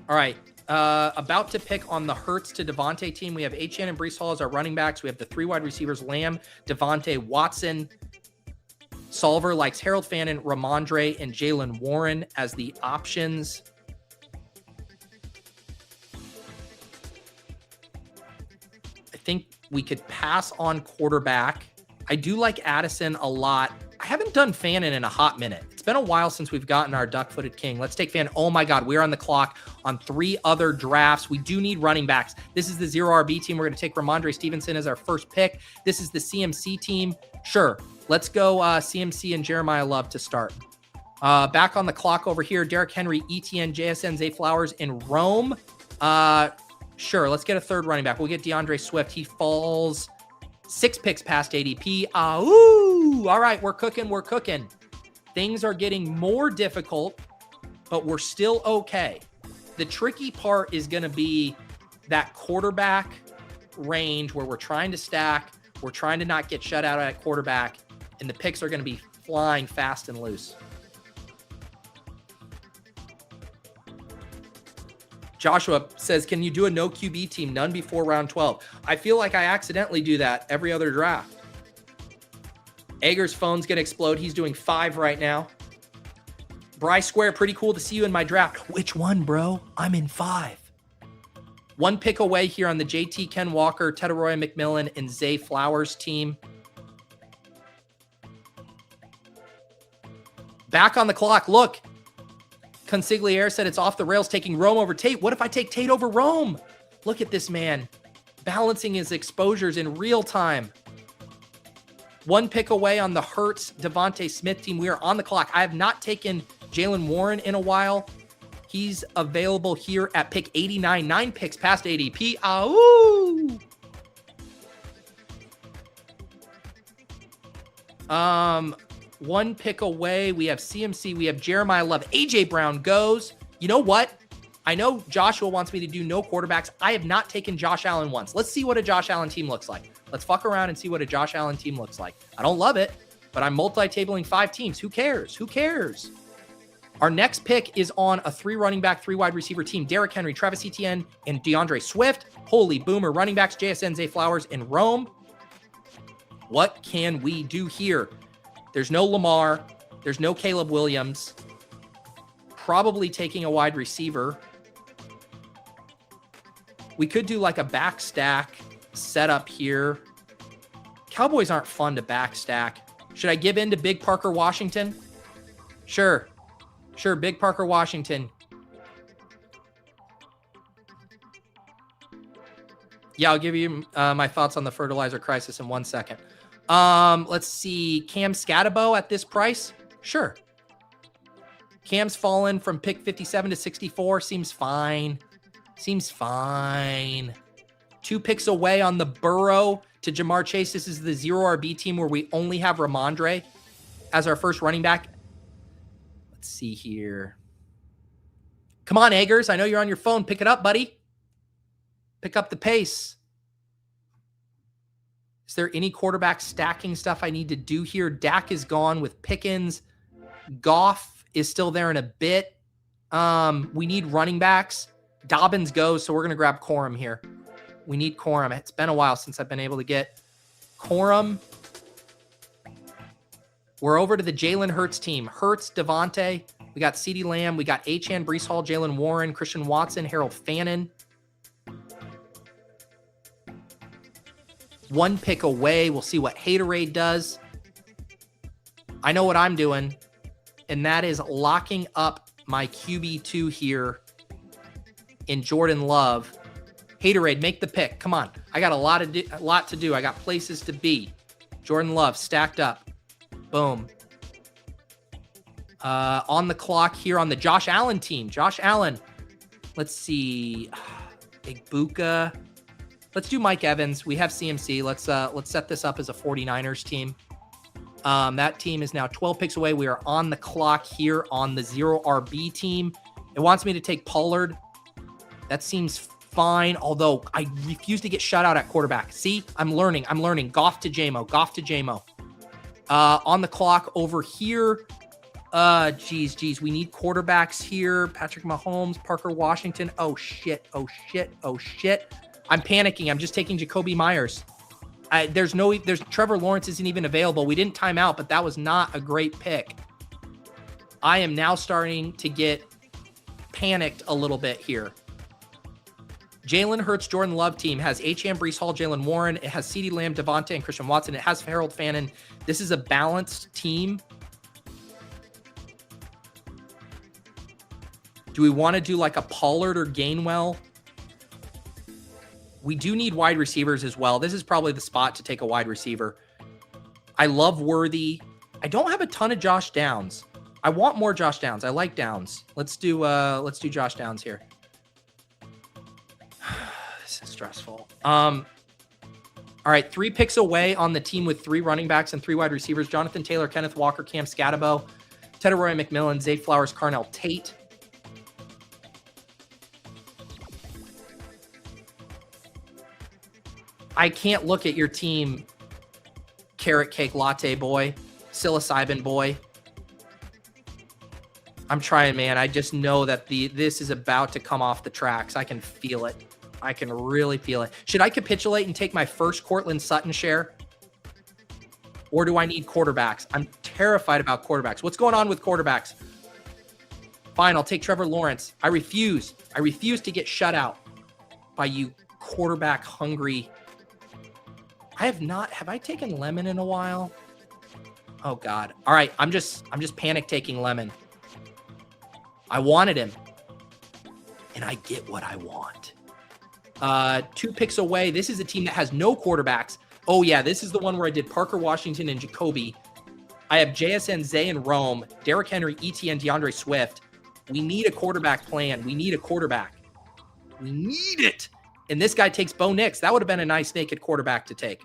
All right. About to pick on the Hurts to Devontae team. We have Achane and Brees Hall as our running backs. We have the 3 wide receivers, Lamb, Devontae, Watson. Solver likes Harold Fannin, Ramondre, and Jalen Warren as the options. I think we could pass on quarterback. I do like Addison a lot. I haven't done Fannin in a hot minute. It's been a while since we've gotten our duck-footed king. Let's take Fannin. Oh my God, we're on the clock on 3 other drafts. We do need running backs. This is the 0 RB team. We're going to take Ramondre Stevenson as our first pick. This is the CMC team. Sure, let's go CMC and Jeremiah Love to start. Back on the clock over here, Derrick Henry, ETN, JSN, Zay Flowers, and Rome. Sure, let's get a 3rd running back. We'll get DeAndre Swift. He falls 6 picks past ADP. All right, we're cooking. We're cooking. Things are getting more difficult, but we're still okay. The tricky part is going to be that quarterback range where we're trying to stack. We're trying to not get shut out at quarterback, and the picks are going to be flying fast and loose. Joshua says, can you do a no QB team? None before round 12. I feel like I accidentally do that every other draft. Ager's phone's going to explode. He's doing 5 right now. Bry Square, pretty cool to see you in my draft. Which one, bro? I'm in 5. One pick away here on the JT Ken Walker, Teteroy McMillan, and Zay Flowers team. Back on the clock. Look. Consigliere said it's off the rails, taking Rome over Tate. What if I take Tate over Rome? Look at this man. Balancing his exposures in real time. One pick away on the Hurts Devontae Smith team. We are on the clock. I have not taken Jalen Warren in a while. He's available here at pick 89. 9 picks past ADP. Ooh. One pick away. We have CMC. We have Jeremiah Love. AJ Brown goes. You know what? I know Joshua wants me to do no quarterbacks. I have not taken Josh Allen once. Let's see what a Josh Allen team looks like. Let's fuck around and see what a Josh Allen team looks like. I don't love it, but I'm multi-tabling 5 teams. Who cares? Who cares? Our next pick is on a 3 running back, 3 wide receiver team. Derrick Henry, Travis Etienne, and DeAndre Swift. Holy boomer. Running backs, JSN, Zay Flowers, and Rome. What can we do here? There's no Lamar. There's no Caleb Williams. Probably taking a wide receiver. We could do like a back stack setup here. Cowboys aren't fun to back stack. Should I give in to Big Parker Washington? Sure. Sure, Big Parker Washington. Yeah, I'll give you my thoughts on the fertilizer crisis in 1 second. Let's see. Cam Scatabo at this price? Sure. Cam's fallen from pick 57 to 64. Seems fine. Seems fine. 2 picks away on the Burrow to Jamar Chase. This is the 0 RB team where we only have Ramondre as our first running back. Let's see here. Come on, Eggers. I know you're on your phone. Pick it up, buddy. Pick up the pace. Is there any quarterback stacking stuff I need to do here? Dak is gone with Pickens. Goff is still there in a bit. We need running backs. Dobbins goes, so we're going to grab Corum here. We need Corum. It's been a while since I've been able to get Corum. We're over to the Jalen Hurts team. Hurts, Devontae. We got CeeDee Lamb. We got Achane, Breece Hall, Jalen Warren, Christian Watson, Harold Fannin. 1 pick away. We'll see what Haterade does. I know what I'm doing, and that is locking up my QB2 here in Jordan Love. Haterade, make the pick. Come on. I got a lot to do. I got places to be. Jordan Love stacked up. Boom. On the clock here on the Josh Allen team. Josh Allen. Let's see. Big Buka. Let's do Mike Evans. We have CMC. Let's set this up as a 49ers team. That team is now 12 picks away. We are on the clock here on the 0 RB team. It wants me to take Pollard. That seems fine, although I refuse to get shut out at quarterback. See, I'm learning. Goff to JMO. On the clock over here. Geez. We need quarterbacks here. Patrick Mahomes, Parker Washington. Oh, shit. I'm panicking. I'm just taking Jacoby Myers. There's Trevor Lawrence isn't even available. We didn't time out, but that was not a great pick. I am now starting to get panicked a little bit here. Jalen Hurts, Jordan Love team has Achane, Breece Hall, Jalen Warren. It has CeeDee Lamb, Devontae, and Christian Watson. It has Harold Fannin. This is a balanced team. Do we want to do like a Pollard or Gainwell? We do need wide receivers as well. This is probably the spot to take a wide receiver. I love Worthy. I don't have a ton of Josh Downs. I want more Josh Downs. I like Downs. Let's do Josh Downs here. This is stressful. All right, 3 picks away on the team with 3 running backs and 3 wide receivers. Jonathan Taylor, Kenneth Walker, Cam Scatabo, Teteroy McMillan, Zay Flowers, Carnell Tate. I can't look at your team, carrot cake latte boy, psilocybin boy. I'm trying, man. I just know that this is about to come off the tracks. I can feel it. I can really feel it. Should I capitulate and take my first Cortland Sutton share? Or do I need quarterbacks? I'm terrified about quarterbacks. What's going on with quarterbacks? Fine, I'll take Trevor Lawrence. I refuse. I refuse to get shut out. by you quarterback hungry. Have I taken Lemon in a while? Oh God. All right. I'm just panic taking Lemon. I wanted him. And I get what I want. 2 picks away. This is a team that has no quarterbacks. Oh yeah. This is the one where I did Parker Washington and Jacoby. I have JSN, Zay, and Rome, Derrick Henry, ETN, DeAndre Swift. We need a quarterback plan. We need a quarterback. We need it. And this guy takes Bo Nix. That would have been a nice naked quarterback to take.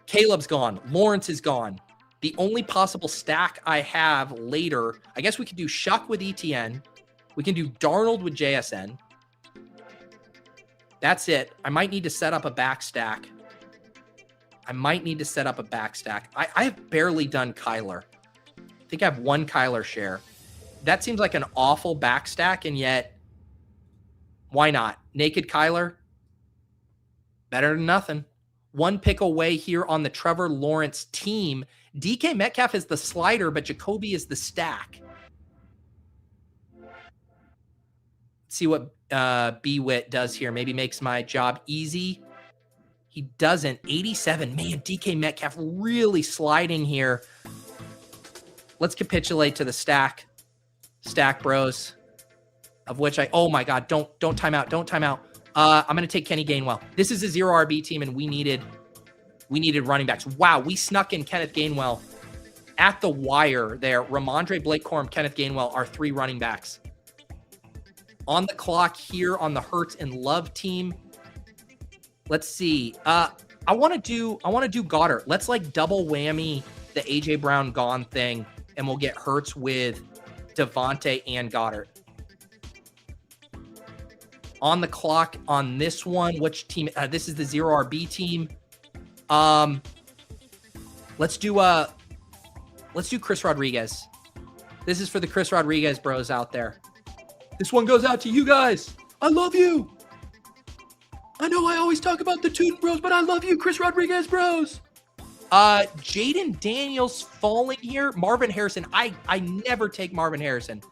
Caleb's gone. Lawrence is gone. The only possible stack I have later, I guess we could do Shuck with ETN. We can do Darnold with JSN. That's it. I might need to set up a back stack. I have barely done Kyler. I think I have 1 Kyler share. That seems like an awful back stack, and yet, why not? Naked Kyler, better than nothing. 1 pick away here on the Trevor Lawrence team. DK Metcalf is the slider, but Jacoby is the stack. Let's see what B-Wit does here. Maybe makes my job easy. He doesn't. 87. Man, DK Metcalf really sliding here. Let's capitulate to the stack. Stack bros. Of which oh my God, don't time out. Don't time out. I'm going to take Kenny Gainwell. This is a 0 RB team, and we needed running backs. Wow, we snuck in Kenneth Gainwell at the wire there. Ramondre, Blake Corum, Kenneth Gainwell are 3 running backs. On the clock here on the Hurts and Love team. Let's see. I want to do Goddard. Let's like double whammy the AJ Brown gone thing, and we'll get Hurts with Devontae and Goddard. On the clock on this one, which team? This is the 0 RB team. Let's do Chris Rodriguez. This is for the Chris Rodriguez bros out there. This one goes out to you guys. I love you. I know I always talk about the Tootin' bros, but I love you, Chris Rodriguez bros. Jaden Daniels falling here. Marvin Harrison. I never take Marvin Harrison.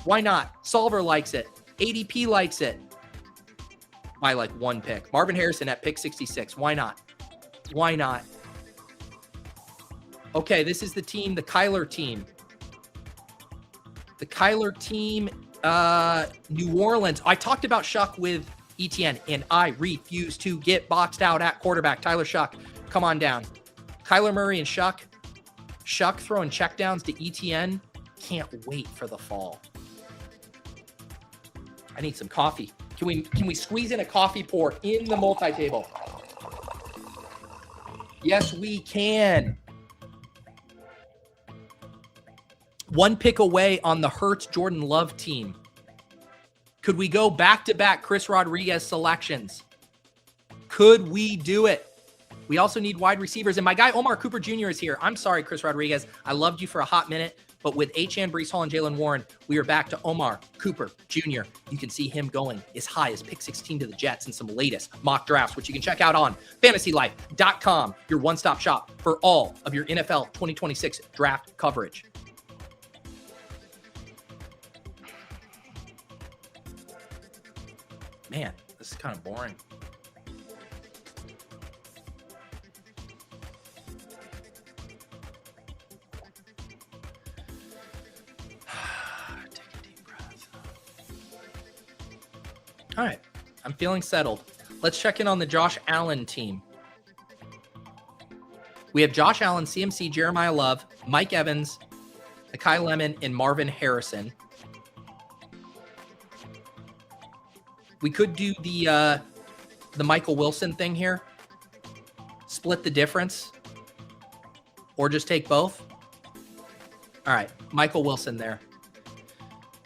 Why not? Solver likes it. ADP likes it. By like 1 pick. Marvin Harrison at pick 66. Why not? Why not? Okay, this is the team, the Kyler team. The Kyler team, New Orleans. I talked about Shuck with ETN, and I refuse to get boxed out at quarterback. Tyler Shuck, come on down. Kyler Murray and Shuck. Shuck throwing checkdowns to ETN. Can't wait for the fall. I need some coffee. Can we squeeze in a coffee pour in the multi-table? Yes, we can. 1 pick away on the Hurts Jordan Love team. Could we go back-to-back Chris Rodriguez selections? Could we do it? We also need wide receivers. And my guy Omar Cooper Jr. is here. I'm sorry, Chris Rodriguez. I loved you for a hot minute. But with Achane, Breece Hall, and Jalen Warren, we are back to Omar Cooper Jr. You can see him going as high as pick 16 to the Jets in some latest mock drafts, which you can check out on fantasylife.com, your one-stop shop for all of your NFL 2026 draft coverage. Man, this is kind of boring. All right, I'm feeling settled. Let's check in on the Josh Allen team. We have Josh Allen, CMC, Jeremiah Love, Mike Evans, Akai Lemon, and Marvin Harrison. We could do the Michael Wilson thing here. Split the difference. Or just take both. All right, Michael Wilson there.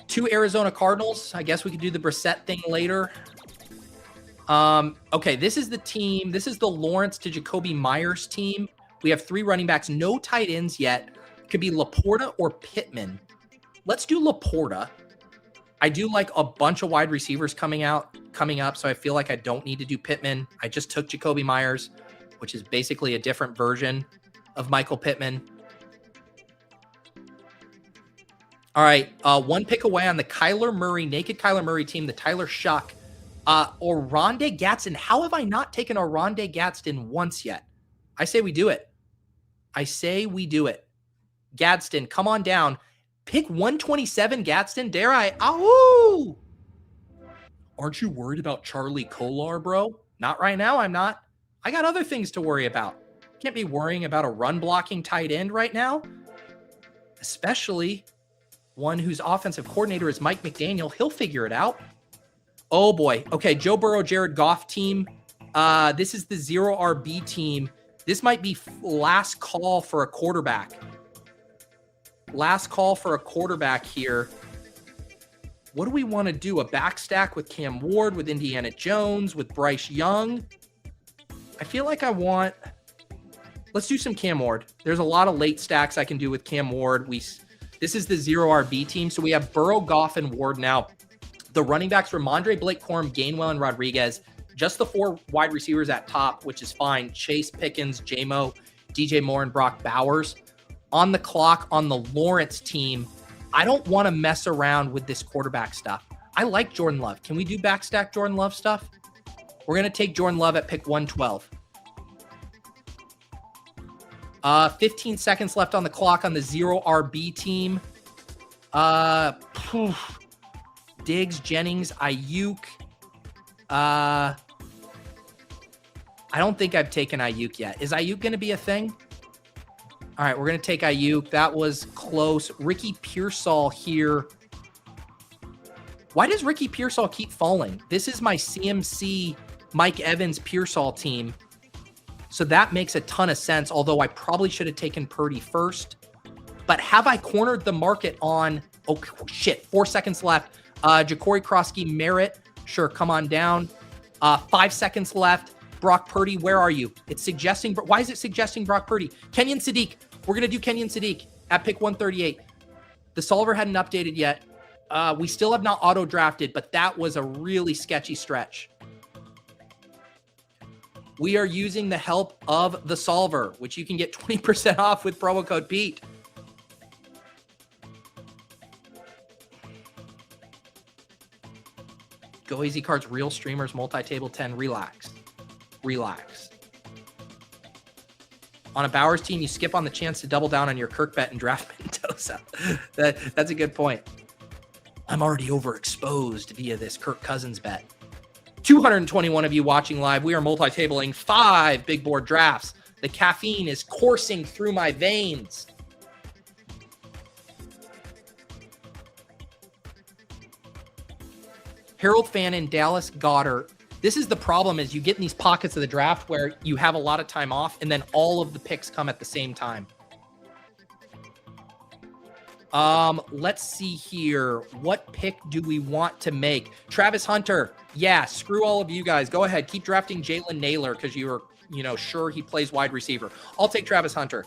2 Arizona Cardinals. I guess we could do the Brissett thing later. Okay, this is the team. This is the Lawrence to Jacoby Myers team. We have 3 running backs, no tight ends yet. Could be Laporta or Pittman. Let's do Laporta. I do like a bunch of wide receivers coming up, so I feel like I don't need to do Pittman. I just took Jacoby Myers, which is basically a different version of Michael Pittman. All right, 1 pick away on the Kyler Murray, naked Kyler Murray team, the Tyler Shuck Oronde Gadsden. How have I not taken Oronde Gadsden once yet? I say we do it. Gadsden, come on down. Pick 127, Gadsden. Dare I? Ow! Aren't you worried about Charlie Kolar, bro? Not right now, I'm not. I got other things to worry about. Can't be worrying about a run-blocking tight end right now, especially one whose offensive coordinator is Mike McDaniel. He'll figure it out. Oh, boy. Okay, Joe Burrow, Jared Goff team. This is the 0 RB team. This might be last call for a quarterback. Last call for a quarterback here. What do we want to do? A backstack with Cam Ward, with Indiana Jones, with Bryce Young? I feel like I want... Let's do some Cam Ward. There's a lot of late stacks I can do with Cam Ward. This is the 0 RB team. So we have Burrow, Goff, and Ward now. The running backs Ramondre, Blake Corum, Gainwell, and Rodriguez. Just the 4 wide receivers at top, which is fine. Chase, Pickens, J-Mo, DJ Moore, and Brock Bowers. On the clock on the Lawrence team, I don't want to mess around with this quarterback stuff. I like Jordan Love. Can we do backstack Jordan Love stuff? We're going to take Jordan Love at pick 112. 15 seconds left on the clock on the 0 RB team. Diggs, Jennings, Ayuk. I don't think I've taken Ayuk yet. Is Ayuk going to be a thing? All right, we're going to take Ayuk. That was close. Ricky Pearsall here. Why does Ricky Pearsall keep falling? This is my CMC Mike Evans Pearsall team. So that makes a ton of sense, although I probably should have taken Purdy first. But have I cornered the market on... Oh, shit. 4 seconds left. Ja'Cory Krosky, Merritt. Sure, come on down. 5 seconds left. Brock Purdy, where are you? It's suggesting... Why is it suggesting Brock Purdy? Kenyon Sadiq. We're going to do Kenyon Sadiq at pick 138. The solver hadn't updated yet. We still have not auto-drafted, but that was a really sketchy stretch. We are using the help of the solver, which you can get 20% off with promo code Pete. Go Easy Cards, real streamers, multi-table 10, relax. Relax. On a Bowers team, you skip on the chance to double down on your Kirk bet and draft Mendoza. That's a good point. I'm already overexposed via this Kirk Cousins bet. 221 of you watching live. We are multi-tabling 5 big board drafts. The caffeine is coursing through my veins. Harold Fannin, Dallas Goedert. This is the problem, is you get in these pockets of the draft where you have a lot of time off and then all of the picks come at the same time. Let's see here. What pick do we want to make? Travis Hunter. Yeah, screw all of you guys. Go ahead. Keep drafting Jalen Naylor because you are, sure he plays wide receiver. I'll take Travis Hunter.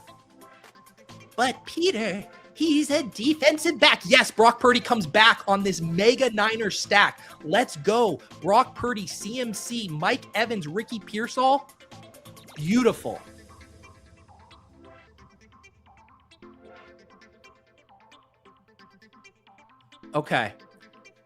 But Peter, he's a defensive back. Yes, Brock Purdy comes back on this mega Niner stack. Let's go. Brock Purdy, CMC, Mike Evans, Ricky Pearsall. Beautiful. Okay.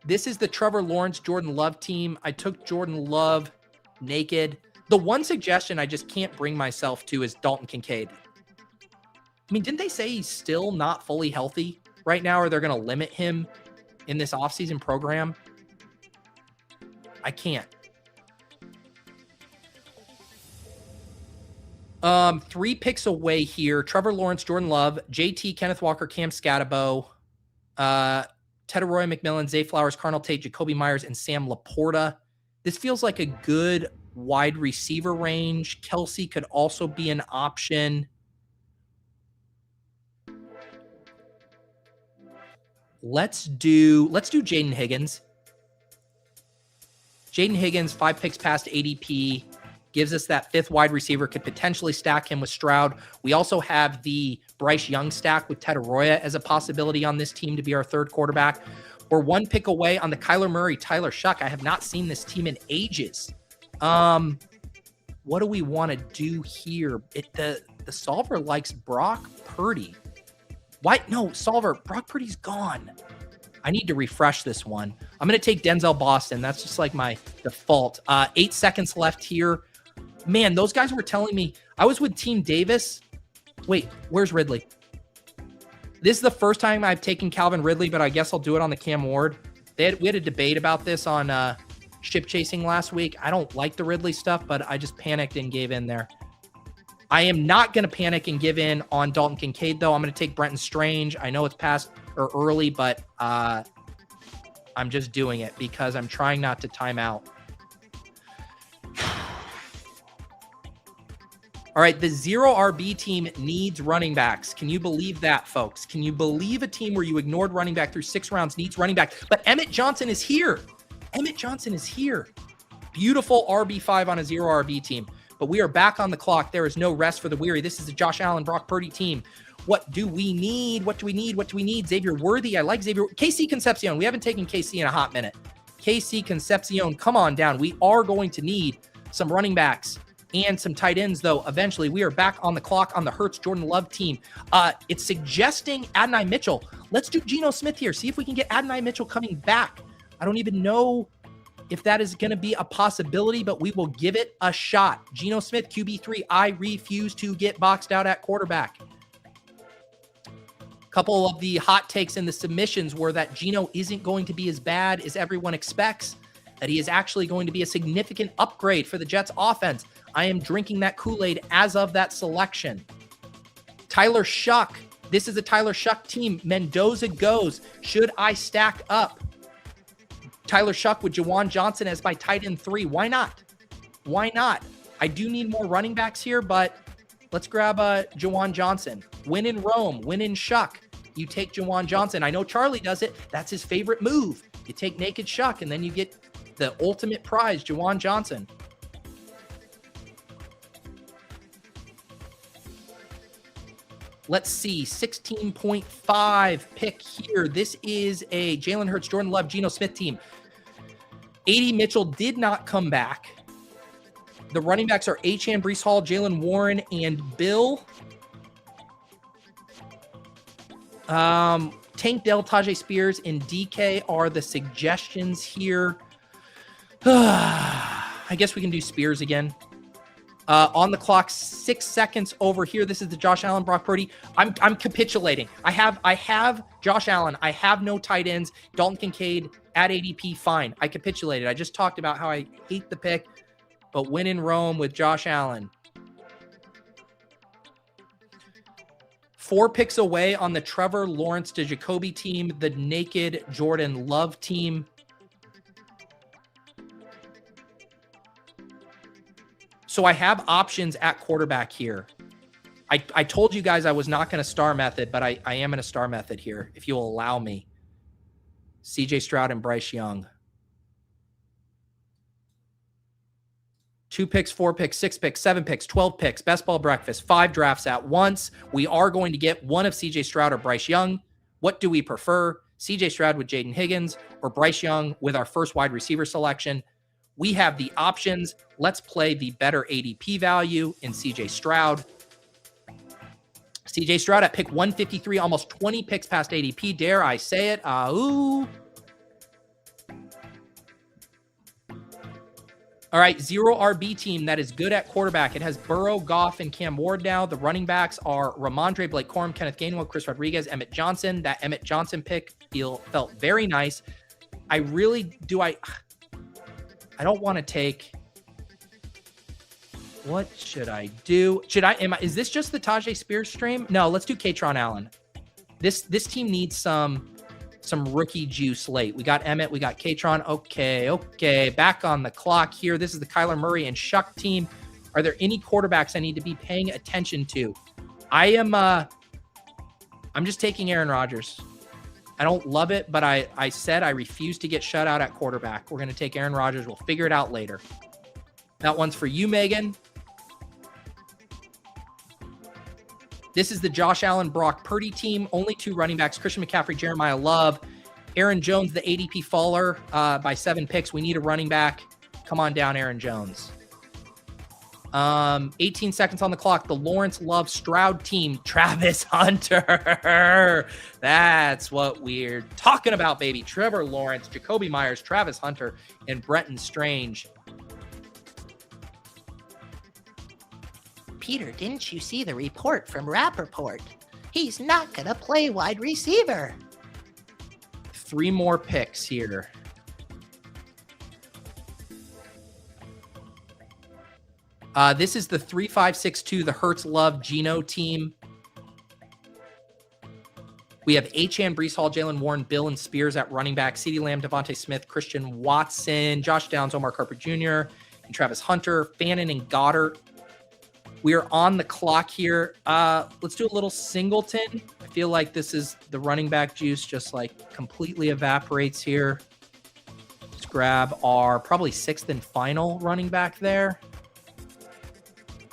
This is the Trevor Lawrence, Jordan Love team. I took Jordan Love naked. The one suggestion I just can't bring myself to is Dalton Kincaid. I mean, didn't they say he's still not fully healthy right now, or they're going to limit him in this offseason program? I can't. 3 picks away here. Trevor Lawrence, Jordan Love, JT, Kenneth Walker, Cam Scatabo, Tedaroy McMillan, Zay Flowers, Carnell Tate, Jacoby Myers, and Sam Laporta. This feels like a good wide receiver range. Kelsey could also be an option. Let's do Jaden Higgins. Jaden Higgins, 5 picks past ADP, gives us that 5th wide receiver, could potentially stack him with Stroud. We also have the Bryce Young stack with Ted Arroyo as a possibility on this team to be our 3rd quarterback. We're 1 pick away on the Kyler Murray, Tyler Shuck. I have not seen this team in ages. What do we want to do here? The solver likes Brock Purdy. Why? No, solver, Brock Purdy's gone. I need to refresh this one. I'm going to take Denzel Boston. That's just like my default. 8 seconds left here. Man, those guys were telling me. I was with Team Davis. Wait, where's Ridley? This is the first time I've taken Calvin Ridley, but I guess I'll do it on the Cam Ward. We had a debate about this on Ship Chasing last week. I don't like the Ridley stuff, but I just panicked and gave in there. I am not going to panic and give in on Dalton Kincaid, though. I'm going to take Brenton Strange. I know it's past or early, but I'm just doing it because I'm trying not to time out. All right, the 0 RB team needs running backs. Can you believe that, folks? Can you believe a team where you ignored running back through 6 rounds needs running back? But Emmett Johnson is here. Emmett Johnson is here. Beautiful RB5 on a 0 RB team. But we are back on the clock. There is no rest for the weary. This is the Josh Allen, Brock Purdy team. What do we need? What do we need? What do we need? Xavier Worthy. I like Xavier. KC Concepcion. We haven't taken KC in a hot minute. KC Concepcion, come on down. We are going to need some running backs and some tight ends, though. Eventually, we are back on the clock on the Hurts Jordan Love team. It's suggesting Adonai Mitchell. Let's do Geno Smith here. See if we can get Adonai Mitchell coming back. I don't even know if that is going to be a possibility, but we will give it a shot. Geno Smith, QB3. I refuse to get boxed out at quarterback. A couple of the hot takes in the submissions were that Geno isn't going to be as bad as everyone expects, that he is actually going to be a significant upgrade for the Jets offense. I am drinking that Kool-Aid as of that selection. Tyler Shuck. This is a Tyler Shuck team. Mendoza goes. Should I stack up Tyler Shuck with Jawan Johnson as my tight end 3? Why not? Why not? I do need more running backs here, but let's grab Jawan Johnson. Win in Rome, win in Shuck. You take Jawan Johnson. I know Charlie does it. That's his favorite move. You take naked Shuck, and then you get the ultimate prize, Jawan Johnson. Let's see, 16.5 pick here. This is a Jalen Hurts, Jordan Love, Geno Smith team. 80 Mitchell did not come back. The running backs are Achane, Breece Hall, Jalen Warren, and Bill. Tank Dell, Tyjae Spears, and DK are the suggestions here. I guess we can do Spears again. On the clock, 6 seconds over here. This is the Josh Allen, Brock Purdy. I'm capitulating. I have Josh Allen. I have no tight ends. Dalton Kincaid at ADP, fine. I capitulated. I just talked about how I hate the pick, but win in Rome with Josh Allen. 4 picks away on the Trevor Lawrence to Jacoby team, the naked Jordan Love team. So I have options at quarterback here. I told you guys I was not going to star method, but I am in a star method here, if you'll allow me. CJ Stroud and Bryce Young. 2 picks, 4 picks, 6 picks, 7 picks, 12 picks, best ball breakfast, 5 drafts at once. We are going to get one of CJ Stroud or Bryce Young. What do we prefer? CJ Stroud with Jaden Higgins or Bryce Young with our first wide receiver selection? We have the options. Let's play the better ADP value in CJ Stroud. CJ Stroud at pick 153, almost 20 picks past ADP. Dare I say it? Ooh. All right, 0 RB team that is good at quarterback. It has Burrow, Goff, and Cam Ward now. The running backs are Ramondre, Blake Corum, Kenneth Gainwell, Chris Rodriguez, Emmett Johnson. That Emmett Johnson pick felt very nice. I don't want to take. What should I do? Is this just the Tyjae Spears stream? No, let's do Katron Allen. This team needs some rookie juice late. We got Emmett, we got Katron. Okay. Back on the clock here. This is the Kyler Murray and Shuck team. Are there any quarterbacks I need to be paying attention to? I'm just taking Aaron Rodgers. I don't love it, but I said I refuse to get shut out at quarterback. We're going to take Aaron Rodgers. We'll figure it out later. That one's for you, Megan. This is the Josh Allen, Brock Purdy team. Only 2 running backs, Christian McCaffrey, Jeremiah Love. Aaron Jones, the ADP faller by 7 picks. We need a running back. Come on down, Aaron Jones. 18 seconds on the clock. The Lawrence Love Stroud team, Travis Hunter. That's what we're talking about, baby. Trevor Lawrence, Jacoby Myers, Travis Hunter, and Brenton Strange. Peter, didn't you see the report from Rappaport? He's not going to play wide receiver. 3 more picks here. This is the 3-5-6-2, the Hertz Love Geno team. We have Achane, Breece Hall, Jalen Warren, Bill, and Spears at running back. CeeDee Lamb, Devontae Smith, Christian Watson, Josh Downs, Omar Carper Jr., and Travis Hunter, Fannin, and Goddard. We are on the clock here. Let's do a little Singleton. I feel like this is the running back juice just like completely evaporates here. Let's grab our probably 6th and final running back there.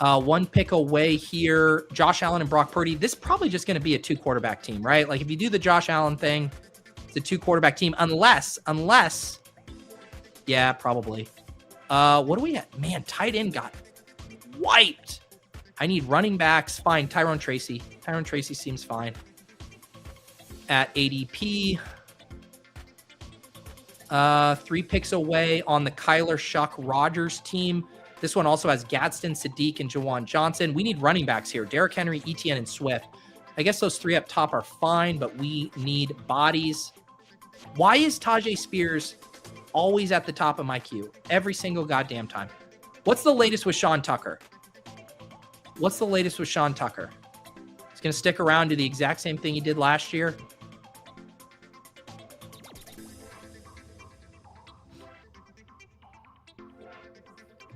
1 pick away here. Josh Allen and Brock Purdy. This is probably just going to be a 2 quarterback team, right? Like if you do the Josh Allen thing, it's a 2 quarterback team. Unless, yeah, probably. What do we have? Man, tight end got wiped. I need running backs. Fine. Tyrone Tracy. Tyrone Tracy seems fine. At ADP. 3 picks away on the Kyler Shuck Rodgers team. This one also has Gadsden, Sadiq, and Jawan Johnson. We need running backs here. Derrick Henry, Etienne, and Swift. I guess those 3 up top are fine, but we need bodies. Why is Tyjae Spears always at the top of my queue? Every single goddamn time. What's the latest with Sean Tucker? What's the latest with Sean Tucker? He's going to stick around, do the exact same thing he did last year.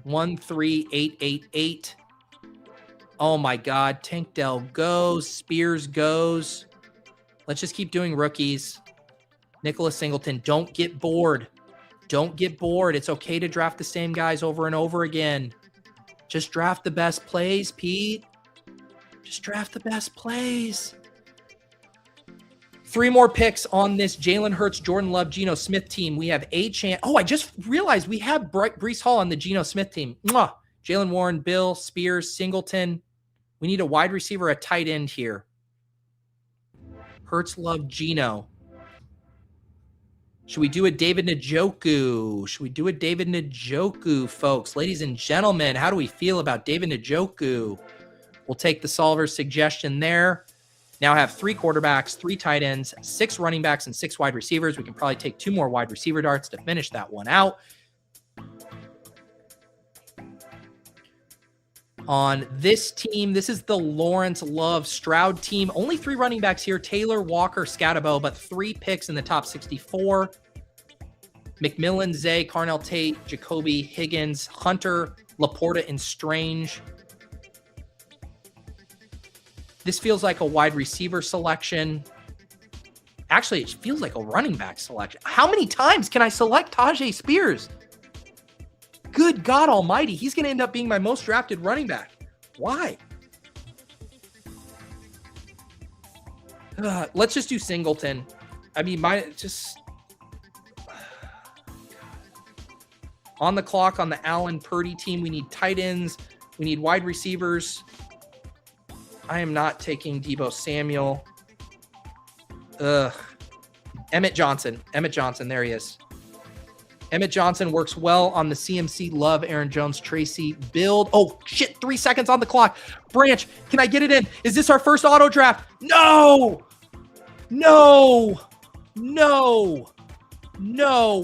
One, 3, 8, 8, 8. Oh my God. Tank Dell goes. Spears goes. Let's just keep doing rookies. Nicholas Singleton, don't get bored. Don't get bored. It's okay to draft the same guys over and over again. Just draft the best plays, Pete. Just draft the best plays. 3 more picks on this Jalen Hurts, Jordan Love, Geno Smith team. We have Achane. Oh, I just realized we have Breece Hall on the Geno Smith team. Mwah. Jalen Warren, Bill, Spears, Singleton. We need a wide receiver, a tight end here. Hurts, Love, Geno. Should we do a David Njoku? Should we do a David Njoku, folks? Ladies and gentlemen, how do we feel about David Njoku? We'll take the solver's suggestion there. Now have 3 quarterbacks, 3 tight ends, 6 running backs, and 6 wide receivers. We can probably take 2 more wide receiver darts to finish that one out. On this team, this is the Lawrence Love Stroud team. Only 3 running backs here. Taylor, Walker, Scatabo, but 3 picks in the top 64. McMillan, Zay, Carnell Tate, Jacoby, Higgins, Hunter, Laporta, and Strange. This feels like a wide receiver selection. Actually, it feels like a running back selection. How many times can I select Tyjae Spears? Good God almighty. He's going to end up being my most drafted running back. Why? Let's just do Singleton. I mean, on the clock on the Allen Purdy team, we need tight ends. We need wide receivers. I am not taking Deebo Samuel. Emmett Johnson. There he is. Emmett Johnson works well on the CMC Love, Aaron Jones, Tracy build. Oh, shit. 3 seconds on the clock. Branch, can I get it in? Is this our first auto draft? No.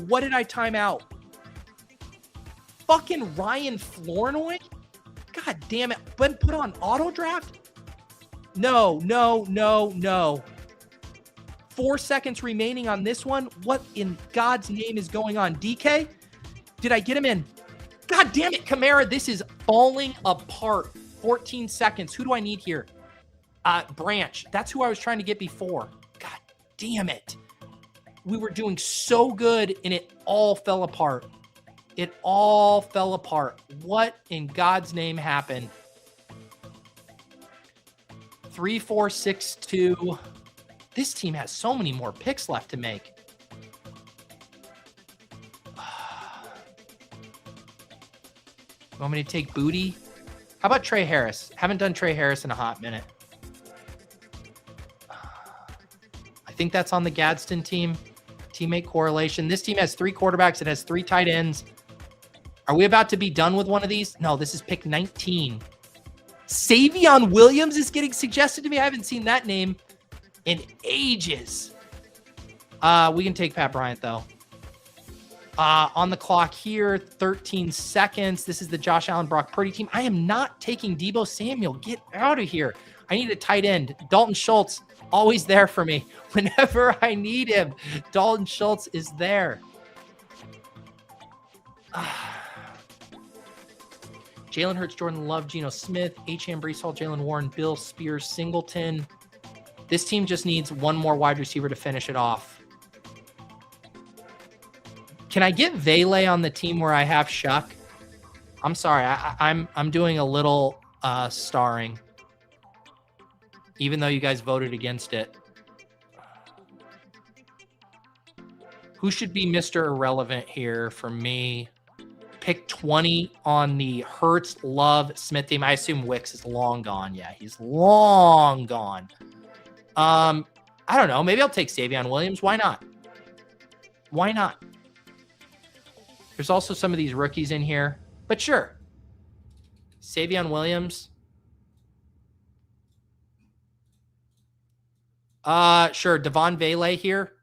What did I time out? Fucking Ryan Flournoy? God damn it. But put on auto draft? No. 4 seconds remaining on this one. What in God's name is going on? DK? Did I get him in? God damn it, Kamara. This is falling apart. 14 seconds. Who do I need here? Branch. That's who I was trying to get before. God damn it. We were doing so good and it all fell apart. What in God's name happened? 3, 4, 6, 2. This team has so many more picks left to make. Want me to take Booty? How about Trey Harris? Haven't done Trey Harris in a hot minute. I think that's on the Gadsden team. Teammate correlation. This team has 3 quarterbacks. It has 3 tight ends. Are we about to be done with one of these? No, this is pick 19. Savion Williams is getting suggested to me. I haven't seen that name in ages. We can take Pat Bryant, though. On the clock here, 13 seconds. This is the Josh Allen, Brock Purdy team. I am not taking Deebo Samuel. Get out of here. I need a tight end. Dalton Schultz, always there for me. Whenever I need him, Dalton Schultz is there. Jalen Hurts, Jordan Love, Geno Smith, H.M. Brees Hall, Jalen Warren, Bill, Spears, Singleton. This team just needs one more wide receiver to finish it off. Can I get Vele on the team where I have Shuck? I'm sorry, I'm doing a little starring, even though you guys voted against it. Who should be Mr. Irrelevant here for me? Pick 20 on the Hurts, Love, Smith team. I assume Wicks is long gone. Yeah, he's long gone. I don't know. Maybe I'll take Savion Williams. Why not? Why not? There's also some of these rookies in here, but sure. Savion Williams. Sure. Devon Vele here.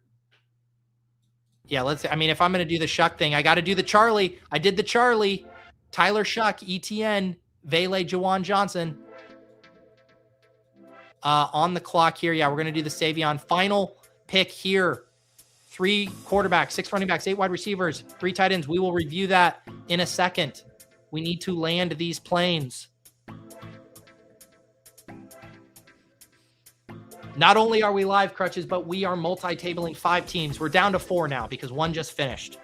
Yeah, I mean, if I'm going to do the Shuck thing, I got to do the Charlie. I did the Charlie. Tyler Shuck, ETN, Vele, Jawan Johnson. On the clock here. Yeah, we're going to do the Savion. Final pick here. 3 quarterbacks, 6 running backs, 8 wide receivers, 3 tight ends. We will review that in a second. We need to land these planes. Not only are we live, Crutches, but we are multi-tabling 5 teams. We're down to 4 now because 1 just finished.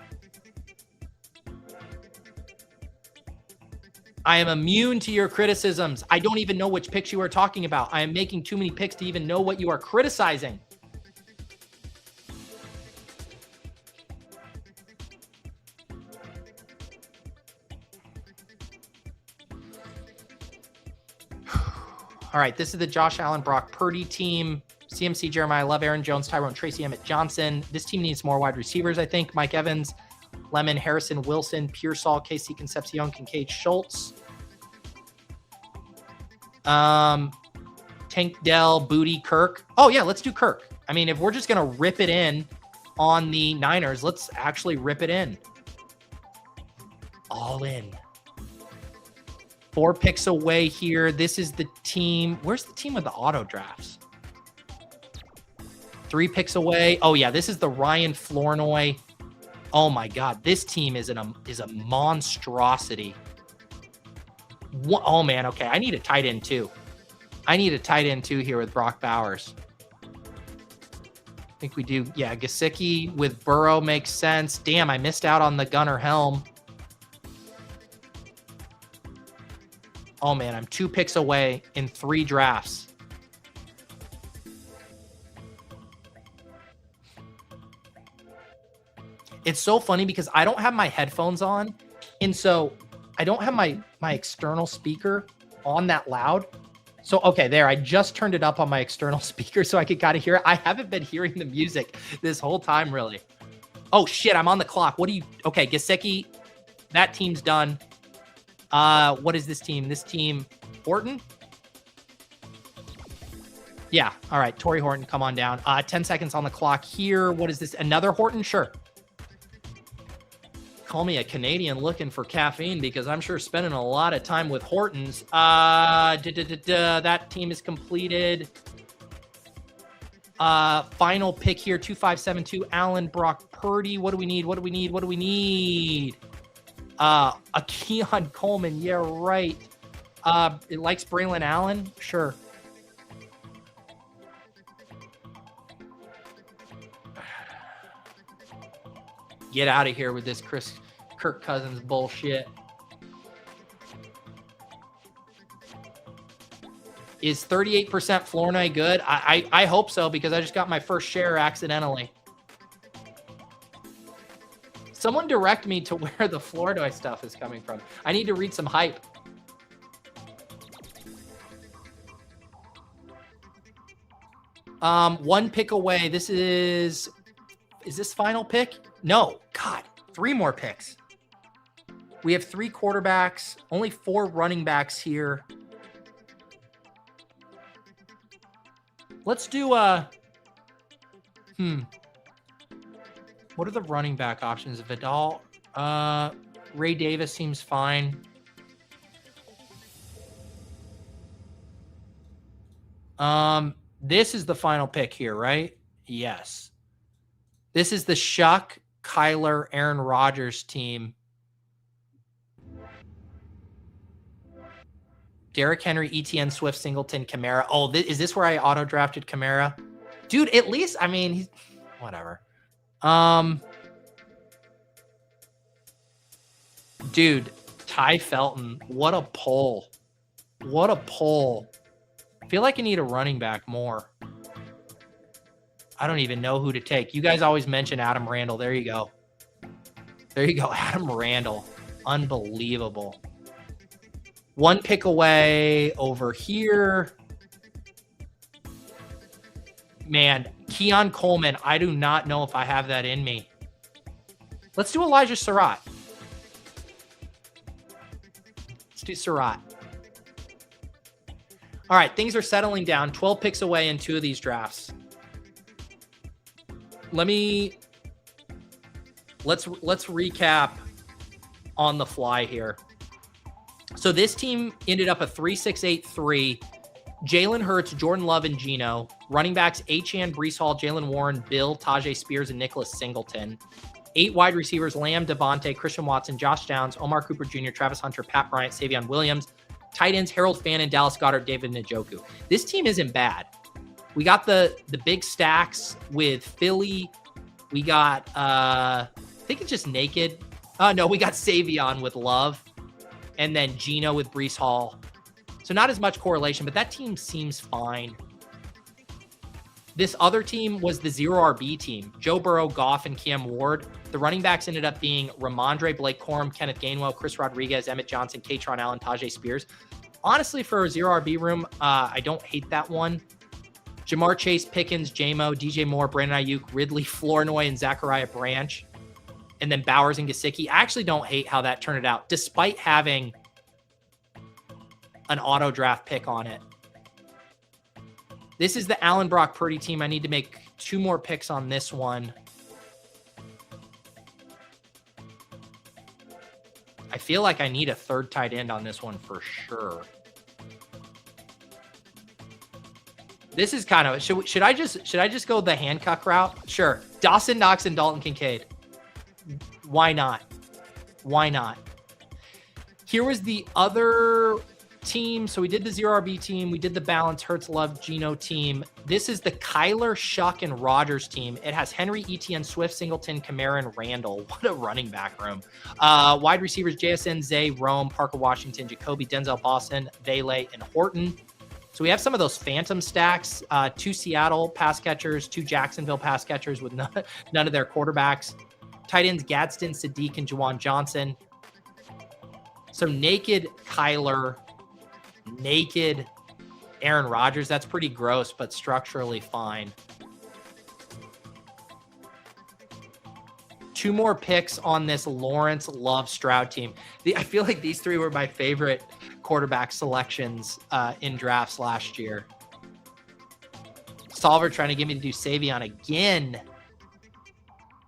I am immune to your criticisms. I don't even know which picks you are talking about. I am making too many picks to even know what you are criticizing. All right, this is the Josh Allen, Brock Purdy team. CMC, Jeremiah Love, Aaron Jones, Tyrone Tracy, Emmett Johnson. This team needs more wide receivers, I think. Mike Evans, Lemon, Harrison, Wilson, Pearsall, KC Concepcion, Kincaid, Schultz. Tank Dell, Booty, Kirk. Oh, yeah, let's do Kirk. I mean, if we're just going to rip it in on the Niners, let's actually rip it in. All in. 4 picks away here. This is the team. Where's the team with the auto drafts? 3 picks away. Oh, yeah, this is the Ryan Flournoy. Oh, my God. This team is a monstrosity. Oh, man. Okay, I need a tight end, too. I need a tight end, too, here with Brock Bowers. I think we do. Yeah, Gesicki with Burrow makes sense. Damn, I missed out on the Gunnar Helm. Oh, man, I'm 2 picks away in 3 drafts. It's so funny because I don't have my headphones on, and so I don't have my external speaker on that loud. So, okay, there, I just turned it up on my external speaker so I could kind of hear it. I haven't been hearing the music this whole time, really. Oh, shit, I'm on the clock. What do you... Okay, Gesicki, that team's done. What is this team? This team, Horton? Yeah. All right. Torrey Horton, come on down. 10 seconds on the clock here. What is this? Another Horton? Sure. Call me a Canadian looking for caffeine because I'm sure spending a lot of time with Hortons. That team is completed. Final pick here, 2572, Allen, Brock Purdy. What do we need? What do we need? What do we need? A Keon Coleman. Yeah, right. It likes Braylon Allen. Sure. Get out of here with this Kirk Cousins bullshit. Is 38% Flournoy good? I hope so because I just got my first share accidentally. Someone direct me to where the Flournoy stuff is coming from. I need to read some hype. One pick away. Is this final pick? No. God, 3 more picks. We have 3 quarterbacks, only 4 running backs here. Let's do what are the running back options? Vidal, Ray Davis seems fine. This is the final pick here, right? Yes. This is the Shuck, Kyler, Aaron Rodgers team. Derrick Henry, ETN, Swift, Singleton, Kamara. Oh, is this where I auto-drafted Kamara? Dude, at least, I mean, he's whatever. Dude, Ty Felton, what a pull. What a pull. I feel like I need a running back more. I don't even know who to take. You guys always mention Adam Randall. There you go. There you go, Adam Randall. Unbelievable. 1 pick away over here. Man, Keon Coleman, I do not know if I have that in me. Let's do Elijah Surratt. Let's do Surratt. All right, things are settling down. 12 picks away in 2 of these drafts. Let's recap on the fly here. So this team ended up a 3-6-8-3. Jalen Hurts, Jordan Love, and Geno. Running backs, Achane, Breece Hall, Jalen Warren, Bill, Tyjae Spears, and Nicholas Singleton. 8 wide receivers, Lamb, Devontae, Christian Watson, Josh Downs, Omar Cooper Jr., Travis Hunter, Pat Bryant, Savion Williams. Tight ends, Harold Fannin, Dallas Goedert, David Njoku. This team isn't bad. We got the big stacks with Philly. We got, I think it's just Naked. No, we got Savion with Love. And then Geno with Breece Hall. So not as much correlation, but that team seems fine. This other team was the 0RB team. Joe Burrow, Goff, and Cam Ward. The running backs ended up being Ramondre, Blake Corum, Kenneth Gainwell, Chris Rodriguez, Emmett Johnson, Katron Allen, Tyjae Spears. Honestly, for a 0RB room, I don't hate that one. Jamar Chase, Pickens, J-Mo, DJ Moore, Brandon Ayuk, Ridley, Flournoy, and Zachariah Branch. And then Bowers and Gesicki. I actually don't hate how that turned out, despite having an auto draft pick on it. This is the Allen Brock Purdy team. I need to make 2 more picks on this one. I feel like I need a 3rd tight end on this one for sure. This is kind of, should I just go the Hancock route? Sure. Dawson Knox and Dalton Kincaid. Why not? Why not? Here was the other team. So we did the 0RB team. We did the balance Hurts, Love, Geno team. This is the Kyler, Shuck, and Rodgers team. It has Henry, ETN, Swift, Singleton, Kamara, and Randall. What a running back room. Wide receivers, JSN, Zay, Rome, Parker Washington, Jacoby, Denzel Boston, Vele, and Horton. So we have some of those phantom stacks. 2 Seattle pass catchers, 2 Jacksonville pass catchers with none of their quarterbacks. Tight ends, Gadsden, Sadiq, and Juwan Johnson. So naked Kyler, naked Aaron Rodgers. That's pretty gross, but structurally fine. 2 more picks on this Lawrence, Love, Stroud team. I feel like these 3 were my favorite quarterback selections in drafts last year. Solver trying to get me to do Savion again.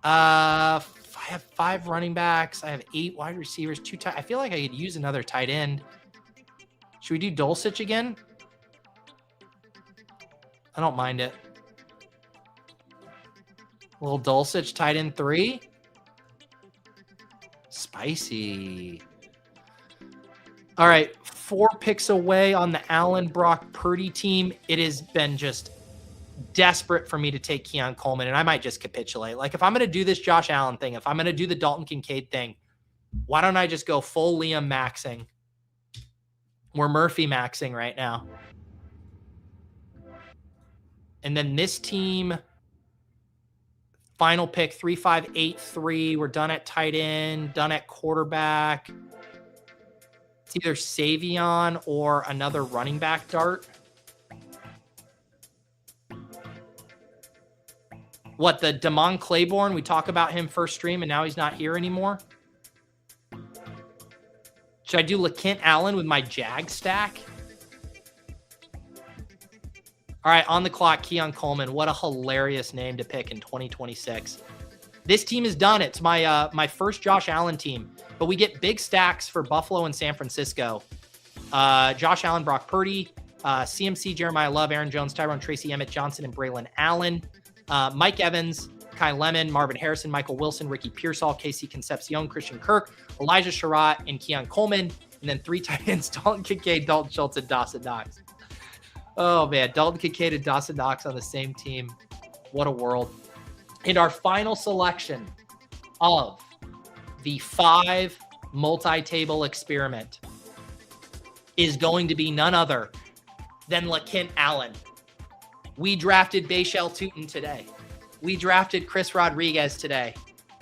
I have 5 running backs. I have 8 wide receivers, 2 tight. I feel like I could use another tight end. Should we do Dulcich again? I don't mind it. A little Dulcich, tight end 3. Spicy. All right, 4 picks away on the Allen Brock Purdy team. It has been just desperate for me to take Keon Coleman, and I might just capitulate. Like, if I'm going to do this Josh Allen thing, if I'm going to do the Dalton Kincaid thing, why don't I just go full Liam maxing? We're Murphy maxing right now. And then this team, final pick, 3-5-8-3. We're done at tight end, done at quarterback. It's either Savion or another running back dart. What, the Damon Claiborne? We talk about him first stream, and now he's not here anymore. Should I do LaKent Allen with my Jag stack? All right, on the clock, Keon Coleman. What a hilarious name to pick in 2026. This team is done. It's my first Josh Allen team, but we get big stacks for Buffalo and San Francisco. Josh Allen, Brock Purdy, CMC, Jeremiah Love, Aaron Jones, Tyrone Tracy, Emmett Johnson, and Braylon Allen. Mike Evans, Kai Lemon, Marvin Harrison, Michael Wilson, Ricky Pearsall, Casey Concepcion, Christian Kirk, Elijah Sherratt, and Keon Coleman. And then 3 tight ends, Dalton Kincaid, Dalton Schultz, and Dawson Knox. Oh, man. Dalton Kincaid and Dawson Knox on the same team. What a world. And our final selection of the 5 multi-table experiment is going to be none other than LaKent Allen. We drafted Bashal Tutin today. We drafted Chris Rodriguez today.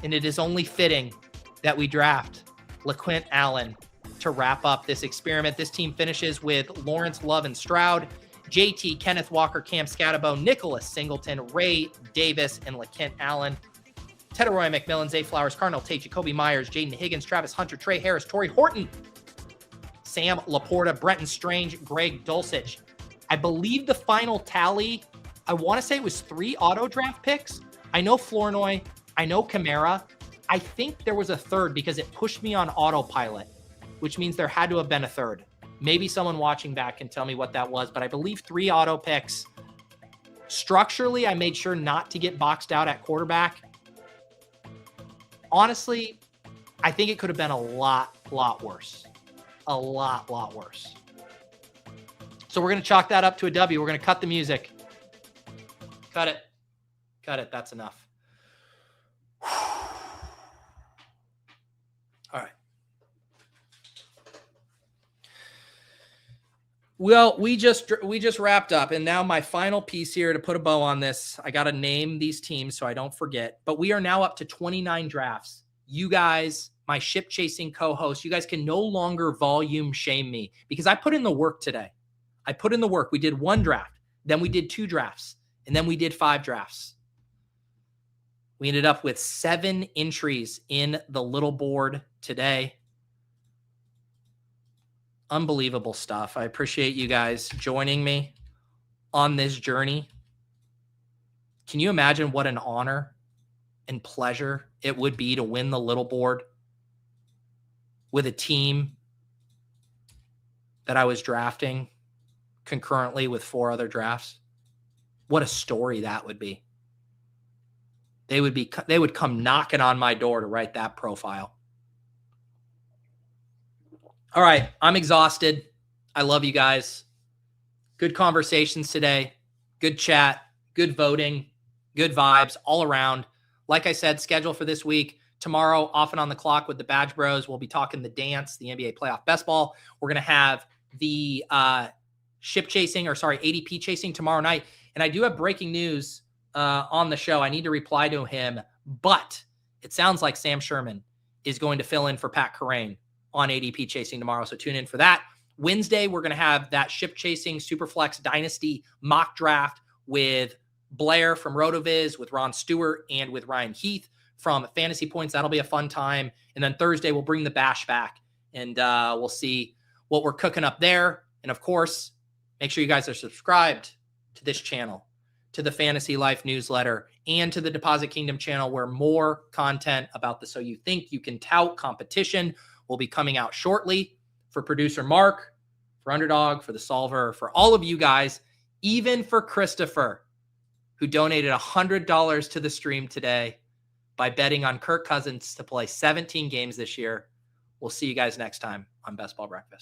And it is only fitting that we draft LaKent Allen to wrap up this experiment. This team finishes with Lawrence, Love, and Stroud, JT, Kenneth Walker, Cam Scatterbo, Nicholas Singleton, Ray Davis, and LaKent Allen. Teteroy McMillan, Zay Flowers, Cardinal Tate, Jacoby Myers, Jaden Higgins, Travis Hunter, Trey Harris, Torrey Horton, Sam Laporta, Brenton Strange, Greg Dulcich. I believe the final tally, I want to say it was 3 auto draft picks. I know Flournoy, I know Kamara. I think there was a third because it pushed me on autopilot, which means there had to have been a third. Maybe someone watching back can tell me what that was, but I believe 3 auto picks. Structurally, I made sure not to get boxed out at quarterback. Honestly, I think it could have been a lot worse. A lot worse. So we're going to chalk that up to a W. We're going to cut the music. Cut it. Cut it. That's enough. All right. Well, we just wrapped up, and now my final piece here to put a bow on this. I got to name these teams so I don't forget, but we are now up to 29 drafts. You guys, my ship chasing co-hosts, you guys can no longer volume shame me because I put in the work today. I put in the work. We did 1 draft, then we did 2 drafts, and then we did 5 drafts. We ended up with 7 entries in the little board today. Unbelievable stuff. I appreciate you guys joining me on this journey. Can you imagine what an honor and pleasure it would be to win the little board with a team that I was drafting concurrently with 4 other drafts? What a story that would be. They would come knocking on my door to write that profile. All right, I'm exhausted. I love you guys. Good conversations today. Good chat, good voting, good vibes all around. Like I said, schedule for this week. Tomorrow, off and on the clock with the Badge Bros. We'll be talking the dance, the NBA playoff best ball. We're going to have the ADP chasing tomorrow night. And I do have breaking news on the show. I need to reply to him, but it sounds like Sam Sherman is going to fill in for Pat Kerrane on ADP chasing tomorrow. So tune in for that. Wednesday, we're going to have that ship chasing Superflex Dynasty mock draft with Blair from RotoViz, with Ron Stewart, and with Ryan Heath from Fantasy Points. That'll be a fun time. And then Thursday, we'll bring the bash back, and we'll see what we're cooking up there. And of course, make sure you guys are subscribed to this channel, to the Fantasy Life newsletter, and to the Deposit Kingdom channel, where more content about the So You Think You Can Tout competition will be coming out shortly. For producer Mark, for Underdog, for the Solver, for all of you guys, even for Christopher, who donated $100 to the stream today by betting on Kirk Cousins to play 17 games this year. We'll see you guys next time on Best Ball Breakfast.